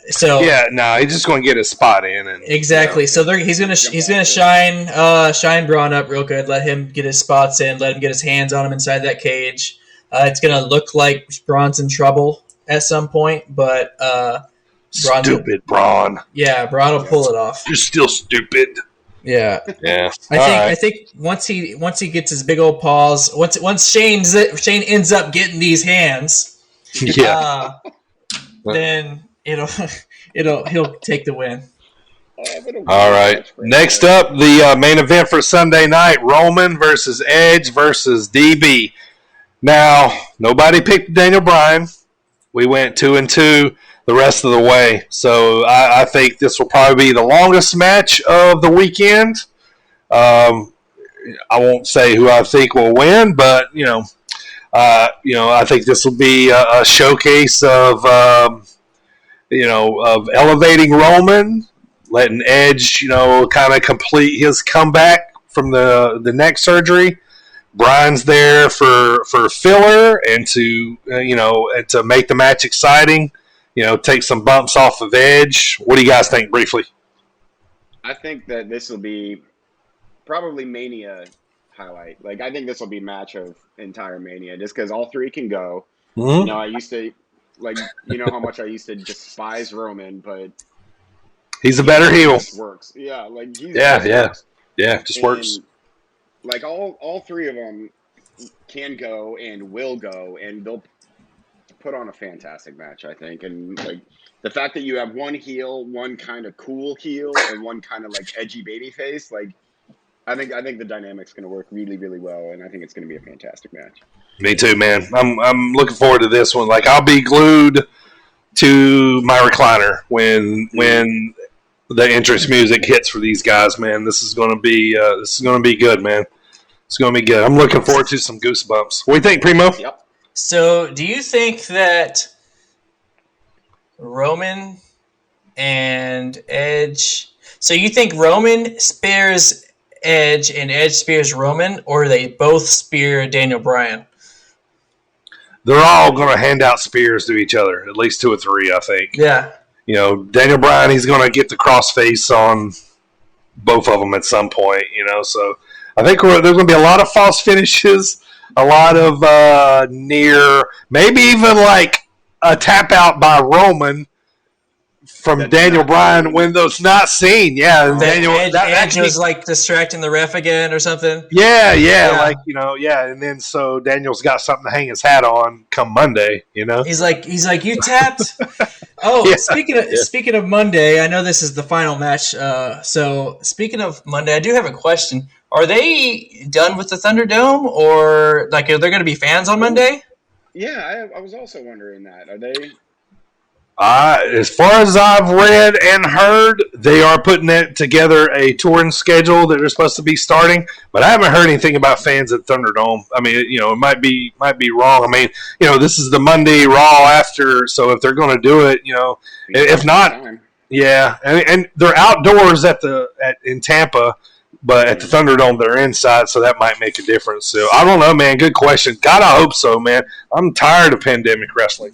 So Yeah, no, he's just going to get his spot in, and exactly. So he's gonna shine Braun up real good. Let him get his spots in. Let him get his hands on him inside that cage. It's gonna look like Braun's in trouble at some point, but stupid Braun. Yeah, Braun will pull it off. You're still stupid. Yeah. I think once he gets his big old paws, once Shane ends up getting these hands, then he'll take the win. All right. Next up, the main event for Sunday night: Roman versus Edge versus DB. Now, nobody picked Daniel Bryan. We went 2-2 the rest of the way, so I think this will probably be the longest match of the weekend. I won't say who I think will win, but I think this will be a showcase of of elevating Roman, letting Edge kind of complete his comeback from the neck surgery. Bryan's there for filler and to and to make the match exciting. Take some bumps off of Edge. What do you guys think, briefly? I think that this will be probably Mania highlight. Like, I think this will be match of entire Mania, just because all three can go. Mm-hmm. I used to, how much I used to despise Roman, but he's a better heel. Just works. Yeah, just works. Like, all three of them can go and will go, and they'll put on a fantastic match, I think. And the fact that you have one heel, one kind of cool heel, and one kind of edgy babyface, I think the dynamic's going to work really, really well, and I think it's going to be a fantastic match. Me too, man. I'm looking forward to this one. I'll be glued to my recliner when the entrance music hits for these guys, man. This is going to be good, man. It's going to be good. I'm looking forward to some goosebumps. What do you think, Primo? Yep. So, do you think that Roman and Edge? So, you think Roman spears Edge and Edge spears Roman, or they both spear Daniel Bryan? They're all going to hand out spears to each other, at least 2 or 3, I think. Yeah. Daniel Bryan, he's going to get the crossface on both of them at some point, So I think there's going to be a lot of false finishes, a lot of near, maybe even a tap out by Roman from Daniel Bryan when those not seen. Yeah, and Edge was distracting the ref again or something. Yeah. And then so Daniel's got something to hang his hat on come Monday. He's like you tapped. Oh, yeah. Speaking of Monday, I know this is the final match. So speaking of Monday, I do have a question. Are they done with the Thunderdome, or are there going to be fans on Monday? Yeah, I was also wondering that. Are they? As far as I've read and heard, they are putting together a touring schedule that they're supposed to be starting. But I haven't heard anything about fans at Thunderdome. I mean, it might be wrong. I mean, this is the Monday Raw after, so if they're going to do it, if not, yeah, and they're outdoors in Tampa. But at the Thunderdome, they're inside, so that might make a difference. So I don't know, man. Good question. God, I hope so, man. I'm tired of pandemic wrestling.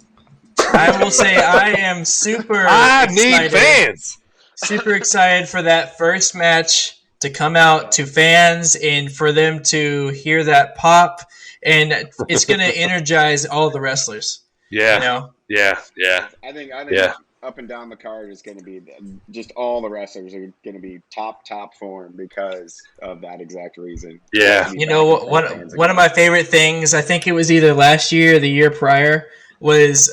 I will say I am super need fans. Super excited for that first match to come out to fans and for them to hear that pop. And it's going to energize all the wrestlers. Yeah. Yeah. I think up and down the card is going to be just all the wrestlers are going to be top form because of that exact reason. Yeah. One of my favorite things, I think it was either last year or the year prior, was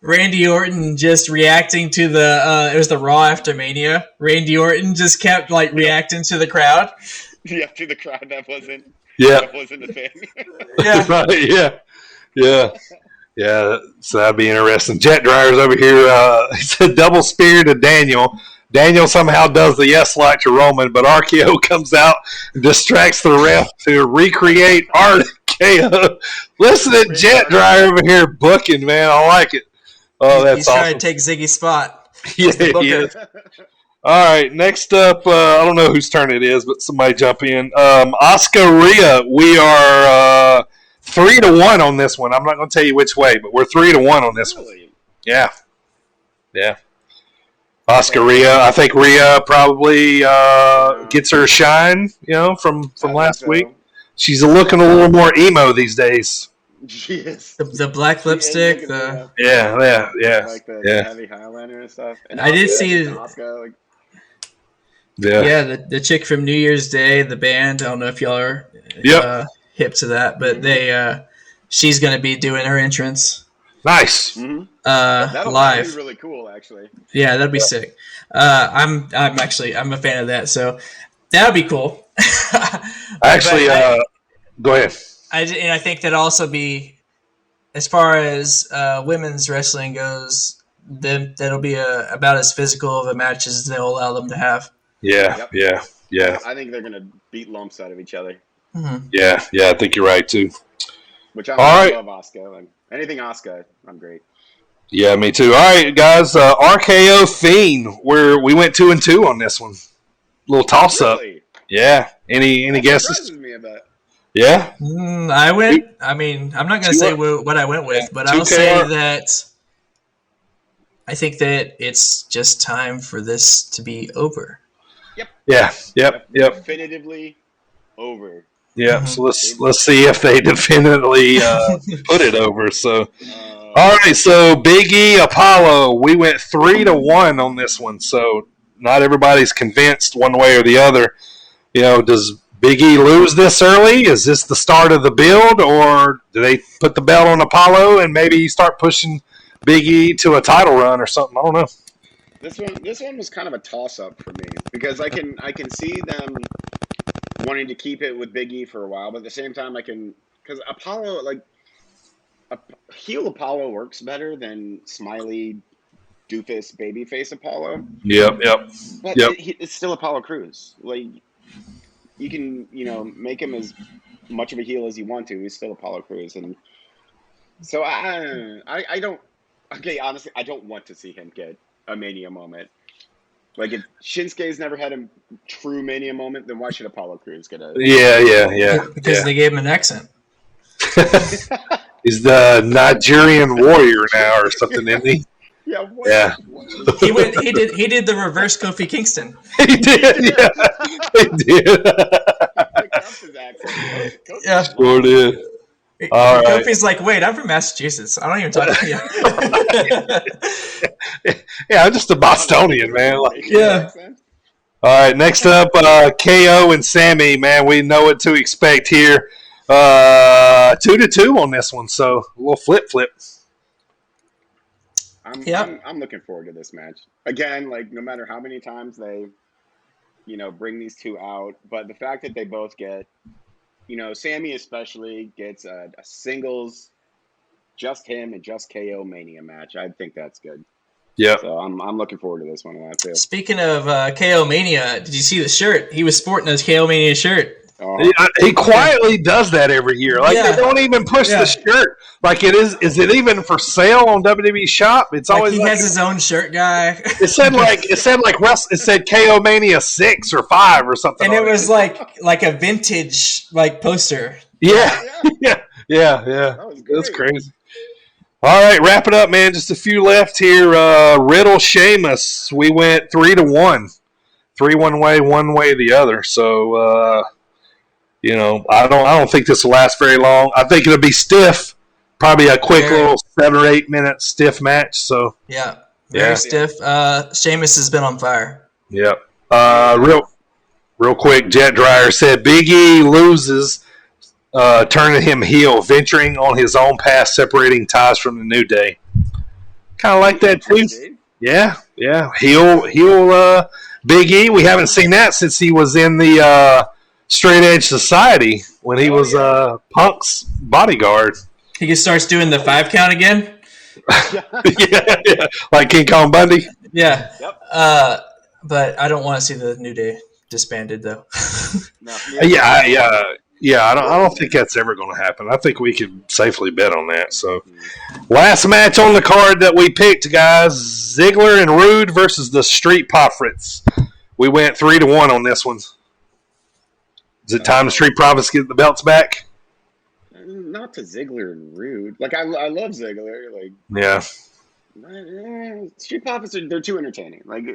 Randy Orton just reacting to it was the Raw after Mania. Randy Orton just kept reacting to the crowd. Yeah, to the crowd. That wasn't a thing. Yeah. Right, yeah. Yeah, so that'd be interesting. Jet Dryer's over here. He said double spear to Daniel. Daniel somehow does the yes lock to Roman, but RKO comes out and distracts the ref to recreate RKO. Listen to Jet Dryer over here booking, man. I like it. Oh, that's he's awesome. Trying to take Ziggy's spot. Yeah, he is. All right, next up, I don't know whose turn it is, but somebody jump in. Oscar Rhea, we are 3-1 on this one. I'm not going to tell you which way, but we're 3-1 on this one. Yeah. Oscar Rhea. I think Rhea probably gets her shine, from last week. She's looking a little more emo these days. She is. The black lipstick. Yeah. Like the heavy eyeliner and stuff. And I did see Asuka, the chick from New Year's Day, the band. I don't know if y'all are hip to that, but she's going to be doing her entrance. Nice. Mm-hmm. Live. That'll be really cool, actually. Yeah, that'd be sick. I'm a fan of that, so that would be cool. Actually, go ahead. I think that'd also be, as far as women's wrestling goes, that'll be about as physical of a match as they'll allow them to have. Yeah. I think they're gonna beat lumps out of each other. Mm-hmm. Yeah, I think you're right too. Which I love Asuka. Like, anything Asuka, I'm great. Yeah, me too. All right, guys. RKO Fiend, where we went 2-2 on this one. Little toss up. Really? Yeah. Any guesses? Surprises me a bit. Yeah. I went. I mean, I'm not going to say what I went with, but I'll say that I think that it's just time for this to be over. Yep. Definitively over. Yeah. So let's see if they definitively put it over. So. All right, so Big E, Apollo, we went 3-1 on this one, so not everybody's convinced one way or the other. Does Big E lose this early? Is this the start of the build, or do they put the belt on Apollo and maybe start pushing Big E to a title run or something? I don't know. This one was kind of a toss-up for me because I can see them wanting to keep it with Big E for a while, but at the same time because Apollo, like, heel Apollo works better than smiley doofus babyface Apollo. Yep. But it's still Apollo Crews. Like, you can make him as much of a heel as you want to. He's still Apollo Crews, and so I don't. Okay, honestly, I don't want to see him get a Mania moment. Like, if Shinsuke's never had a true Mania moment, then why should Apollo Crews get a? Yeah. Because they gave him an accent. He's the Nigerian warrior now, or something, isn't he? Yeah. He did the reverse Kofi Kingston. He did. Yeah, he did. Yeah, sure did. All right. Kofi's like, wait, I'm from Massachusetts. I don't even talk to you. Yeah, I'm just a Bostonian, man. Yeah. All right, next up, KO and Sammy. Man, we know what to expect here. 2-2 on this one, so a little flip. I'm looking forward to this match. Again, like, no matter how many times they, bring these two out, but the fact that they both get, Sammy especially gets a singles, just him and just KO Mania match. I think that's good. Yeah. So I'm looking forward to this one a lot too. Speaking of KO Mania, did you see the shirt? He was sporting his KO Mania shirt. He quietly does that every year. Like, they don't even push the shirt. Like, is it even for sale on WWE Shop? It's always he has his own shirt guy. It said KO Mania 6 or 5 or something. And it was like a vintage poster. Yeah. That's crazy. All right, wrap it up, man. Just a few left here. Riddle, Sheamus. We went 3-1. 3 one way the other. So I don't think this will last very long. I think it'll be stiff. Probably a quick little 7 or 8 minute stiff match. So very stiff. Sheamus has been on fire. Yep. Real quick, Jet Dryer said Big E loses, turning him heel, venturing on his own path, separating ties from the New Day. Kind of like that too. Yeah. Heel Big E. We haven't seen that since he was in the Straight Edge Society when he was Punk's bodyguard. He just starts doing the 5 count again. yeah, like King Kong Bundy. Yeah. Yep. But I don't want to see the New Day disbanded though. No. I don't think that's ever going to happen. I think we could safely bet on that. So, last match on the card that we picked, guys: Ziggler and Rude versus the Street Profits. We went 3-1 on this one. Is it time the Street Profits get the belts back? Not to Ziggler and Rude. Like, I love Ziggler. Like, yeah. Street Profits they're too entertaining. Like,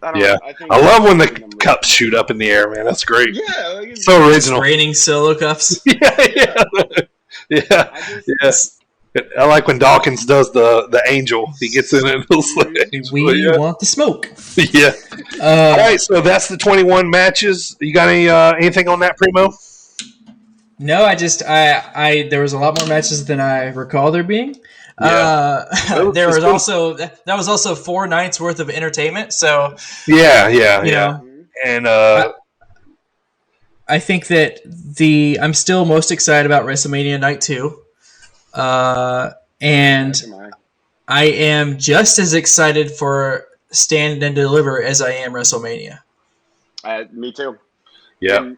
I love when the cups shoot up in the air, man. That's great. Yeah, like, so original. Raining solo cups. Yeah. I like when Dawkins does the angel. He gets in it. We want the smoke. Yeah. All right, so that's the 21 matches. You got anything on that, Primo? No, I there was a lot more matches than I recall there being. Yeah. There was also 4 nights worth of entertainment. So yeah. And I think that I'm still most excited about WrestleMania Night 2. And I am just as excited for Stand and Deliver as I am WrestleMania. Me too. Yeah. And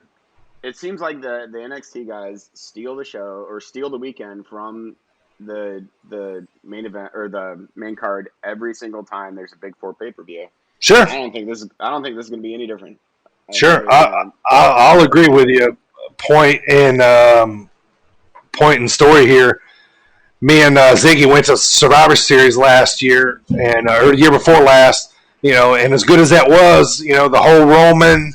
it seems like the NXT guys steal the show or steal the weekend from the main event or the main card every single time there's a Big Four pay-per-view. Sure. I don't think this is going to be any different. Sure. I'll agree with you. Point in story here. Me and Ziggy went to Survivor Series last year or the year before last, and as good as that was, the whole Roman,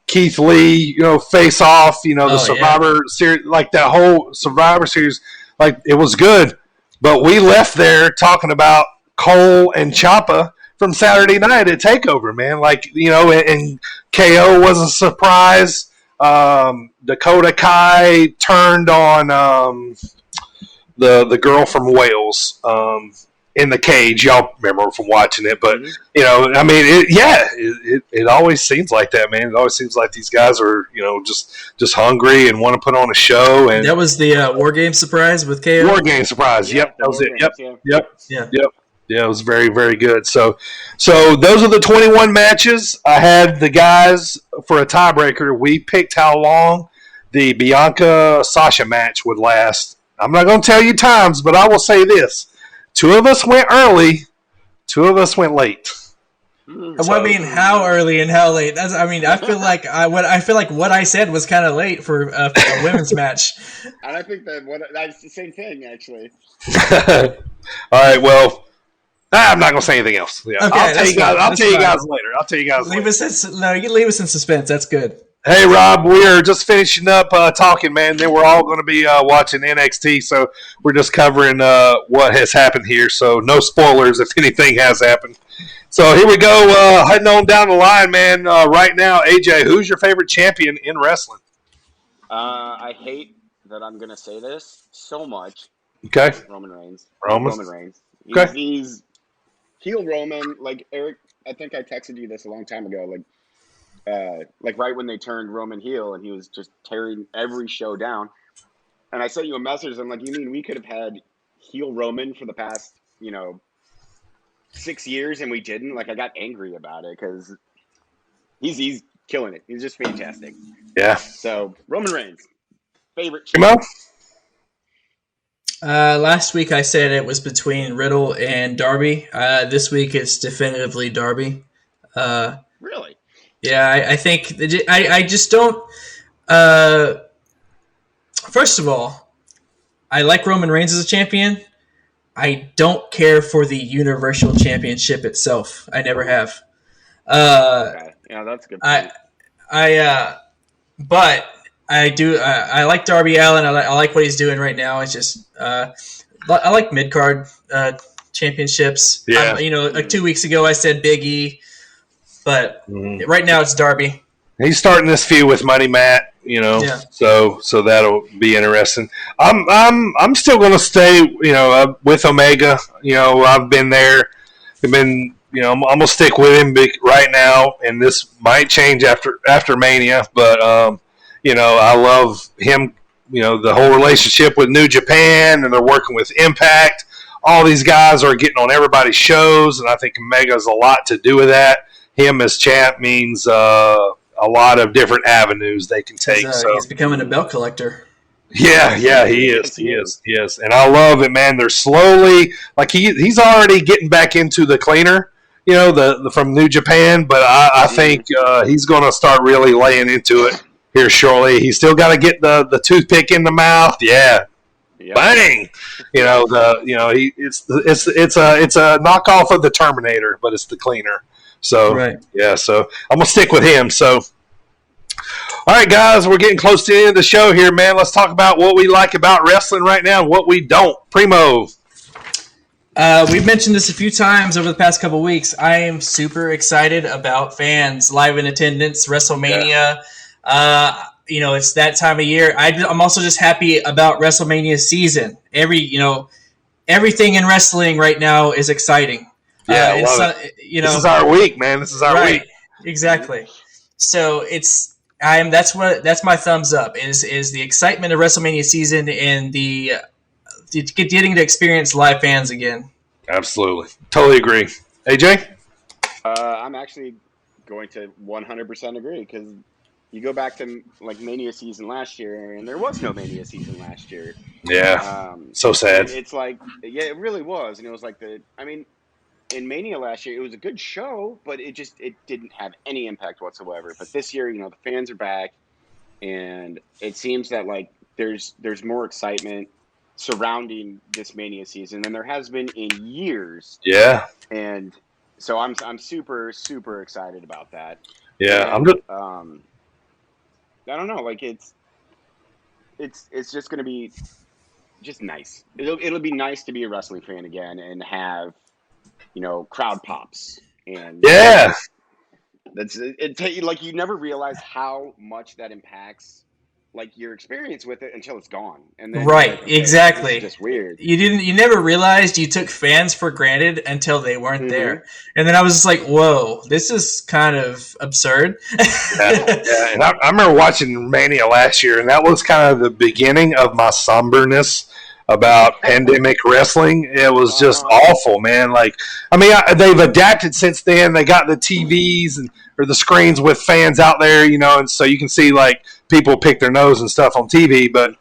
Keith Lee, face off, the Survivor Series, like that whole Survivor Series, like it was good. But we left there talking about Cole and Ciampa from Saturday night at TakeOver, man. Like, and KO was a surprise. Dakota Kai turned on the girl from Wales in the cage. Y'all remember from watching it, but it always seems like that, man. It always seems like these guys are just hungry and want to put on a show. And that was the War Game surprise with KO. War Game surprise. Yep, that was it. Yep. Yeah, it was very, very good. So those are the 21 matches. I had the guys for a tiebreaker. We picked how long the Bianca-Sasha match would last. I'm not going to tell you times, but I will say this. 2 of us went early. 2 of us went late. I mean, how early and how late? I feel like what I said was kind of late for a women's match. And I think that's the same thing, actually. All right, well, I'm not going to say anything else. Yeah. Okay, I'll tell you guys later. Leave us in suspense. That's good. Hey, Rob, we are just finishing up talking, man. Then we're all going to be watching NXT, so we're just covering what has happened here. So no spoilers if anything has happened. So here we go, heading on down the line, man. Right now, AJ, who's your favorite champion in wrestling? I hate that I'm going to say this so much. Okay. Roman Reigns. Roman Reigns. Okay. He's heel Roman. Like, Eric, I think I texted you this a long time ago. Like right when they turned Roman heel and he was just tearing every show down. And I sent you a message. I'm like, you mean we could have had heel Roman for the past, 6 years and we didn't? Like, I got angry about it because he's killing it. He's just fantastic. Yeah. So, Roman Reigns, favorite champion. Last week I said it was between Riddle and Darby. This week it's definitively Darby. Really? Yeah, I think I just don't. First of all, I like Roman Reigns as a champion. I don't care for the Universal Championship itself. I never have. Okay. Yeah, that's a good point. But I do. I like Darby Allin. I like what he's doing right now. It's just I like mid card championships. Yeah. Like 2 weeks ago I said Big E. But right now it's Darby. He's starting this feud with Money Matt, so that'll be interesting. I'm still going to stay, with Omega. I've been there. I'm going to stick with him right now, and this might change after Mania. But I love him. The whole relationship with New Japan, and they're working with Impact. All these guys are getting on everybody's shows, and I think Omega has a lot to do with that. Him as champ means a lot of different avenues they can take. He's becoming a belt collector. Yeah, he is. And I love it, man. They're slowly, like he's already getting back into the cleaner, the from New Japan. But I think he's going to start really laying into it here shortly. He's still got to get the toothpick in the mouth. Yeah, Yep. Bang! It's a knockoff of the Terminator, but it's the cleaner. So yeah, so I'm gonna stick with him. So. All right, guys, we're getting close to the end of the show here, man. Let's talk about what we like about wrestling right now and what we don't. Primo. We've mentioned this a few times over the past couple of weeks. I am super excited about fans live in attendance, WrestleMania. Yeah. It's that time of year. I'm also just happy about WrestleMania season. Everything in wrestling right now is exciting. Yeah, this is our week, man. This is our week. Exactly. So that's my thumbs up is the excitement of WrestleMania season and the getting to experience live fans again. Absolutely. Totally agree. AJ? I'm actually going to 100% agree because you go back to like Mania season last year and there was no Mania season last year. Yeah. So sad. It's like, yeah, it really was. And it was like in Mania last year, it was a good show, but it didn't have any impact whatsoever. But this year, the fans are back and it seems that like there's more excitement surrounding this Mania season than there has been in years. Yeah. And so I'm super, super excited about that. Yeah. And, I'm good. I don't know, like it's just going to be just nice. It'll be nice to be a wrestling fan again and have, crowd pops and yeah. Like you never realize how much that impacts like your experience with it until it's gone. And then right, exactly. It's just weird. You never realized you took fans for granted until they weren't there. And then I was just like, whoa, this is kind of absurd. Yeah. And I remember watching Mania last year, and that was kind of the beginning of my somberness about pandemic wrestling. It was just awful, man. Like, they've adapted since then. They got the TVs or the screens with fans out there, and so you can see like people pick their nose and stuff on TV, but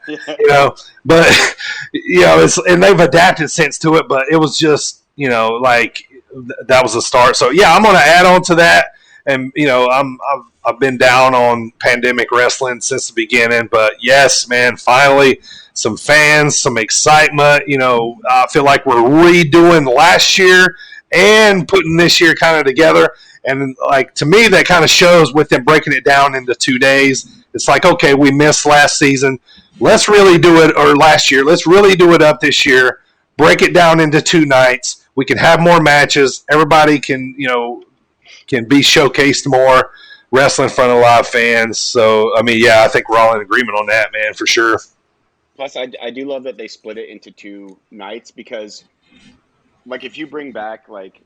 and they've adapted since to it, but it was just, that was a start. So yeah, I'm going to add on to that. And, I've been down on pandemic wrestling since the beginning, but yes, man, finally some fans, some excitement. I feel like we're redoing last year and putting this year kind of together. And like, to me, that kind of shows with them breaking it down into 2 days. It's like, okay, we missed last season. Let's really do it, or last year. Let's really do it up this year. Break it down into 2 nights. We can have more matches. Everybody can be showcased more. Wrestle in front of live fans. So, I think we're all in agreement on that, man, for sure. Plus, I do love that they split it into 2 nights because, like, if you bring back, like,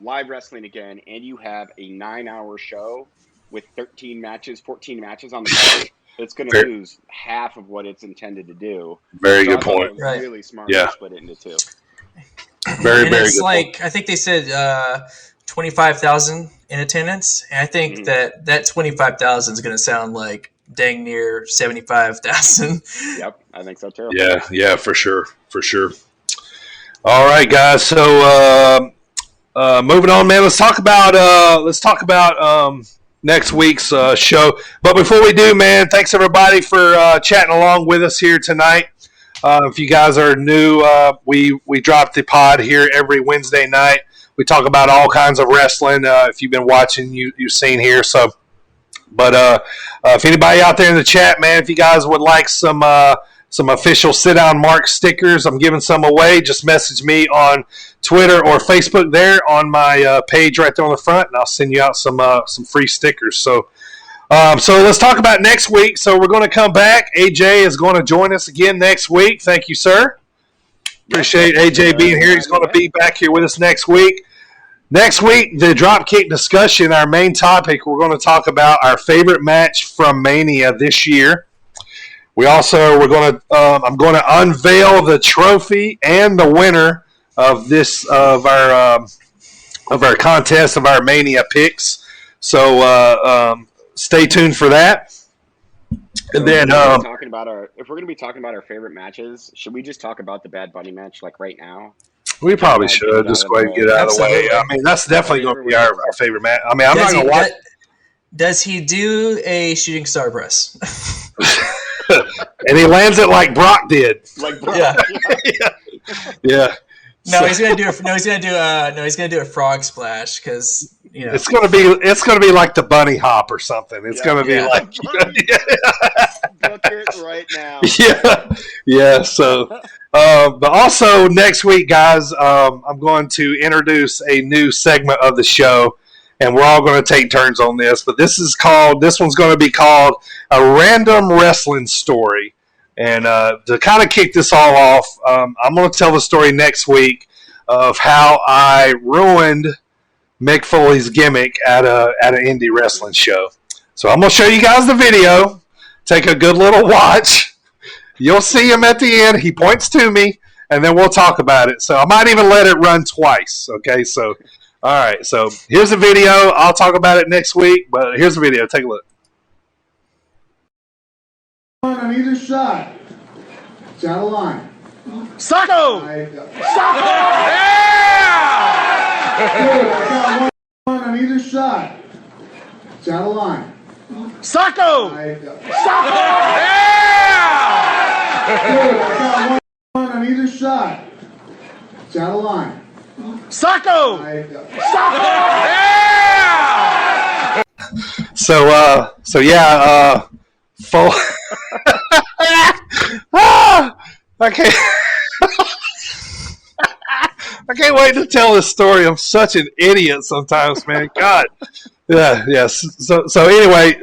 live wrestling again and you have a 9-hour show with 13 matches, 14 matches on the card, it's going to lose half of what it's intended to do. Very good point. Right. Really smart to split it into 2. Very, very it's good like, point. I think they said 25,000 in attendance, and I think that 25,000 is going to sound like dang near 75,000. Yep, I think so too. Yeah, for sure. All right, guys. So moving on, man. Let's talk about next week's show. But before we do, man, thanks everybody for chatting along with us here tonight. If you guys are new, we drop the pod here every Wednesday night. We talk about all kinds of wrestling. If you've been watching, you've seen here. So, but if anybody out there in the chat, man, if you guys would like some official Sit Down Marks stickers, I'm giving some away. Just message me on Twitter or Facebook there on my page right there on the front, and I'll send you out some free stickers. So let's talk about next week. So we're going to come back. AJ is going to join us again next week. Thank you, sir. Appreciate AJ being here. He's going to be back here with us next week. Next week, the Dropkick discussion, our main topic, we're going to talk about our favorite match from Mania this year. I'm going to unveil the trophy and the winner of our contest of our Mania picks. So stay tuned for that. And then if we're going to be talking about our favorite matches, should we just talk about the Bad Bunny match like right now? We probably should just go ahead and get it out of the way. That's definitely going to be our favorite match. I'm not going to watch. Does he do a shooting star press? And he lands it like Brock did. Like Brock. Yeah. No, he's gonna do it. No, he's gonna do a frog splash because it's gonna be like the bunny hop or something. It's gonna be like book it right now. Yeah. So, but also next week, guys, I'm going to introduce a new segment of the show, and we're all going to take turns on this. But this one's going to be called a random wrestling story. And to kind of kick this all off, I'm going to tell the story next week of how I ruined Mick Foley's gimmick at an indie wrestling show. So I'm going to show you guys the video. Take a good little watch. You'll see him at the end. He points to me, and then we'll talk about it. So I might even let it run twice. Okay, so all right. So here's the video. I'll talk about it next week, but here's the video. Take a look. On either side. It's out of line. Sacco! Sacco! Yeah! One on either side. It's out of line. Sacco! Sacco! Yeah! One on either side. It's out of line. Sacco! So yeah, full. I can't wait to tell this story. I'm such an idiot sometimes, man. God. Yeah. So anyway,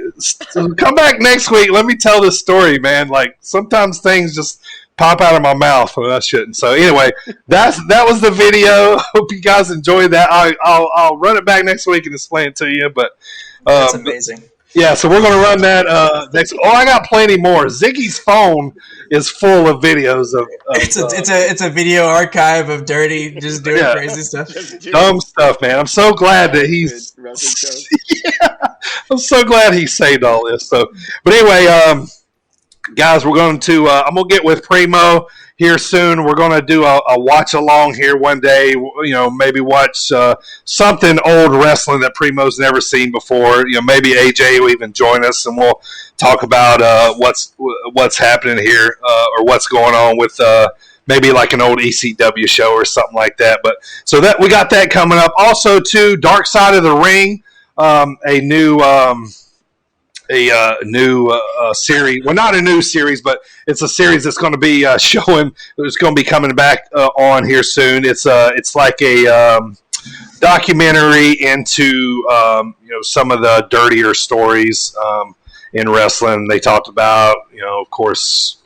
come back next week. Let me tell this story, man. Like sometimes things just pop out of my mouth when I shouldn't. So anyway, that was the video. Hope you guys enjoyed that. I'll run it back next week and explain it to you. But that's amazing. Yeah, so we're going to run that next. Oh, I got plenty more. Ziggy's phone is full of videos of it's a video archive of Dirty just doing crazy stuff. Dumb stuff, man. I'm so glad that he's I'm so glad he saved all this. So, but anyway, guys, we're going to I'm going to get with Primo here soon. We're going to do a watch along here one day. Maybe watch something old wrestling that Primo's never seen before. Maybe AJ will even join us, and we'll talk about what's happening here or what's going on with maybe like an old ECW show or something like that. But so that we got that coming up. Also, too, Dark Side of the Ring, a new series. Well, not a new series, but it's a series that's going to be showing. It's going to be coming back on here soon. It's like a documentary into some of the dirtier stories in wrestling. They talked about of course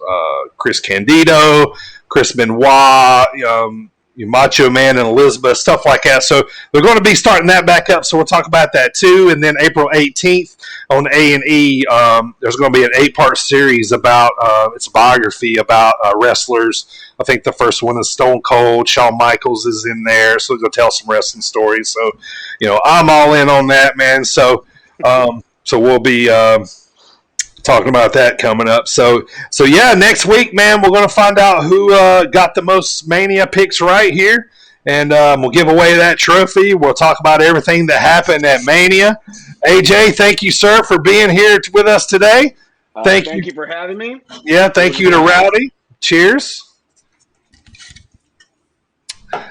Chris Candido, Chris Benoit, Macho Man and Elizabeth, stuff like that. So they're going to be starting that back up. So we'll talk about that too. And then April 18th on A&E, there's going to be an 8-part series about it's a biography about wrestlers. I think the first one is Stone Cold. Shawn Michaels is in there, so they'll tell some wrestling stories. So I'm all in on that, man. So we'll be talking about that coming up. So yeah, next week, man, we're going to find out who got the most Mania picks right here, and we'll give away that trophy. We'll talk about everything that happened at Mania. AJ, thank you, sir, for being here with us today. Thank you for having me. Yeah, thank you to Rowdy. Cheers.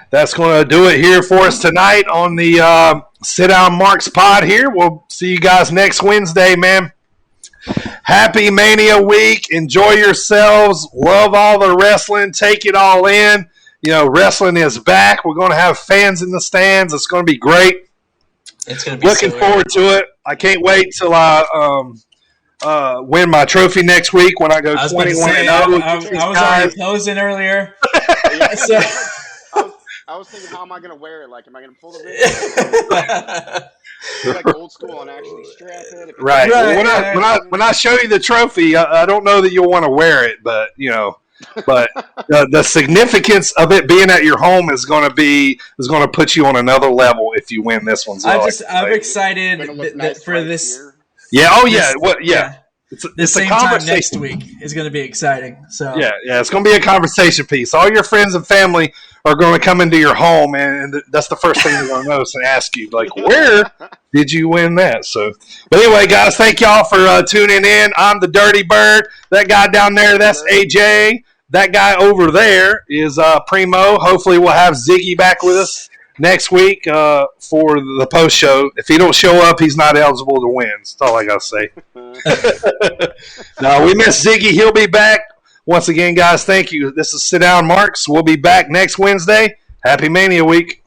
That's going to do it here for us tonight on the Sit Down Marks pod here. We'll see you guys next Wednesday, man. Happy Mania week. Enjoy yourselves. Love all the wrestling. Take it all in. Wrestling is back. We're going to have fans in the stands. It's going to be great. It's going to be looking forward to it. I can't wait till I win my trophy next week when I go 21-0. I was already posing earlier. I was thinking, how am I going to wear it? Like, am I going to pull the ribbon? Like old school and actually strap it. Right. Well, when I show you the trophy, I don't know that you'll want to wear it, but the significance of it being at your home is going to put you on another level if you win this one. So I'm excited for this. Yeah. Oh yeah. Yeah. the same time next week is going to be exciting. So yeah, it's going to be a conversation piece. All your friends and family are going to come into your home, and that's the first thing they're going to notice and ask you, like, where did you win that? So, but anyway, guys, thank y'all for tuning in. I'm the Dirty Bird. That guy down there, that's AJ. That guy over there is Primo. Hopefully, we'll have Ziggy back with us next week for the post show. If he don't show up, he's not eligible to win. That's all I got to say. No, we miss Ziggy. He'll be back. Once again, guys, thank you. This is Sit Down Marks. We'll be back next Wednesday. Happy Mania Week.